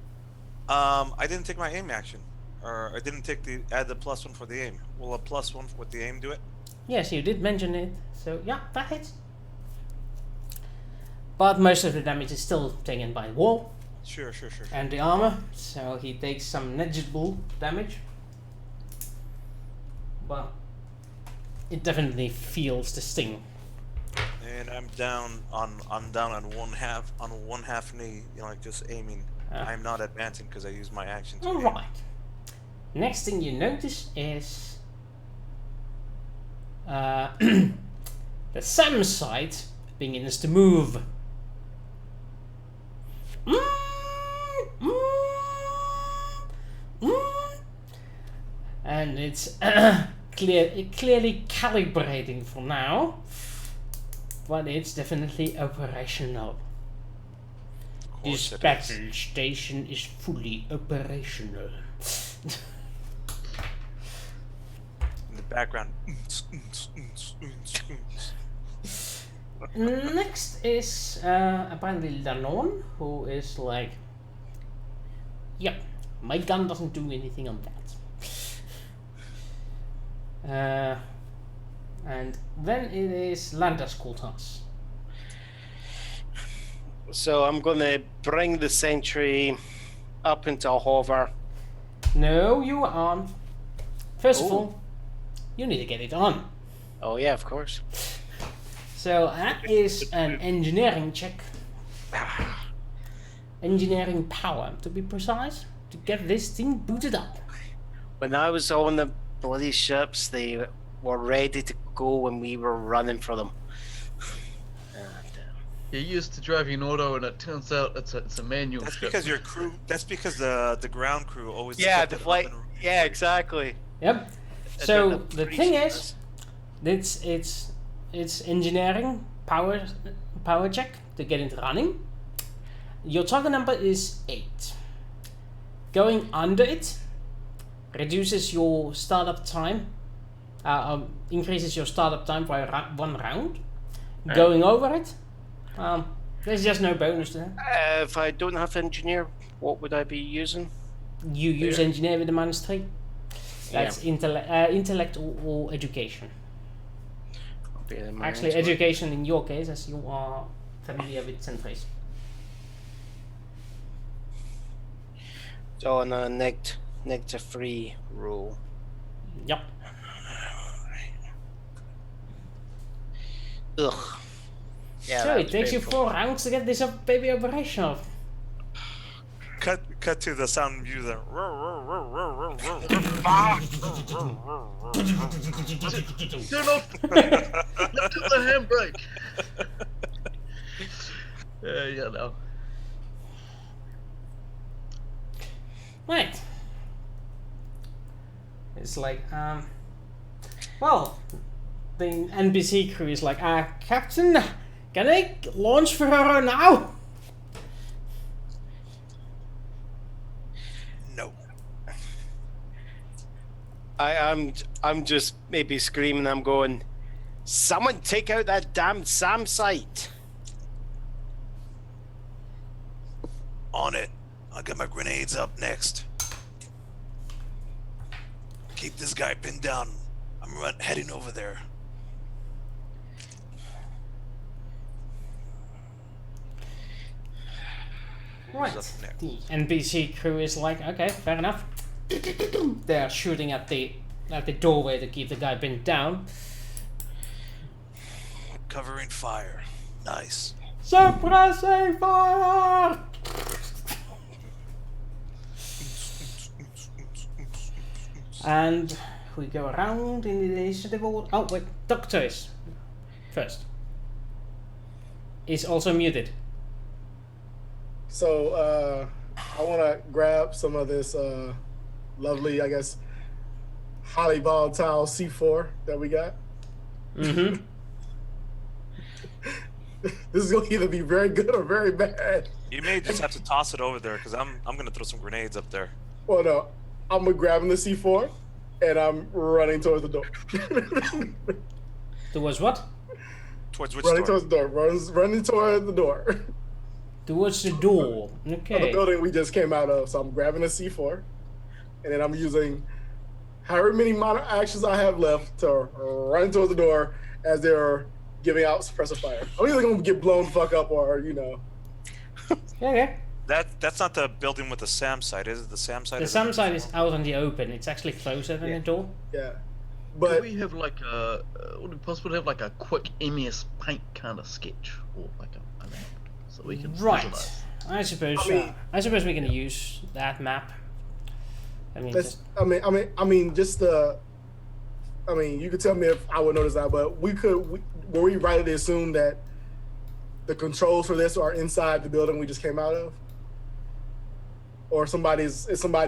I didn't take my aim action, or I didn't add the +1 for the aim. Will a +1 with the aim do it? Yes, you did mention it. So yeah, that hits. But most of the damage is still taken by the wall Sure. and the armor, so he takes some negligible damage. But it definitely feels the sting. And I'm down on one half knee, just aiming. I'm not advancing because I use my action to aim. Alright. Next thing you notice is the SAM site begins to move. And it's clearly calibrating for now, but it's definitely operational. Of This course it is. battle station is fully operational. In the background. Next is apparently Danon, who is like, yep, my gun doesn't do anything on that. And then it is Landas Kultas. So I'm gonna bring the sentry up into a hover. No, you aren't. First of Oh. all, you need to get it on. Oh yeah, of course. So that is an engineering check. engineering power, to be precise, to get this thing booted up. When I was on the bloody ships, they were ready to go when we were running for them. You used to drive in auto, and it turns out it's a manual That's ship. because your crew. That's because the ground crew always. Yeah, kept the it up flight. and- Yeah, exactly. Yep. And So then the thing is, it's engineering power check to get it running. Your target number is 8. Going under it reduces your startup time, increases your startup time by 1 round. Going over it, there's just no bonus there. If I don't have engineer, what would I be using? You use engineer with a -3. That's intellect or education. I'll be in my Actually, hands. education in your case, as you are familiar with Sentries. So on a -3 rule. Yep. Ugh. Yeah, So that it was takes you painful. 4 rounds to get this baby operational. Cut to the sound music. Turn off! Look at the handbrake! Yeah, no. Right. It's like, well, the NPC crew is like, Captain, can I launch for her now? No. I'm just maybe screaming. I'm going, someone take out that damn SAM site. On it. I'll get my grenades up next. Keep this guy pinned down. I'm heading over there. Right. Who's up next? The NPC crew is like, okay, fair enough. They're shooting at the doorway to keep the guy pinned down. Covering fire. Nice. Suppressing fire! And we go around in the initiative order. Oh wait, Doctor is first. Is also muted. So I want to grab some of this lovely, I guess, highly volatile C4 that we got. Mm-hmm. This is going to either be very good or very bad. You may just have to toss it over there because I'm gonna throw some grenades up there. Well, no, I'm grabbing the C4 and I'm running towards the door. Towards what? Towards which running door? towards the door. Running towards the door. Towards the door. Of the Okay. building we just came out of. So I'm grabbing a C4 and then I'm using however many minor actions I have left to run towards the door as they're giving out suppressive fire. I'm either going to get blown the fuck up or, you know. Okay. That's not the building with the SAM site, is it? The SAM site. The SAM side is out in the open. It's actually closer than the door. Yeah. Do But we have like a, would it be possible to have like a quick MS Paint kind of sketch? Or like a map? So we can Right. visualize. I suppose. I suppose we can use that map. I mean, that's, just, just the, you could tell me if I would notice that, but were we right to assume that the controls for this are inside the building we just came out of? Or is somebody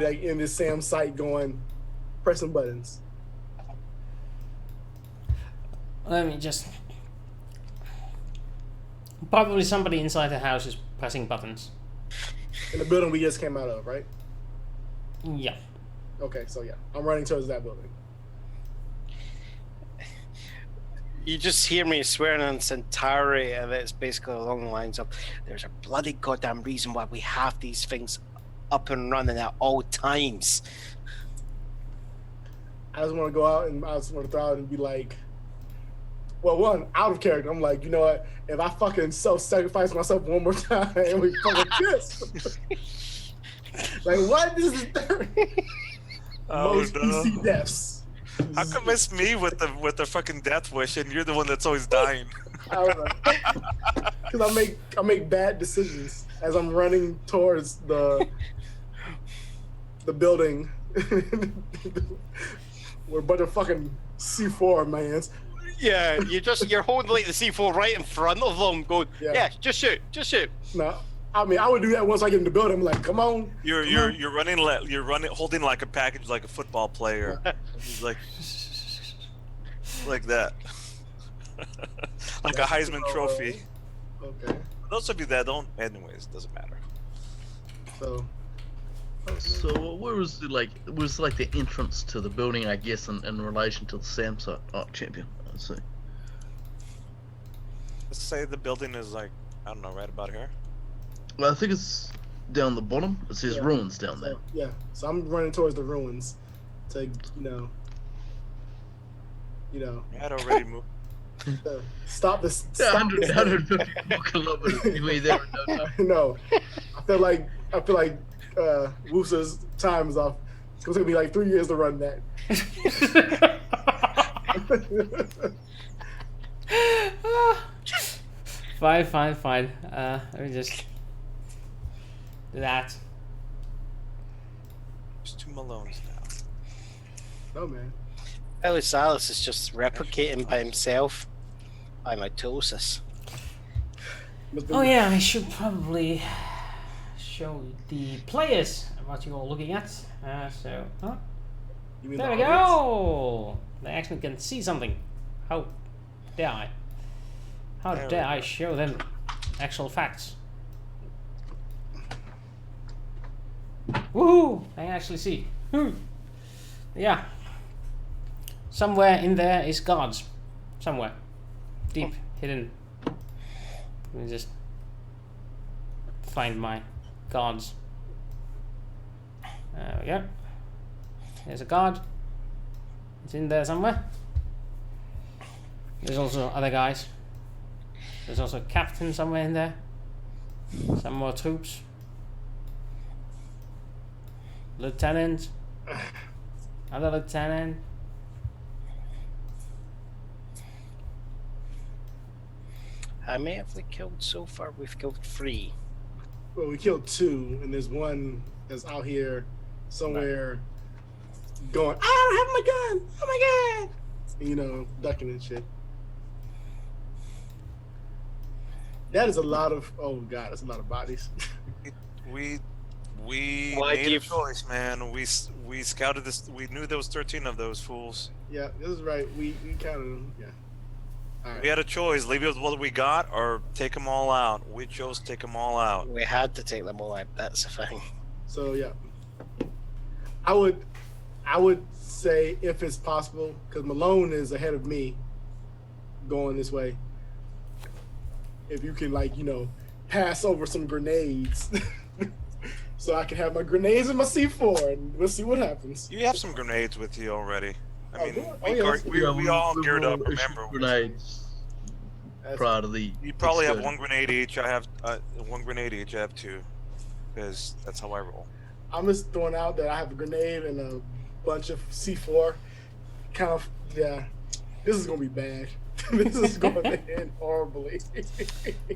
like in this SAM site going, pressing buttons? let me just. Probably somebody inside the house is pressing buttons. In the building we just came out of, right? Yeah. Okay, so yeah, I'm running towards that building. You just hear me swearing on Centauri, and it's basically along the lines of, there's a bloody goddamn reason why we have these things up and running at all times. I just want to go out and I just want to throw out and be like, well, one, out of character. I'm like, you know what? If I fucking self-sacrifice myself one more time and we fucking kiss. Like, what? This is Oh, most no. PC deaths. How come it's me with the fucking death wish and you're the one that's always dying? I don't know. Because I make bad decisions as I'm running towards the building where a bunch of fucking C4 mans. Yeah, you're holding like the C4 right in front of them, going, Yeah. just shoot. No, I mean I would do that once I get in the building. I'm like, come on. You're running holding like a package like a football player. He's like that. Like a Heisman Trophy. Okay. For those of you that don't, anyways, doesn't matter. So. So where was it like? It was like the entrance to the building, I guess, in relation to the Samsung champion. Let's see. Let's say the building is like, I don't know, right about here. Well, I think it's down the bottom. It says ruins down there. So, yeah. So I'm running towards the ruins to you know. I had already moved. Stop this. Yeah, Stop 150 kilometers. You ain't there in no time. No, I feel like Woosa's time is off. It's gonna take me like 3 years to run that. Fine. Let me just do that. There's 2 Malones now. No man. Elisalis is just replicating by himself. By mitosis. Oh yeah, I should probably show the players what you're looking at. You mean There the we audience? go! They actually can see something. How dare I? How There we dare go. I show them actual facts? Woohoo! They actually see. Yeah. Somewhere in there is guards. Somewhere. Deep, hidden. Let me just find my guards. There we go. There's a guard. It's in there somewhere. There's also other guys. There's also a captain somewhere in there. Some more troops. Lieutenant. Another lieutenant. How many have we killed so far? We've killed 3. Well, we killed 2, and there's one that's out here somewhere going, I don't have my gun! Oh my god! And, you know, ducking and shit. That is a lot of, oh god, that's a lot of bodies. We Why made do a you- choice, man. We scouted this. We knew there was 13 of those fools. Yeah, this is right. We counted them. Yeah. All right. We had a choice: leave it with what we got, or take them all out. We chose to take them all out. We had to take them all out. That's the thing. So yeah, I would say if it's possible, because Malone is ahead of me, going this way. If you can, like, you know, pass over some grenades, so I can have my grenades and my C4, and we'll see what happens. You have some grenades with you already. I Oh, mean, do I? Oh, we, yeah, gar- that's- we, Yeah, we all we geared up. will issue Remember, grenades That's- prior to the. you probably have excursion. 1 grenade each. I have 1 grenade each. I have 2, because that's how I roll. I'm just throwing out that I have a grenade and a bunch of C4. Kind of, yeah. This is gonna be bad. This is going to end horribly.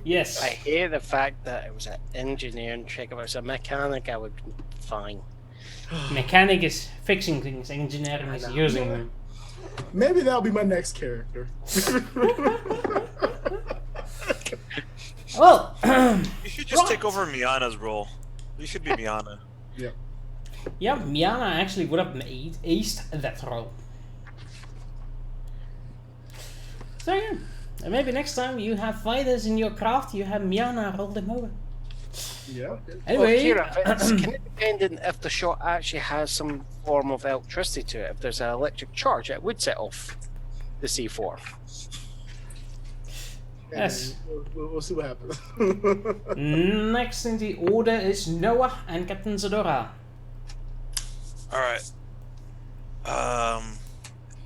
Yes. I hate the fact that it was an engineering trick. If it was a mechanic, I would be fine. Mechanic is fixing things, engineering is know. using them. Maybe that'll be my next character. Well, You should just take Right. over Miana's role. You should be Miana. yeah, Miana actually would have made aced that role. So yeah, and maybe next time you have fighters in your craft, you have Miana roll them over. Yeah. Well, Anyway, Kira, it's kind of dependent if the shot actually has some form of electricity to it. If there's an electric charge, it would set off the C4. Yes. We'll see what happens. next in the order is Noah and Captain Zadora. All right.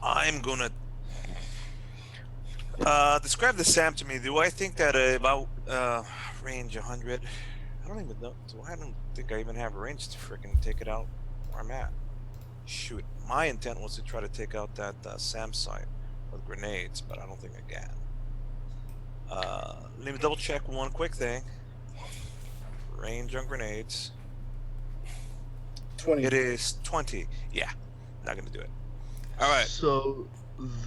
I'm gonna describe the SAM to me. Do I think that about range 100? I don't even know. I don't think I even have a range to freaking take it out where I'm at. Shoot, my intent was to try to take out that SAM site with grenades, but I don't think I can. let me double check one quick thing. Range on grenades. 20. It is 20. Yeah, not gonna do it. All right. So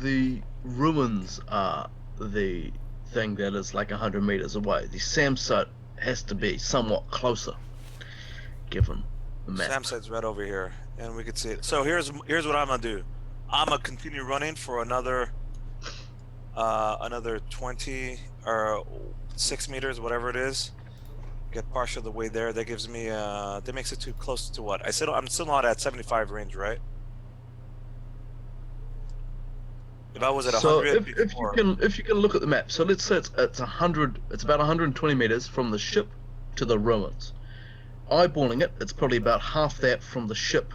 the ruins are the thing that is like 100 meters away. The SAM site has to be somewhat closer, given the map. Sam site's right over here, and we can see it. So here's what I'm gonna do. I'm gonna continue running for another 20 or 6 meters, whatever it is. Get partial of the way there. That gives me that makes it too close to what? I'm still not at 75 range, right? If I was at 100 before, if you can look at the map, so let's say it's 100, it's about 120 meters from the ship to the ruins. Eyeballing it, it's probably about half that from the ship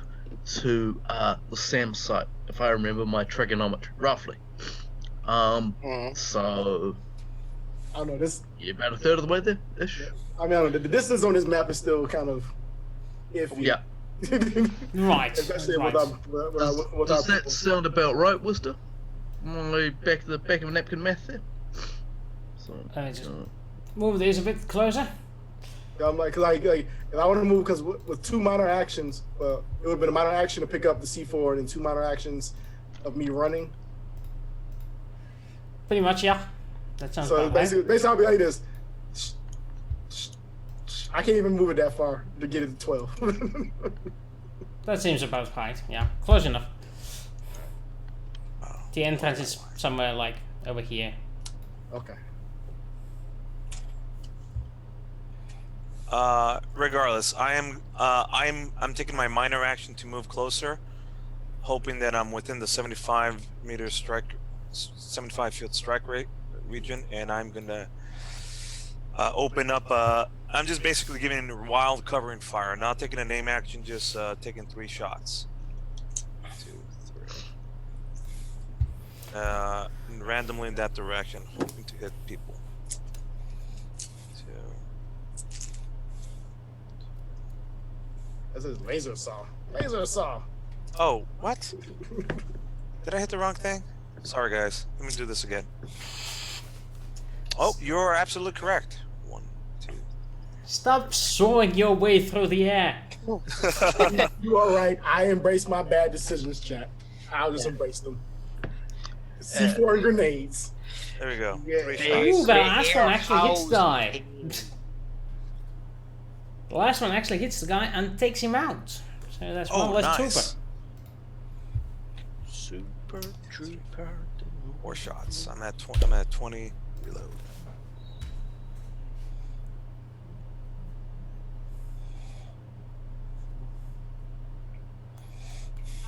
to the SAM site, if I remember my trigonometry roughly. So I don't know. This. you're about a third of the way there, ish. I mean, I don't know. The distance on this map is still kind of iffy. Yeah. Right. Especially right. with Does our that sound about right, Worcester? My back of a napkin math there. So, Let me just move these a bit closer. I'm like if I want to move, because with 2 minor actions, it would have been a minor action to pick up the C4 and then 2 minor actions of me running. Pretty much, yeah. That sounds So about right. basically I'll be like this. I can't even move it that far to get it to 12. That seems about right. Yeah, close enough. The entrance is somewhere like over here. Okay. regardless, I'm taking my minor action to move closer, hoping that I'm within the 75 field strike rate region, and I'm gonna open up. I'm just basically giving wild covering fire, not taking a name action, just taking 3 shots. 2, 3. Randomly in that direction, hoping to hit people. 2. This is laser saw. Laser saw. Oh, what? Did I hit the wrong thing? Sorry, guys. Let me do this again. Oh, you're absolutely correct. 1, 2. Stop soaring your way through the air. You are right. I embrace my bad decisions, chat. I'll just embrace them. C4 and grenades. There we go. Yeah. 3 Ooh, shots. the last one actually hits the guy. The last one actually hits the guy and takes him out. So that's one Oh, less nice. trooper. Super trooper. 4 shots. I'm at 20. Reload.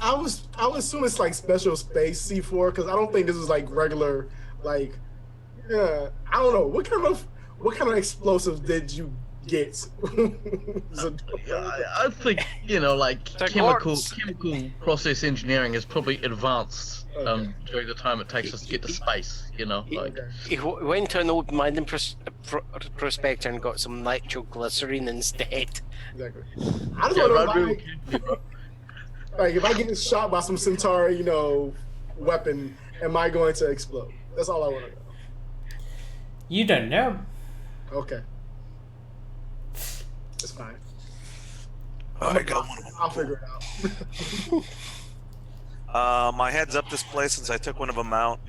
I would assume it's like special space C4 because I don't think this is like regular like I don't know what kind of explosives did you get? I think like chemical quartz. process engineering is probably advanced Okay. during the time it takes us to get to space. Like He went to an old mining prospector and got some nitroglycerin instead. Exactly. I just yeah, want right, to really know carefully, bro. like if I get shot by some Centauri, weapon, am I going to explode? That's all I want to know. You don't know. Okay. It's fine. I got one of them. I'll figure it out. My head's up this place since I took one of them out.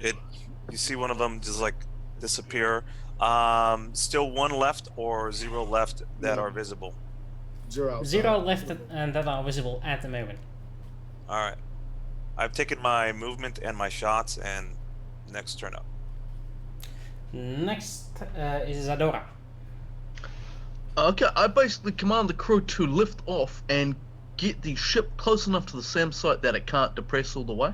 You see one of them just like disappear. Still 1 left or 0 left that are visible. 0 outside. 0 left and that are visible at the moment. All right. I've taken my movement and my shots, and next turn up. Next is Zadora. Okay, I basically command the crew to lift off and get the ship close enough to the SAM site that it can't depress all the way.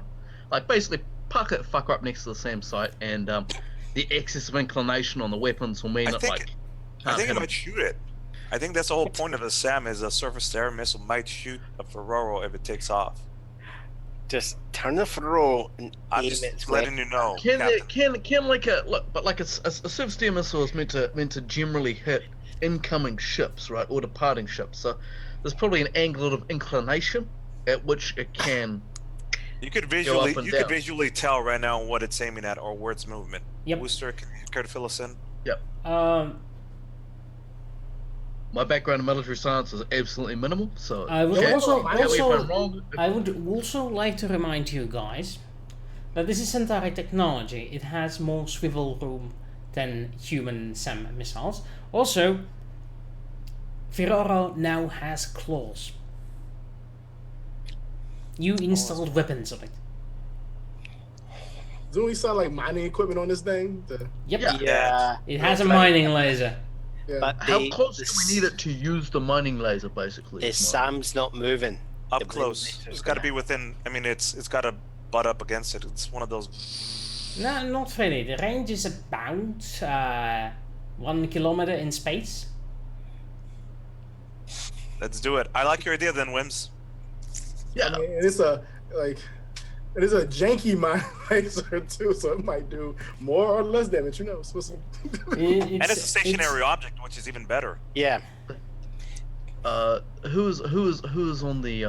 Like basically park that fucker up next to the SAM site, and the excess of inclination on the weapons will mean I that think like I can't think hit it 'em. might shoot it. I think that's the whole point of a SAM is a surface-to-air missile might shoot a Ferraro if it takes off. Just turn the throw and I'm aim just it. letting you know. Can Captain. a surface-to-air missile is meant to generally hit incoming ships, right, or departing ships. So there's probably an angle of inclination at which it can. You could up visually and you down. could visually tell right now what it's aiming at or where it's movement. Yep. Wooster, can you care to fill us in? Yep. My background in military science is absolutely minimal, so I would tell also me if I'm wrong. I would also like to remind you guys that this is Centauri technology. It has more swivel room than human SAM missiles. Also, Viroro now has claws. You installed weapons on it. Doesn't we sound like mining equipment on this thing? Yep. Yeah. It has a mining laser. Yeah. But How the, close the do we need it to use the mining laser, basically? The is my- SAM's not moving. Up The blade close. laser's It's got to gonna- be within. I mean, it's got to butt up against it. It's one of those. No, not really. The range is about 1 kilometer in space. Let's do it. I like your idea, then, Wims. Yeah. I mean, it's a janky mine laser too, so it might do more or less damage. And it's And it's a stationary object, which is even better. Yeah. Who's on the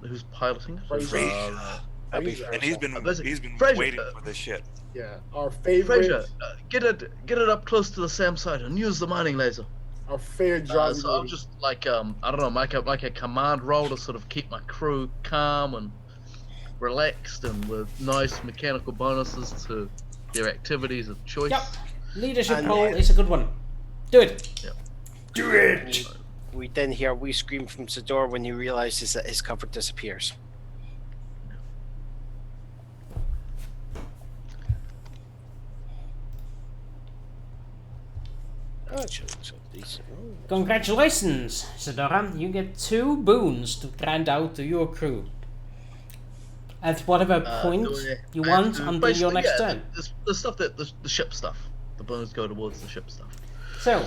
who's piloting it? Fraser. That'd be And he's been basically- Fraser, waiting for this shit. Yeah, our favorite, Fraser, get it up close to the SAM site and use the mining laser. our favorite driving. So I'll just I don't know, make a command roll to sort of keep my crew calm and relaxed and with nice mechanical bonuses to their activities of choice. Yep. Leadership And role then- is a good one. Do it. Yep. Do it. We then hear a wee scream from Sador when he realizes that his cover disappears. Actually, it's a decent roll. Congratulations, Sadora. You get 2 boons to grant out to your crew. At whatever point you want until your next turn. The stuff the ship stuff. The bonus go towards the ship stuff. So,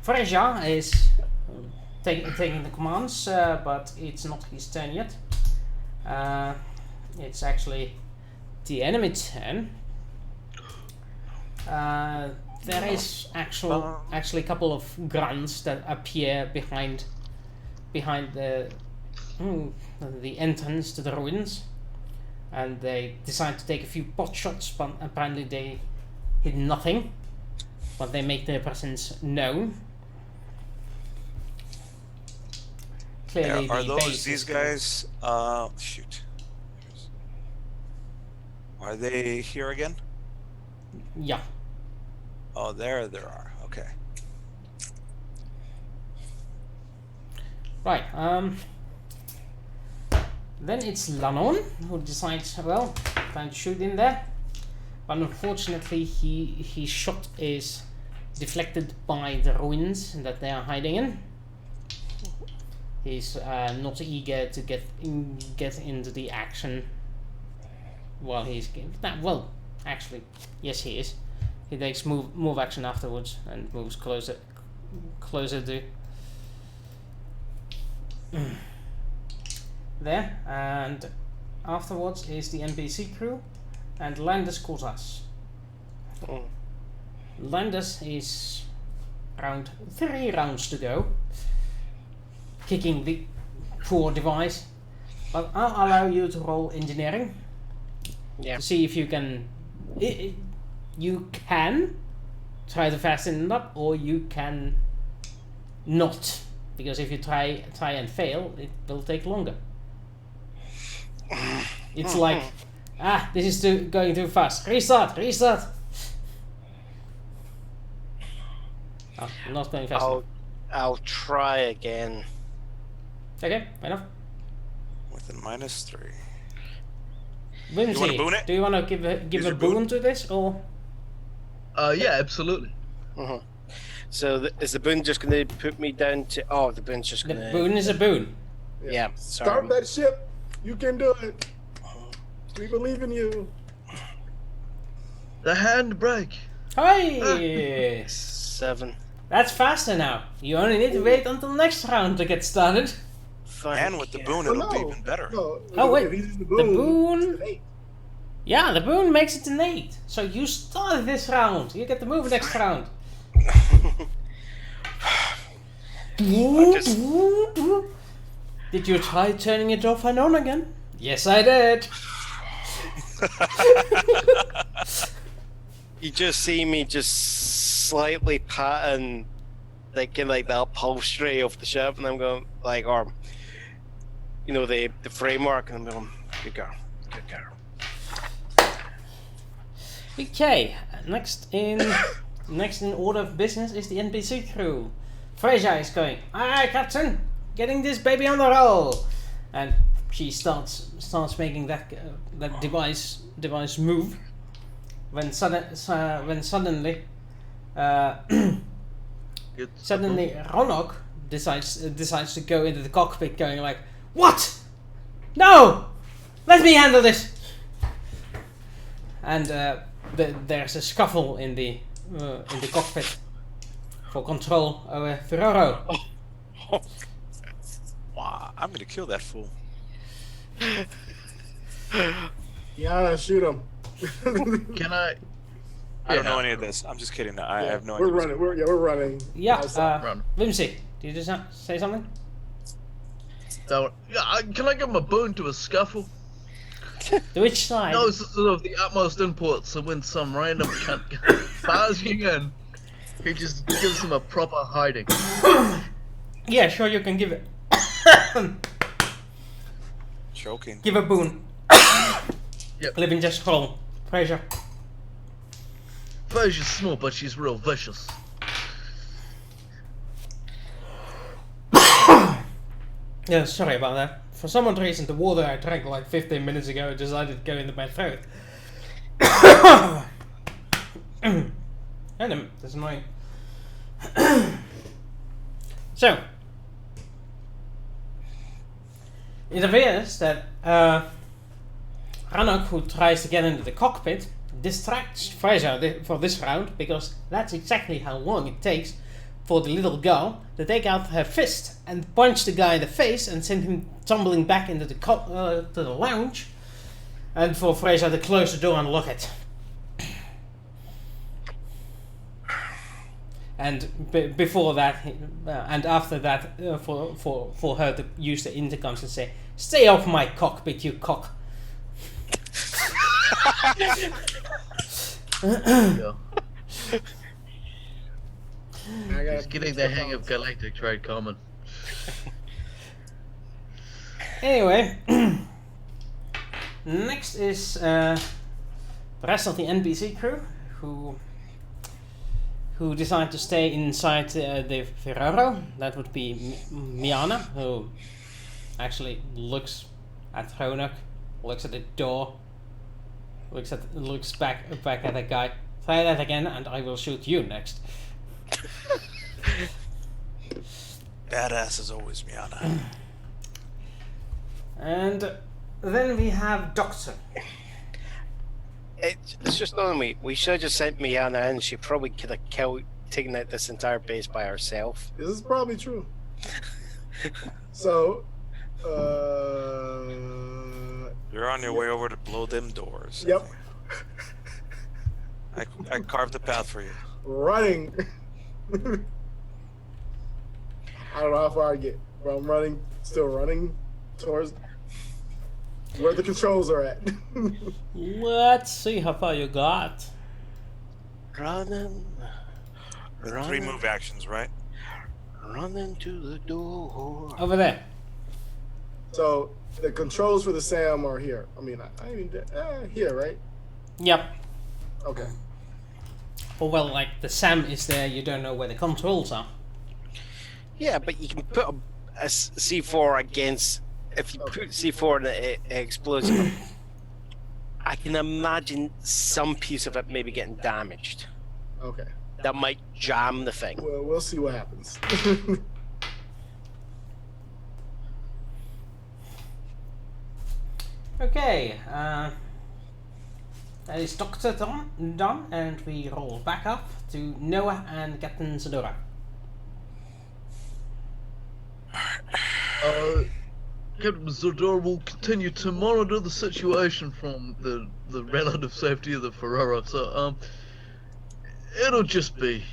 Freja is taking the commands, but it's not his turn yet. It's actually the enemy turn. There is actually a couple of grunts that appear behind the entrance to the ruins, and they decide to take a few pot shots, but apparently they hit nothing. But they make their presence known. Clearly, Are the those base these is- guys? Shoot. Are they here again? Yeah. Oh, there are. Okay. Right. Then it's Lanon who decides, well, time to shoot in there. But unfortunately, his shot is deflected by the ruins that they are hiding in. He's not eager to get into the action while he's well, actually, yes, he is. He takes move action afterwards and moves closer to there, and afterwards is the NPC crew, and Landis calls us. Mm. Landis is around 3 rounds to go, kicking the poor device, but I'll allow you to roll engineering Yeah. to see if you can. You can try to fasten it up, or you can not, because if you try and fail, it will take longer. It's like, this is going too fast. Restart. Oh, I'm not going fast enough. I'll try again. Okay, fair enough. With a -3. Whimsy, wanna boon it? do you want to give Use a your boon boon? to this, or? Yeah, absolutely. Mhm. So is the boon just going to put me down to? Oh, the boon's just The going to. boon is a boon. Yeah. Start Sorry. that ship. You can do it. We believe in you. The handbrake. Hi! 7. That's faster now. You only need to wait until next round to get started. And with the boon, Well, it'll be no. even better. No, Oh, wait. if he uses the The boon. it's an 8. Yeah, the boon makes it an 8. So you started this round. You get to move next round. Did you try turning it off and on again? Yes, I did. You just see me just slightly patting, like in like the upholstery of the ship, and I'm going like, or you know, the framework, and I'm going, good girl, good girl. Okay, next in order of business is the NPC crew. Fraser is going, "Alright, Captain, getting this baby on the roll," and she starts making that device move. When suddenly Ronok decides to go into the cockpit, going like, "What? No! Let me handle this!" And there's a scuffle in the cockpit for control over Ferraro. Wow, I'm gonna kill that fool. Yeah, shoot him. Can I? I don't know any of this. I'm just kidding. I have no We're idea. running. We're running. Yeah, Run. Whimsy, did you just say something? So, can I give him a boon to a scuffle? To which side? No, this is sort of the utmost import, so when some random cunt barging in, he just gives him a proper hiding. Yeah, sure, you can give it. Choking. Give a boon. Yep. Living just scroll. Fraser. Fraser's small, but she's real vicious. Yeah, sorry about that. For some odd reason, the water I drank like 15 minutes ago decided to go into my throat. And that's annoying. So, it appears that Ranok, who tries to get into the cockpit, distracts Fraser for this round, because that's exactly how long it takes for the little girl to take out her fist and punch the guy in the face and send him tumbling back into the to the lounge, and for Fraser to close the door and lock it. And before that, and after that, for her to use the intercoms and say, "Stay off my cockpit, you cock." Yeah. He's He's getting the hang of galactic trade common. Anyway, next is the rest of the NPC crew who decide to stay inside the Ferraro. That would be Miana, who actually looks at Ronok, looks at the door, looks back at the guy. Try that again, and I will shoot you next. Badass as always, Miana. And then we have Doctor. It's just on me. We should have just sent Miana in. She probably could have taken out this entire base by herself. This is probably true. So, You're on your way over to blow them doors. yep, I carved a path for you. running. I don't know how far I get, but I'm running, still running towards where the controls are at. Let's see how far you got. Running. 3 move actions, right? Running to the door. Over there. So the controls for the SAM are here. I mean, I mean, here, right? Yep. Okay. Well, like the SAM is there, you don't know where the controls are. Yeah, but you can put a C4 against. If you put C4 in an explosive, I can imagine some piece of it maybe getting damaged. Okay. That might jam the thing. Well, we'll see what happens. Okay, that is Doctor done, and we roll back up to Noah and Captain Zadora. Captain Zador will continue to monitor the situation from the relative safety of the Ferraro. So, it'll just be,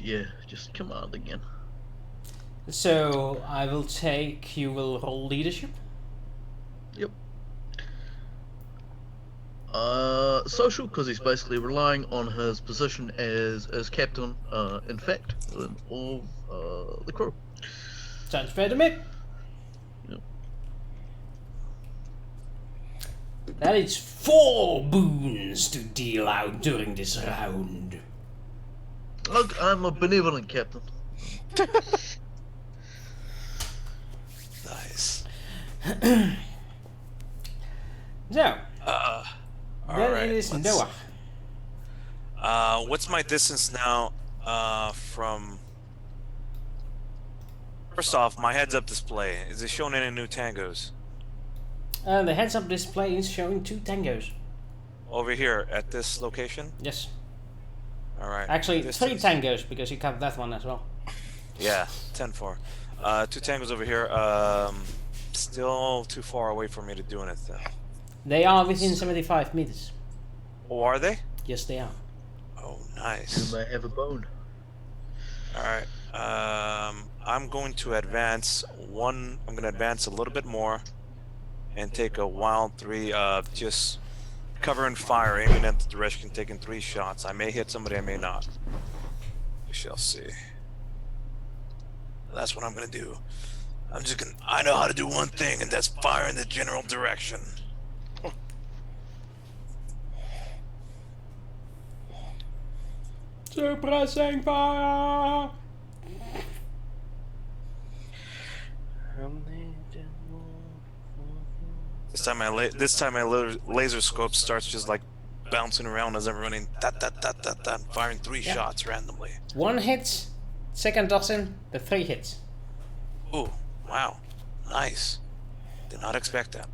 just command again. So you will roll leadership. Yep. Social, because he's basically relying on his position as captain, in fact, of the crew. Sounds fair to me. Yep. That is 4 boons to deal out during this round. Look, I'm a benevolent captain. Nice. So, All then right. it is let's- Noah. What's my distance now? From. First off, my heads-up display. Is it showing any new tangos? The heads-up display is showing 2 tangos. Over here at this location? Yes. All right. Actually, 3 Distance- tangos, because you cut that one as well. Yeah, 10-4. 2 tangos over here. Still too far away for me to do anything. They are within 75 meters. Oh, are they? Yes, they are. Oh, You nice. may have a bone. All right. I'm going to advance one. I'm going to advance a little bit more, and take a wild 3. Just cover and fire, aiming at the direction, taking 3 shots. I may hit somebody, I may not. We shall see. That's what I'm going to do. I'm just going to. I know how to do one thing, and that's fire in the general direction. Suppressing fire! This time my laser scope starts just like bouncing around as I'm running, firing 3 shots randomly. 1 hit, second dozen, the 3 hits. Ooh, wow, nice. Did not expect that.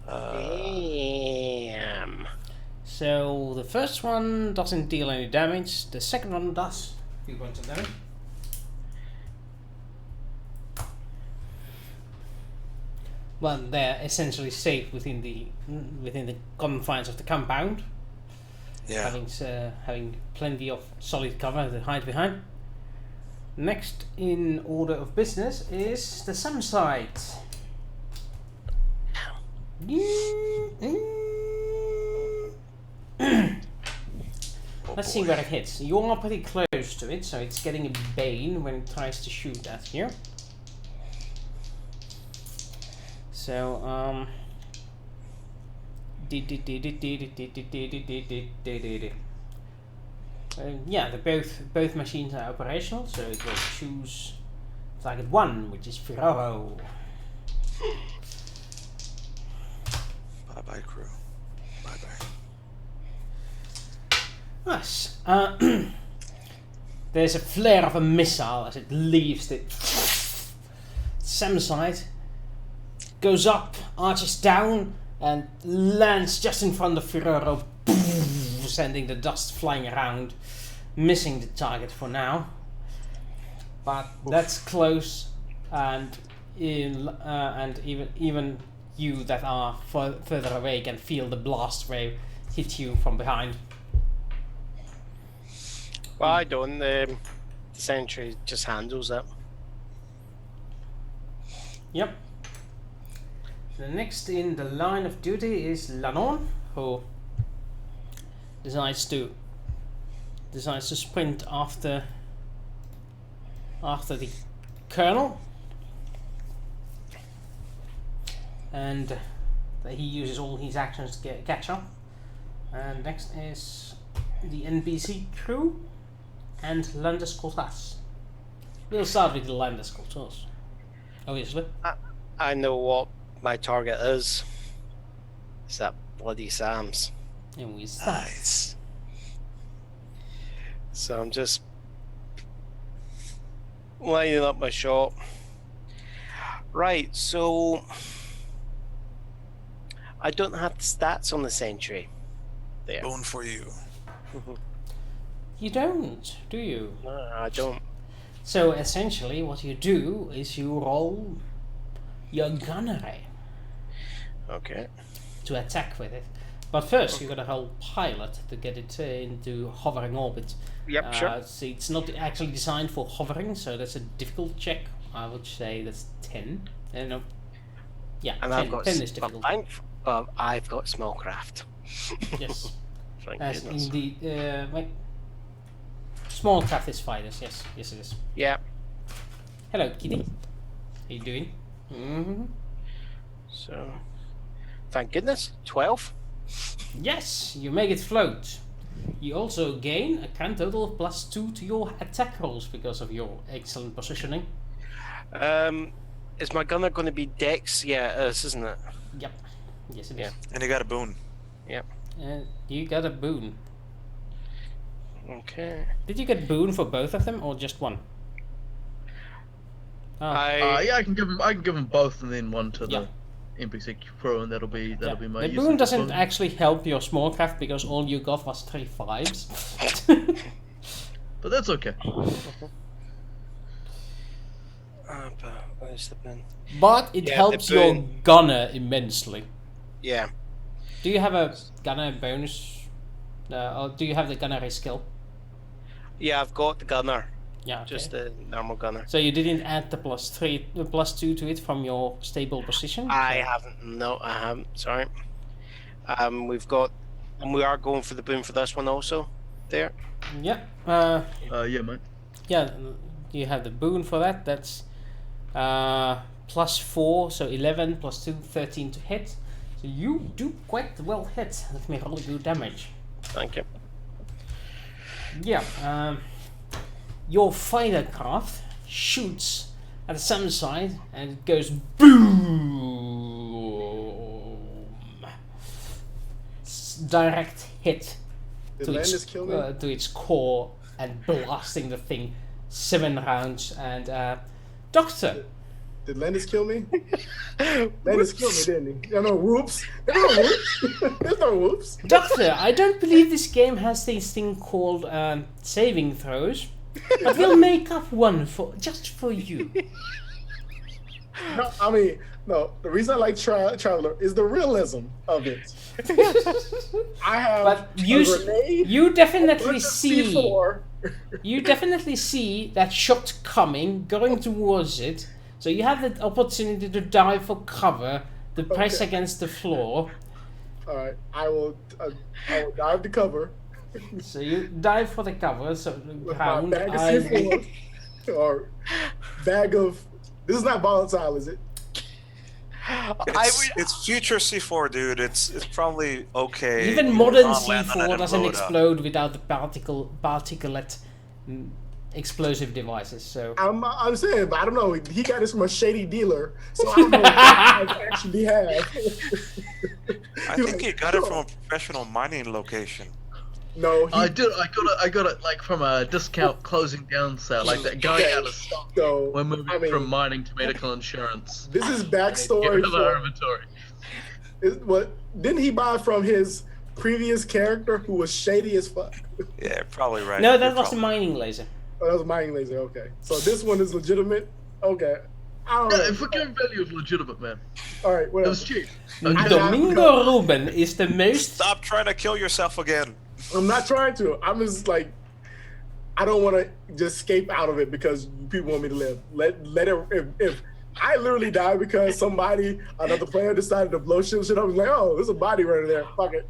Damn. So the first one doesn't deal any damage, the second one does. Few points of damage. Well, they're essentially safe within the confines of the compound, Yeah. having plenty of solid cover to hide behind. Next in order of business is the sun side. Let's see where it hits. You are pretty close to it, so it's getting a bane when it tries to shoot at you. So, yeah, both machines are operational, so it will choose target 1, which is Ferraro. Bye bye, crew. Bye bye. Nice. There's a flare of a missile as it leaves the SAM side, goes up, arches down, and lands just in front of Ferraro, sending the dust flying around, missing the target for now. But that's close, and even you that are further away can feel the blast wave hit you from behind. Well, I don't. The sentry just handles it. Yep. The next in the line of duty is Lannon, who decides to sprint after the colonel, and he uses all his actions to catch up. And next is the NPC crew and Landeskultas. We'll start with the Landeskultas, obviously. I know what my target is. It's that bloody Sam's. And we start. Nice. So I'm just lining up my shot. Right, so I don't have the stats on the sentry. There. Bone for you. You don't, do you? No, I don't. So essentially what you do is you roll your gunnery Okay. to attack with it. But first you gotta roll pilot to get it into hovering orbit. Yep, sure. So it's not actually designed for hovering, so that's a difficult check. I would say that's 10. No. Yeah, And 10, I've got 10 is difficult. I'm Well, I've got Smallcraft. Yes. Thank As goodness. indeed, small craft is fighters. Yes, yes it is. Yeah. Hello, Kitty. How you doing? Mm-hmm. So, thank goodness. 12. Yes, you make it float. You also gain a grand total of +2 to your attack rolls because of your excellent positioning. Is my gunner going to be Dex? Yeah, it is, isn't it? Yep. Yes, it is. Yeah. And you got a boon. Yep. And you got a boon. Okay. Did you get boon for both of them or just one? Ah, Yeah, I can give them both, and then one to Yeah. the NPC crew, and that'll be my. The use boon of the doesn't boon. actually help your small craft because all you got was 3 5s. But that's okay. Where's the bin? But it Yeah, the helps your boon. gunner immensely. Yeah. Do you have a gunner bonus? Or do you have the gunnery skill? Yeah, I've got the gunner. Yeah, okay. Just the normal gunner. So you didn't add the +2 to it from your stable position? I haven't. No, I haven't. Sorry. We've got, and we are going for the boon for this one also. There. Yeah. Yeah, mate. Yeah, you have the boon for that. That's +4, so 11 +2, 13 to hit. So you do quite well hit. Let me roll good damage. Thank you. Yeah. Your fighter craft shoots at the sun side and it goes boom. Direct hit Did to Landis kill me? to its core and blasting the thing 7 rounds. And Doctor, Did Landis kill me? Landis killed me, didn't he? No, whoops. There's no whoops. There's no whoops. Doctor, I don't believe this game has this thing called saving throws, but we'll make up one just for you. No, I mean, no. The reason I like Traveler is the realism of it. I have But a you grenade, definitely a see C4. you definitely see that shot coming, going towards it. So you have the opportunity to dive for cover, to press Okay. against the floor. All right, I will dive to cover So you dive for the cover. So the with my ground. bag of C4 or bag of. This is not volatile, is it? It's future C4, dude. It's probably okay. Even You modern can't land on it C4 and doesn't blow it up. explode without the particulate explosive devices. So I'm saying, but I don't know. He got this from a shady dealer, so I don't know what I actually have. I think he got it from a professional mining location. No, he I got it like from a discount closing down sale, like that going out of stock. so. We're moving I mean, from mining to medical insurance. this is Get backstory. rid of our For, inventory. what didn't he buy from his previous character who was shady as fuck? Yeah, probably right. no, that You're was the probably- mining laser. Oh, that was mining laser. Okay, so this one is legitimate. Okay, I don't Yeah, know. if we're giving value is legitimate, man. All right, It whatever. was cheap. Domingo Ruben is the most. Stop trying to kill yourself again. I'm not trying to. I'm just like, I don't want to just escape out of it because people want me to live. Let it. If I literally die because another player decided to blow shit up, I was like, oh, there's a body right there. Fuck it.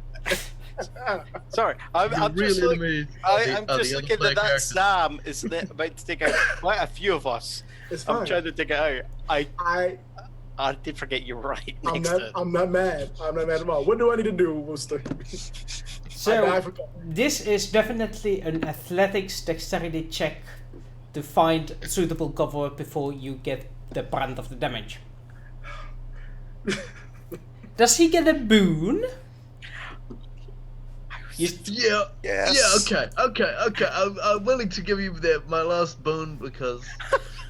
Sorry, I'm Real just enemies are the- I'm are just the other looking player at that characters. Sam is about to take out quite a few of us. It's I'm fine. trying to take it out. I did forget you're right I'm next not. to it. I'm not mad. I'm not mad at all. What do I need to do, Wooster? So I forgot. this is definitely an athletics dexterity check to find suitable cover before you get the brunt of the damage. Does he get a boon? Yeah. Yes. Yeah. Okay. I'm willing to give you my last boon because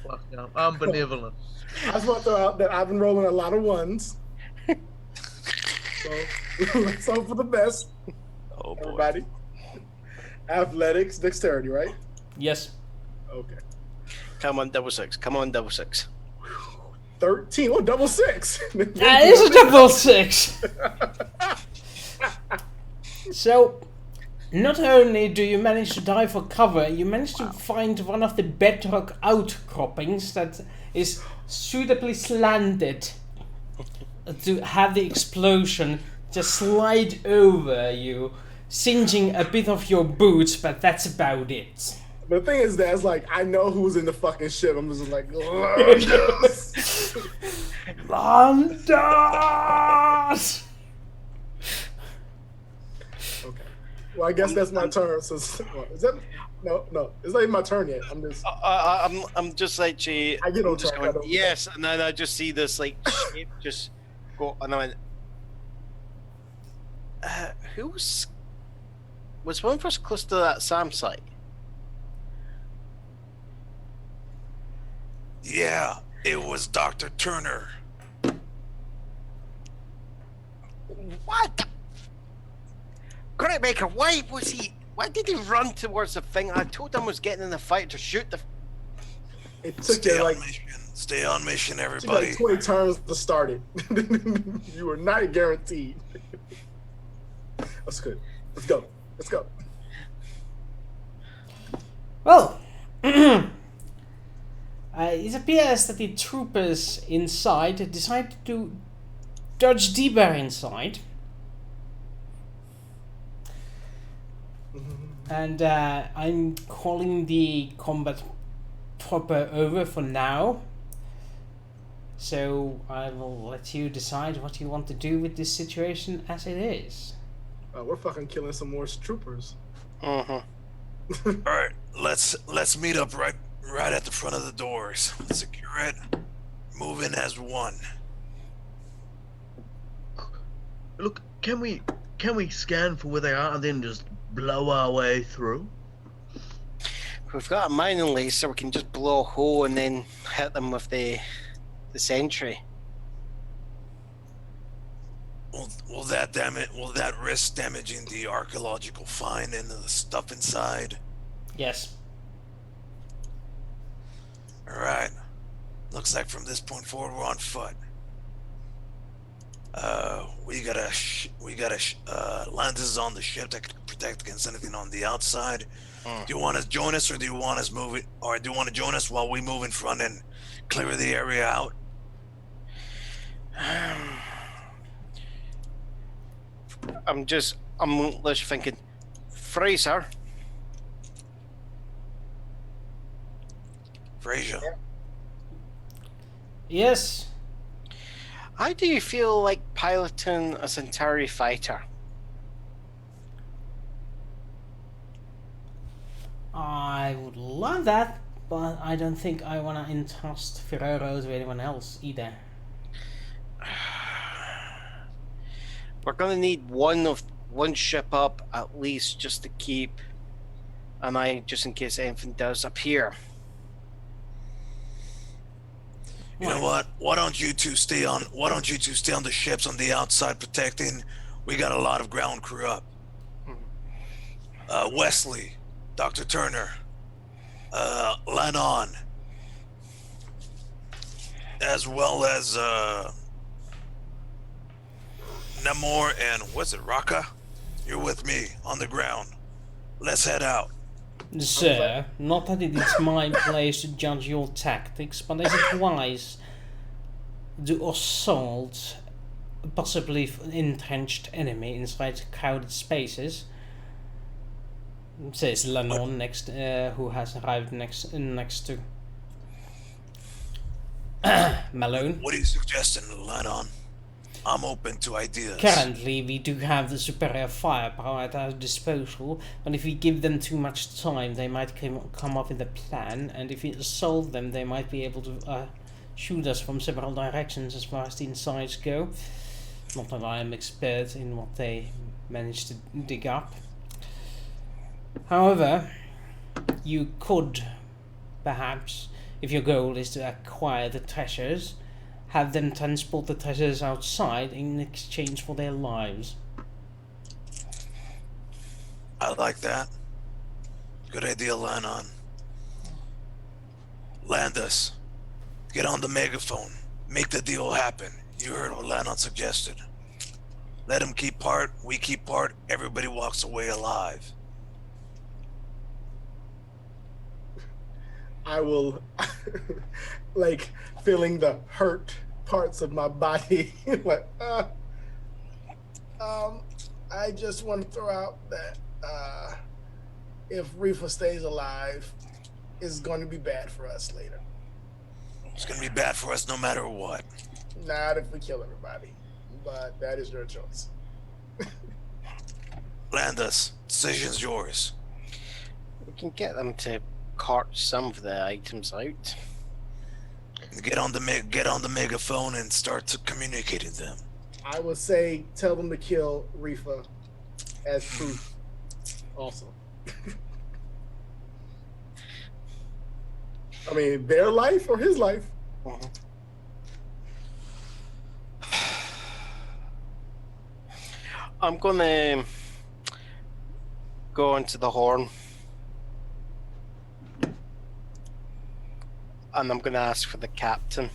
fuck, I'm benevolent. I just want to throw out that I've been rolling a lot of ones. So let's hope for the best, Oh boy. everybody. Athletics, dexterity, right? Yes. Okay. Come on, double six. Come on, double six. 13. Oh, double six. That is a double 6. So, not only do you manage to dive for cover, you manage to find one of the bedrock outcroppings that is suitably slanted. to have the explosion just slide over you, singeing a bit of your boots, but that's about it. But the thing is that it's like I know who's in the fucking ship. I'm just like, Landis. Landis! Okay. Well, I guess that's my turn. So, is that no? It's not even my turn yet. I'm just. I'm just like, gee, I get on I'm just track, I going, don't- yes, and then I just see this like shape just go, and I went, who was one of us close to that SAM site? Yeah, it was Dr. Turner. What? The... Correct, Maker. Why was he? Why did he run towards the thing? I told him I was getting in the fight to shoot the. It took Stay you on like mission. Stay on mission, took everybody. like 20 turns to start it. You were not guaranteed. That's good. Let's go. Let's go. Well, it appears that the troopers inside decided to dodge deeper inside. And I'm calling the combat proper over for now. So I will let you decide what you want to do with this situation as it is. We're fucking killing some more troopers. Uh-huh. All right, let's meet up right at the front of the doors. Secure it. Move in as one. Look, can we scan for where they are and then just blow our way through? We've got a mining laser. We can just blow a hole and then hit them with the sentry. Will that risk damaging the archaeological find and the stuff inside? Yes. All right. Looks like from this point forward we're on foot. We gotta Landis is on the ship that can protect against anything on the outside. Do you want to join us, or do you want us move it, or do you want to join us while we move in front and clear the area out? I'm literally thinking, Fraser. Fraser. Yes. How do you feel like piloting a Centauri fighter? I would love that, but I don't think I want to entrust Ferrero to anyone else either. We're gonna need one ship up at least just to keep an eye, just in case anything does appear. You know what? Why don't you two stay on the ships on the outside protecting? We got a lot of ground crew up. Wesley, Dr. Turner, Lennon, as well as Namor and what's it, Raka? You're with me on the ground. Let's head out. Sir, not that it is my place to judge your tactics, but is it wise to assault a possibly entrenched enemy inside crowded spaces? Says Lennon next, who has arrived next to Malone. What are you suggesting, Lennon? I'm open to ideas. Currently, we do have the superior firepower at our disposal, but if we give them too much time, they might come up with a plan, and if we assault them, they might be able to shoot us from several directions as far as the insides go. Not that I am expert in what they managed to dig up. However, you could, perhaps, if your goal is to acquire the treasures, have them transport the treasures outside in exchange for their lives. I like that. Good idea, Lennon. Landis, get on the megaphone. Make the deal happen. You heard what Lennon suggested. Let him keep part, we keep part, everybody walks away alive. I will, like, feeling the hurt parts of my body. Like, I just want to throw out that if Reefa stays alive, it's going to be bad for us later. It's gonna be bad for us no matter what. Not if we kill everybody, but that is your choice. Landis, decision's yours. We can get them to cart some of the items out. Get on the megaphone and start communicating them. I would say tell them to kill Reefa as proof. Also, I mean, their life or his life. Mhm. I'm gonna go into the horn, and I'm gonna ask for the captain.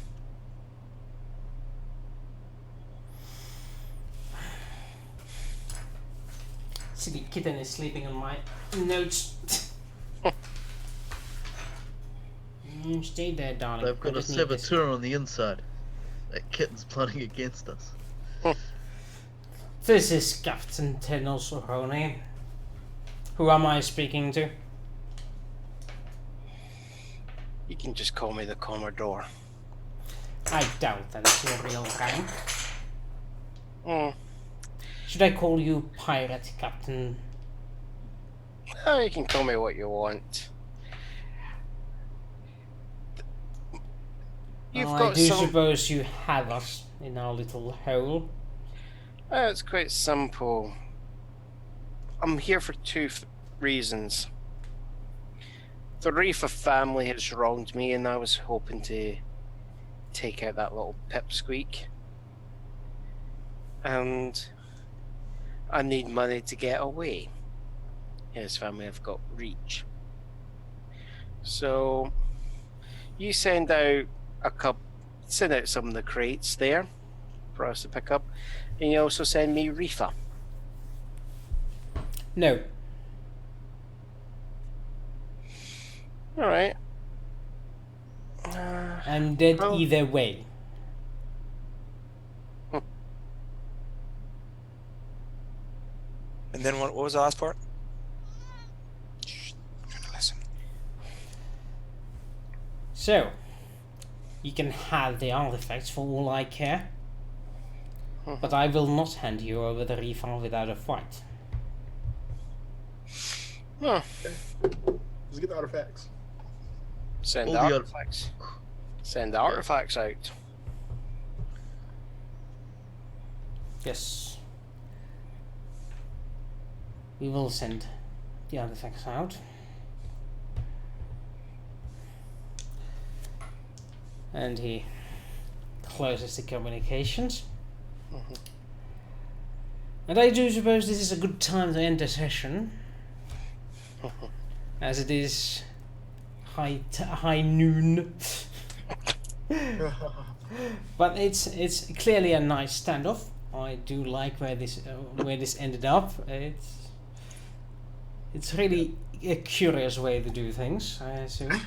Silly kitten is sleeping on my notes. Stay there, darling. They've got I a just need this. saboteur on the inside. That kitten's plotting against us. This is Captain Tenos O'Honey. Who am I speaking to? You can just call me the Commodore. I doubt that's your real rank. Mm. Should I call you Pirate Captain? Oh, you can call me what you want. You've I got do some. suppose you have us in our little hole. It's quite simple. I'm here for two reasons. The Reefa family has wronged me, and I was hoping to take out that little pipsqueak. And I need money to get away. His family have got reach. So you send out send out some of the crates there for us to pick up, and you also send me Reefa. No. All right. I'm dead well- either way. And then what was the last part? Shh, I'm trying to listen. So, you can have the artifacts for all I care. But I will not hand you over the refund without a fight. Huh. Let's get the artifacts. Send All the the artifacts. Send the artifacts out. Yes. We will send the artifacts out. And he closes the communications. And I do suppose this is a good time to end the session, as it is high noon. But it's clearly a nice standoff. I do like where this ended up. It's really a curious way to do things, I assume.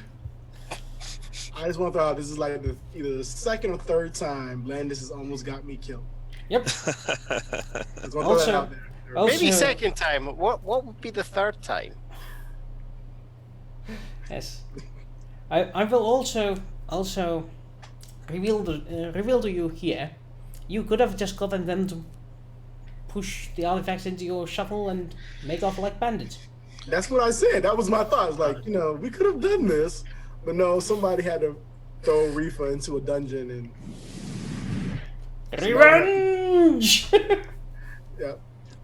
I just want to throw out, this is like either the second or third time Landis has almost got me killed. Yep. I just want to throw Also- that out there. also- Maybe second time. What would be the third time? Yes. I will also reveal to you here. You could have just gotten them to push the artifacts into your shuttle and make off like bandits. That's what I said. That was my thought. It's like, we could have done this, but no, somebody had to throw Reefa into a dungeon and Revenge! yeah.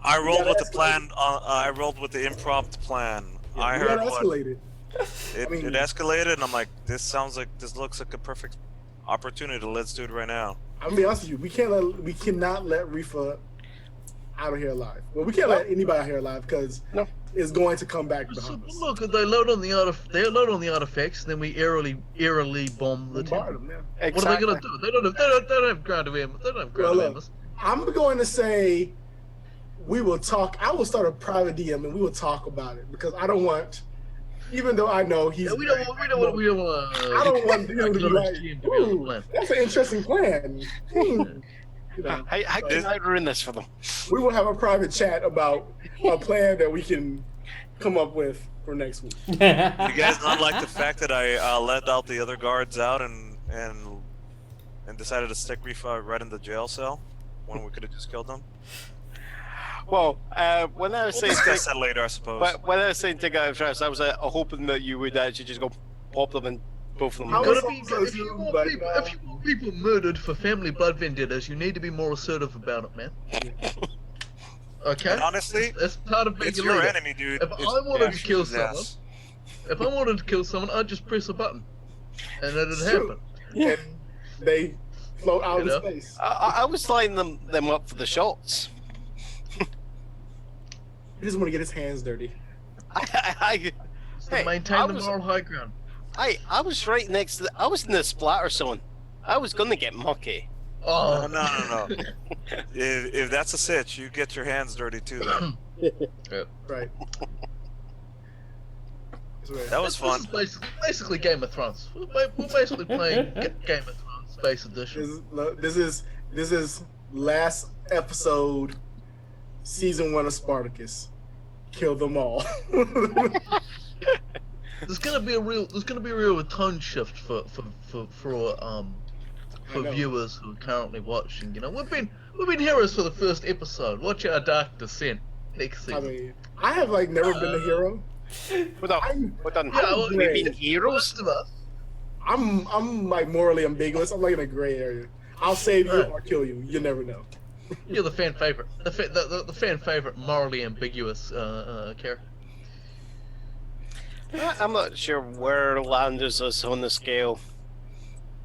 I rolled gotta with the escalate. plan. I rolled with the impromptu plan. I we heard got what escalated. it, I mean- it escalated, and I'm like, this looks like a perfect opportunity. Let's do it right now. I'm gonna be honest with you. We cannot let Reefa out of here alive. Well, we can't let anybody out here alive because No. it's going to come back So, behind us. look, they load on the artifacts, and then we eerily bomb the Bombard temple. them, yeah. What are they gonna do? They don't have ground of ammo. They don't have ground Well, of look. ammo. I'm going to say we will talk. I will start a private DM and we will talk about it because I don't want Even though I know he's. Yeah, we don't want. I don't want him to be like, ooh, that's an interesting plan. You know, How can I ruin this for them? we will have a private chat about a plan that we can come up with for next week. You guys not like the fact that I let out the other guards out and decided to stick Rifa right in the jail cell when we could have just killed them? Well, when I was We'll saying discuss that later, I suppose. but when I was saying take out first, I was hoping that you would actually just go pop them and both of them. I Gotta was be, also if you want people murdered for family blood vendettas, you need to be more assertive about it, man. Okay. And honestly, that's part of being it's a your leader. enemy, dude. If I wanted to kill someone, I'd just press a button, and it'd happen. And they float out You of know? space. I was lining them up for the shots. He doesn't want to get his hands dirty. I To maintain the moral high ground. I was right next to I was in the splatter zone. I was gonna get mucky. Oh No. if that's a sitch, you get your hands dirty too. Then. Right. That's right. That was fun. This is basically Game of Thrones. We're basically playing Game of Thrones Space Edition. This is last episode, season 1 of Spartacus. Kill them all. There's gonna be a real tone shift for know. viewers who are currently watching. You know, we've been heroes for the first episode. Watch our dark descent next I season. mean, I have like never been a hero. What on? I'm- What on? Yeah, well, We've been heroes. Most of us. I'm like morally ambiguous. I'm like in a gray area. I'll save you Right. or kill you. You never know. You're the fan favorite. The fan favorite, morally ambiguous character. I'm not sure where Landers is on the scale.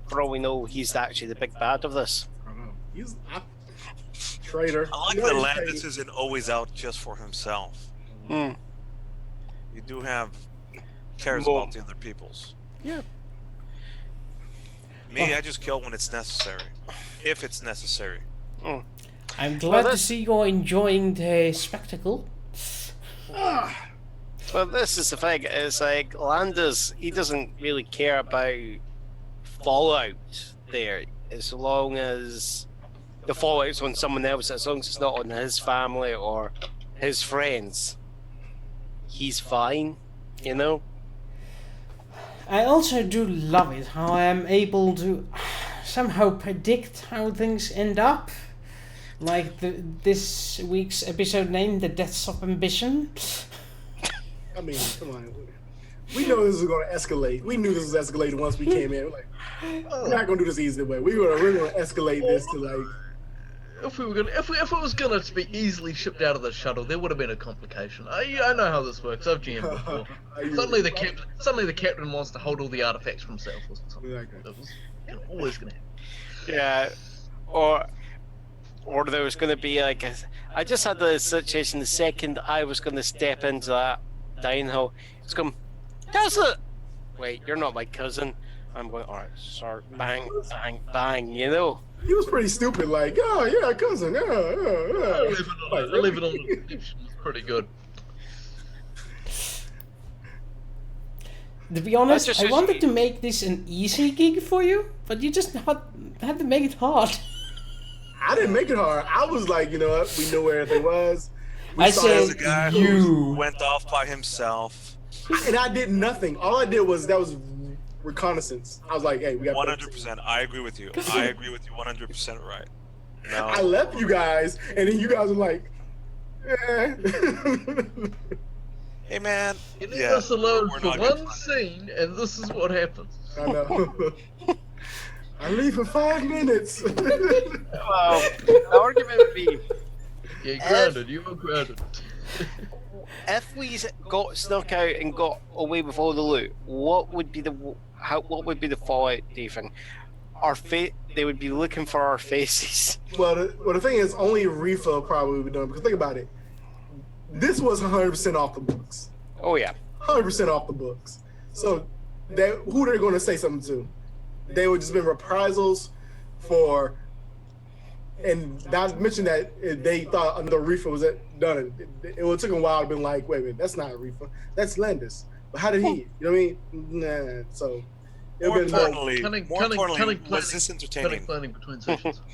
For all we know, he's actually the big bad of this. I don't know. He's traitor. I like You know that he's Landis traitor. isn't always out just for himself. Hmm. You do have cares Well- about the other peoples. Yeah. Me, I just kill when it's necessary, if it's necessary. I'm glad to that's- see you're enjoying the spectacle. Well, this is the thing. It's like Landers. He doesn't really care about fallout there, as long as the fallout's on someone else. As long as it's not on his family or his friends, he's fine. You know. I also do love it how I am able to somehow predict how things end up. Like this week's episode name, The Deaths of Ambition. I mean, come on. We know this is going to escalate. We knew this was escalating once we came in. We're like, we're not going to do this easy way. We're gonna escalate this to like. If it was gonna be easily shipped out of the shuttle, there would have been a complication. I know how this works. I've GM'd before. Suddenly the captain wants to hold all the artifacts for himself or something. Okay. It was always gonna happen. Yeah. Or there was going to be like I just had the situation the second I was going to step into that dining hall. It's going, cousin. Wait, you're not my cousin. I'm going. All right, start bang, bang, bang. You know. He was pretty stupid. Like, oh yeah, cousin. Yeah. Leave it on the description. It's pretty good. To be honest, That's I just- wanted to make this an easy gig for you, but you just had to make it hard. I didn't make it hard. I was like, you know what? We knew where everything was. We I saw said There's a it, guy you. who went off by himself. and I did nothing. All I did was reconnaissance. I was like, hey, we got 100%. I agree with you. I agree with you 100% right. I No. left you guys, and then you guys were like, eh. Hey, man. You leave Yeah, us alone we're for not good one friends. scene, and this is what happens. I know. I leave for 5 minutes. Well, the argument would be Yeah, grounded. You were grounded. if we got snuck out and got away with all the loot, what would be the fallout? Do you think? They would be looking for our faces. well, the thing is, only Rifa probably would be done, because think about it. This was 100% off the books. Oh yeah. 100% off the books. So, who they're going to say something to? They would just been reprisals for, and not mention that they thought another Reefer was done. It would took a while to be like, wait a minute, that's not a Reefer, that's Landis. But how did he? You know what I mean? Nah. So it More would have been importantly, Cunning was planning- this Cunning entertaining? planning between sessions. I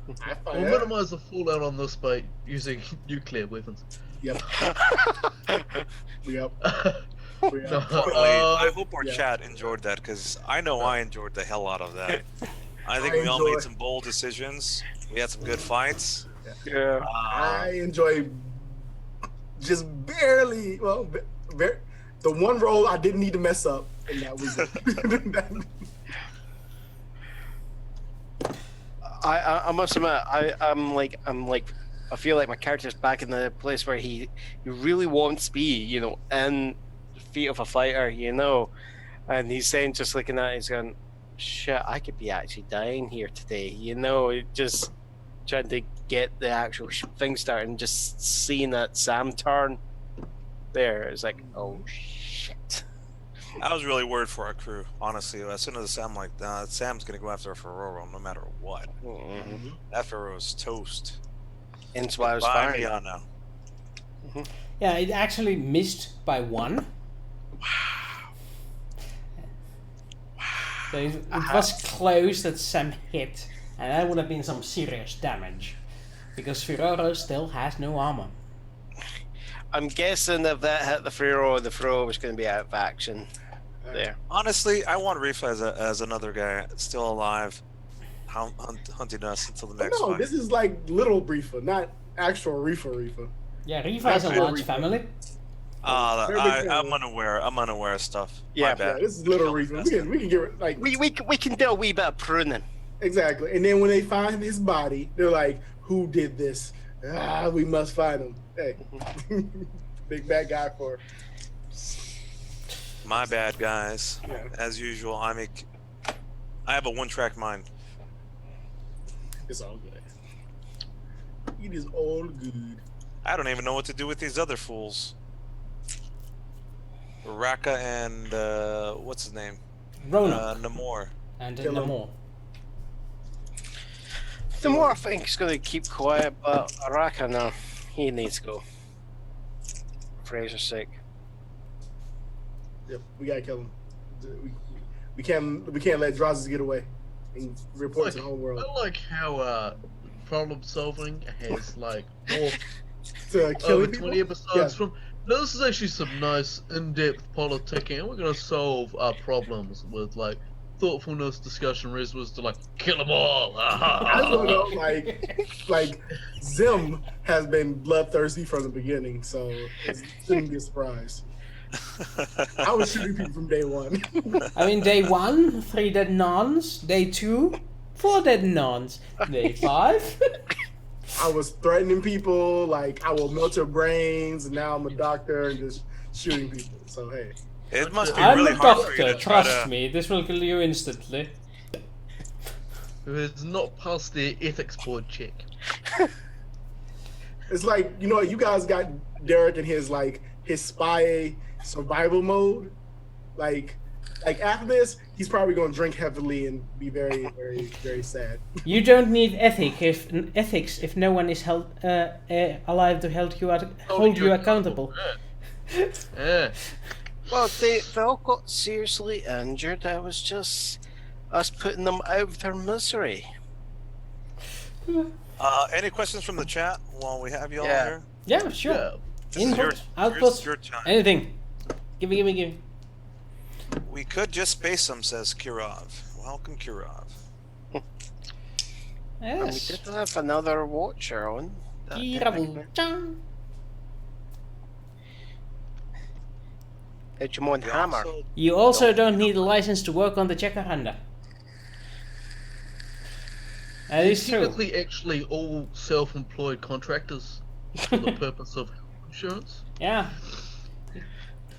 We'll find that. minimize the fallout on this by using nuclear weapons. Yep. Yep. No, Importantly, I hope our yeah. chat enjoyed that because I know I enjoyed the hell out of that. I think I we all enjoy- made some bold decisions. We had some good fights. Yeah. I enjoy just barely. Well, the one role I didn't need to mess up, and that was it. I must admit, I'm like I feel like my character's back in the place where he really wants to be, you know, in the feet of a fighter, you know, and he's saying, just looking at it, he's going, shit, I could be actually dying here today, you know, just trying to get the actual thing started, and just seeing that Sam turn there, it's like, oh shit. I was really worried for our crew, honestly. As soon as I'm like, nah, Sam's gonna go after a Ferrero no matter what. Mm-hmm. That Ferrero's toast. Hence why I was Bye, firing. Miana. Yeah, it actually missed by 1. So it was close that Sam hit, and that would have been some serious damage. Because Ferrero still has no armor. I'm guessing if that hit the Ferrero was going to be out of action there. Honestly, I want Reef as another guy still alive, hunting us until the next No, fight. this is like little Reefer, not actual Reefer. Yeah, Riva has a That's large very family. Very big I'm fan. unaware. I'm unaware of stuff. Yeah, My bad. Yeah, this is little Reefer. We can get like We can do a wee bit of pruning. exactly. And then when they find his body, they're like, "Who did this? Ah, we must find him." Hey, big bad guy for. My bad, guys. Yeah. As usual, I have a one-track mind. It's all good. It is all good. I don't even know what to do with these other fools. Raka and what's his name? Ronak Namor. and Kill him. Namor. The more I think he's going to keep quiet, but Araka, no, he needs to go. Fraser's sake. Yep, we gotta kill him. We can't let Drazis get away and report to the whole world. I like how problem solving has like more To kill over people? 20 episodes Yeah. from. No, this is actually some nice in-depth politicking, and we're gonna solve our problems with like thoughtfulness, discussion, resolution to like kill them all. I don't know, like Zim has been bloodthirsty from the beginning, so it shouldn't be a surprise. I was shooting people from day one. I mean, day 1, 3 dead nuns. Day 2, 4 dead nuns. Day 5. I was threatening people, like I will melt your brains, and now I'm a doctor and just shooting people. So hey, It must be I'm really a hard for you doctor, to try trust to. me. This will kill you instantly. Who has not passed their ethics board check. it's like you guys got Derek in his spy survival mode. Like after this, he's probably gonna drink heavily and be very, very, very sad. You don't need ethics if no one is held alive to hold you accountable. Yeah. Well, they all got seriously injured. That was just us putting them out of their misery. Any questions from the chat while we have you all Yeah. here? Yeah, sure. Yeah. This is Input, output, your time. anything. Give me. We could just space them, says Kirov. Welcome, Kirov. And we Yes. did have another watcher on. Kirabu-chan. Digimon We Hammer. also- You also don't need a license to work on the Jacaranda. That is true. Technically, actually, all self-employed contractors for the purpose of health insurance. Yeah.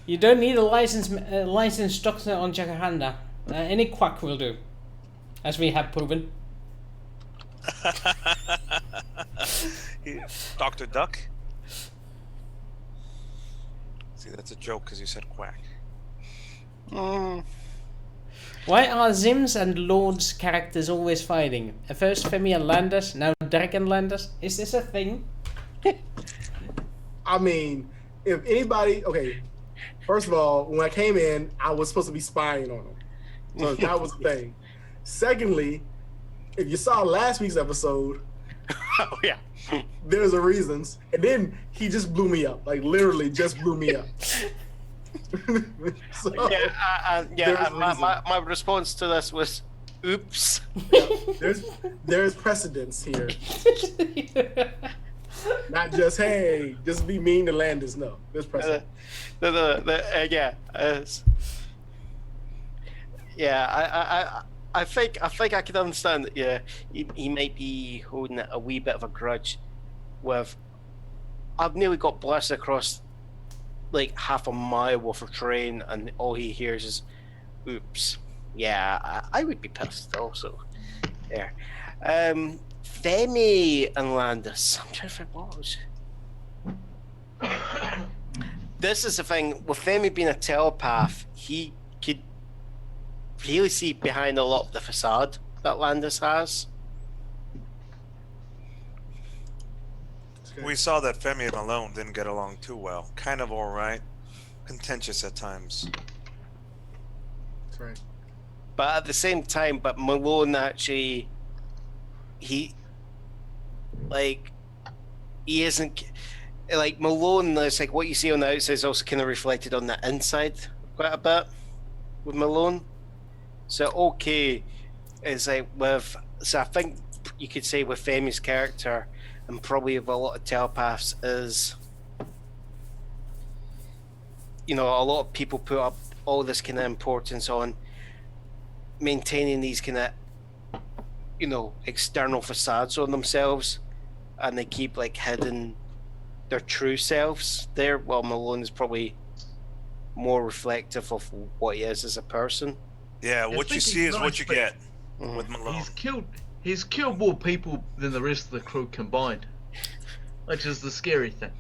You don't need a licensed doctor on Jacaranda. Any quack will do, as we have proven. Dr. Duck? See, that's a joke because you said quack. Mm, Why are Zim's and Lord's characters always fighting? First Femi and Landers, now Derek and Landers. Is this a thing? I mean, if anybody, okay, First of all, when I came in, I was supposed to be spying on him. So that was the thing. Secondly, if you saw last week's episode, Oh yeah. there's a reasons. And then he just blew me up. Like literally just blew me up. So, Yeah, there's a reason. my response to this was, oops. there's precedence here. Not just hey, just be mean to Landis. No, there's precedent. I think I can understand that. Yeah, he might be holding a wee bit of a grudge. With, I've nearly got blasted across like half a mile worth of terrain, and all he hears is, "Oops." Yeah, I would be pissed also. There, Femi and Landis. I'm trying to think what was. This is the thing with Femi being a telepath. He could really see behind a lot of the facade that Landis has. We saw that Femi and Malone didn't get along too well. Kind of alright. Contentious at times. That's right. But at the same time, but Malone actually, he isn't, like Malone, it's like what you see on the outside is also kind of reflected on the inside quite a bit with Malone. So okay, it's like so I think you could say with Femi's character, and probably with a lot of telepaths, is, you know, a lot of people put up all this kind of importance on maintaining these kind of, you know, external facades on themselves, and they keep like hidden their true selves there. While Malone is probably more reflective of what he is as a person. Yeah, I what you think see he's is what nice, you but get Mhm. with Malone. He's killed more people than the rest of the crew combined, which is the scary thing.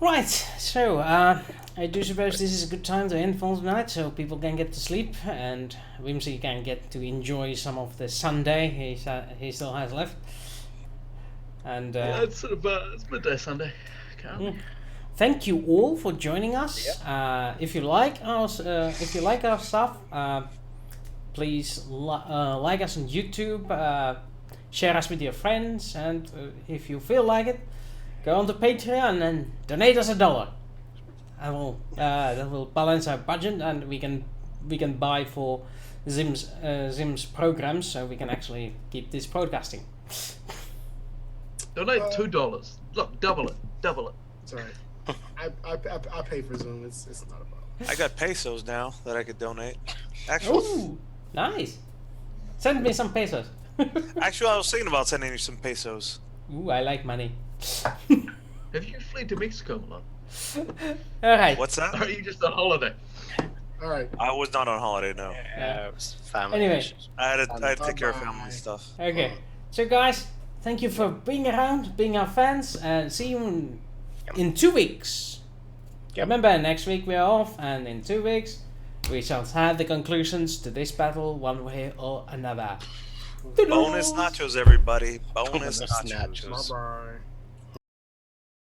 Right, so I do suppose this is a good time to end for tonight, so people can get to sleep and Whimsy can get to enjoy some of the Sunday he still has left. And Yeah, it's sort of it's midday Sunday. Can't. thank you all for joining us. If you like our stuff, please like us on YouTube, share us with your friends, and if you feel like it, go on to Patreon and donate us $1. That will balance our budget, and we can buy for Zim's programs, so we can actually keep this podcasting. Donate $2. Look, double it. It's all right. I pay for Zoom. It's not a problem. I got pesos now that I could donate. Actually, Ooh, nice. Send me some pesos. I was thinking about sending you some pesos. Ooh, I like money. Have you fled to Mexico, Malone? All right. What's that? Or are you just on holiday? All right. I was not on holiday, no. It was family Anyway. issues. I had to take care of Bye-bye. family stuff. Okay. So guys, thank you for being around, being our fans, and see you in 2 weeks. Yep. Remember, next week we are off, and in 2 weeks we shall have the conclusions to this battle one way or another. Bonus nachos, everybody. Bonus Bonus nachos. nachos. Bye bye.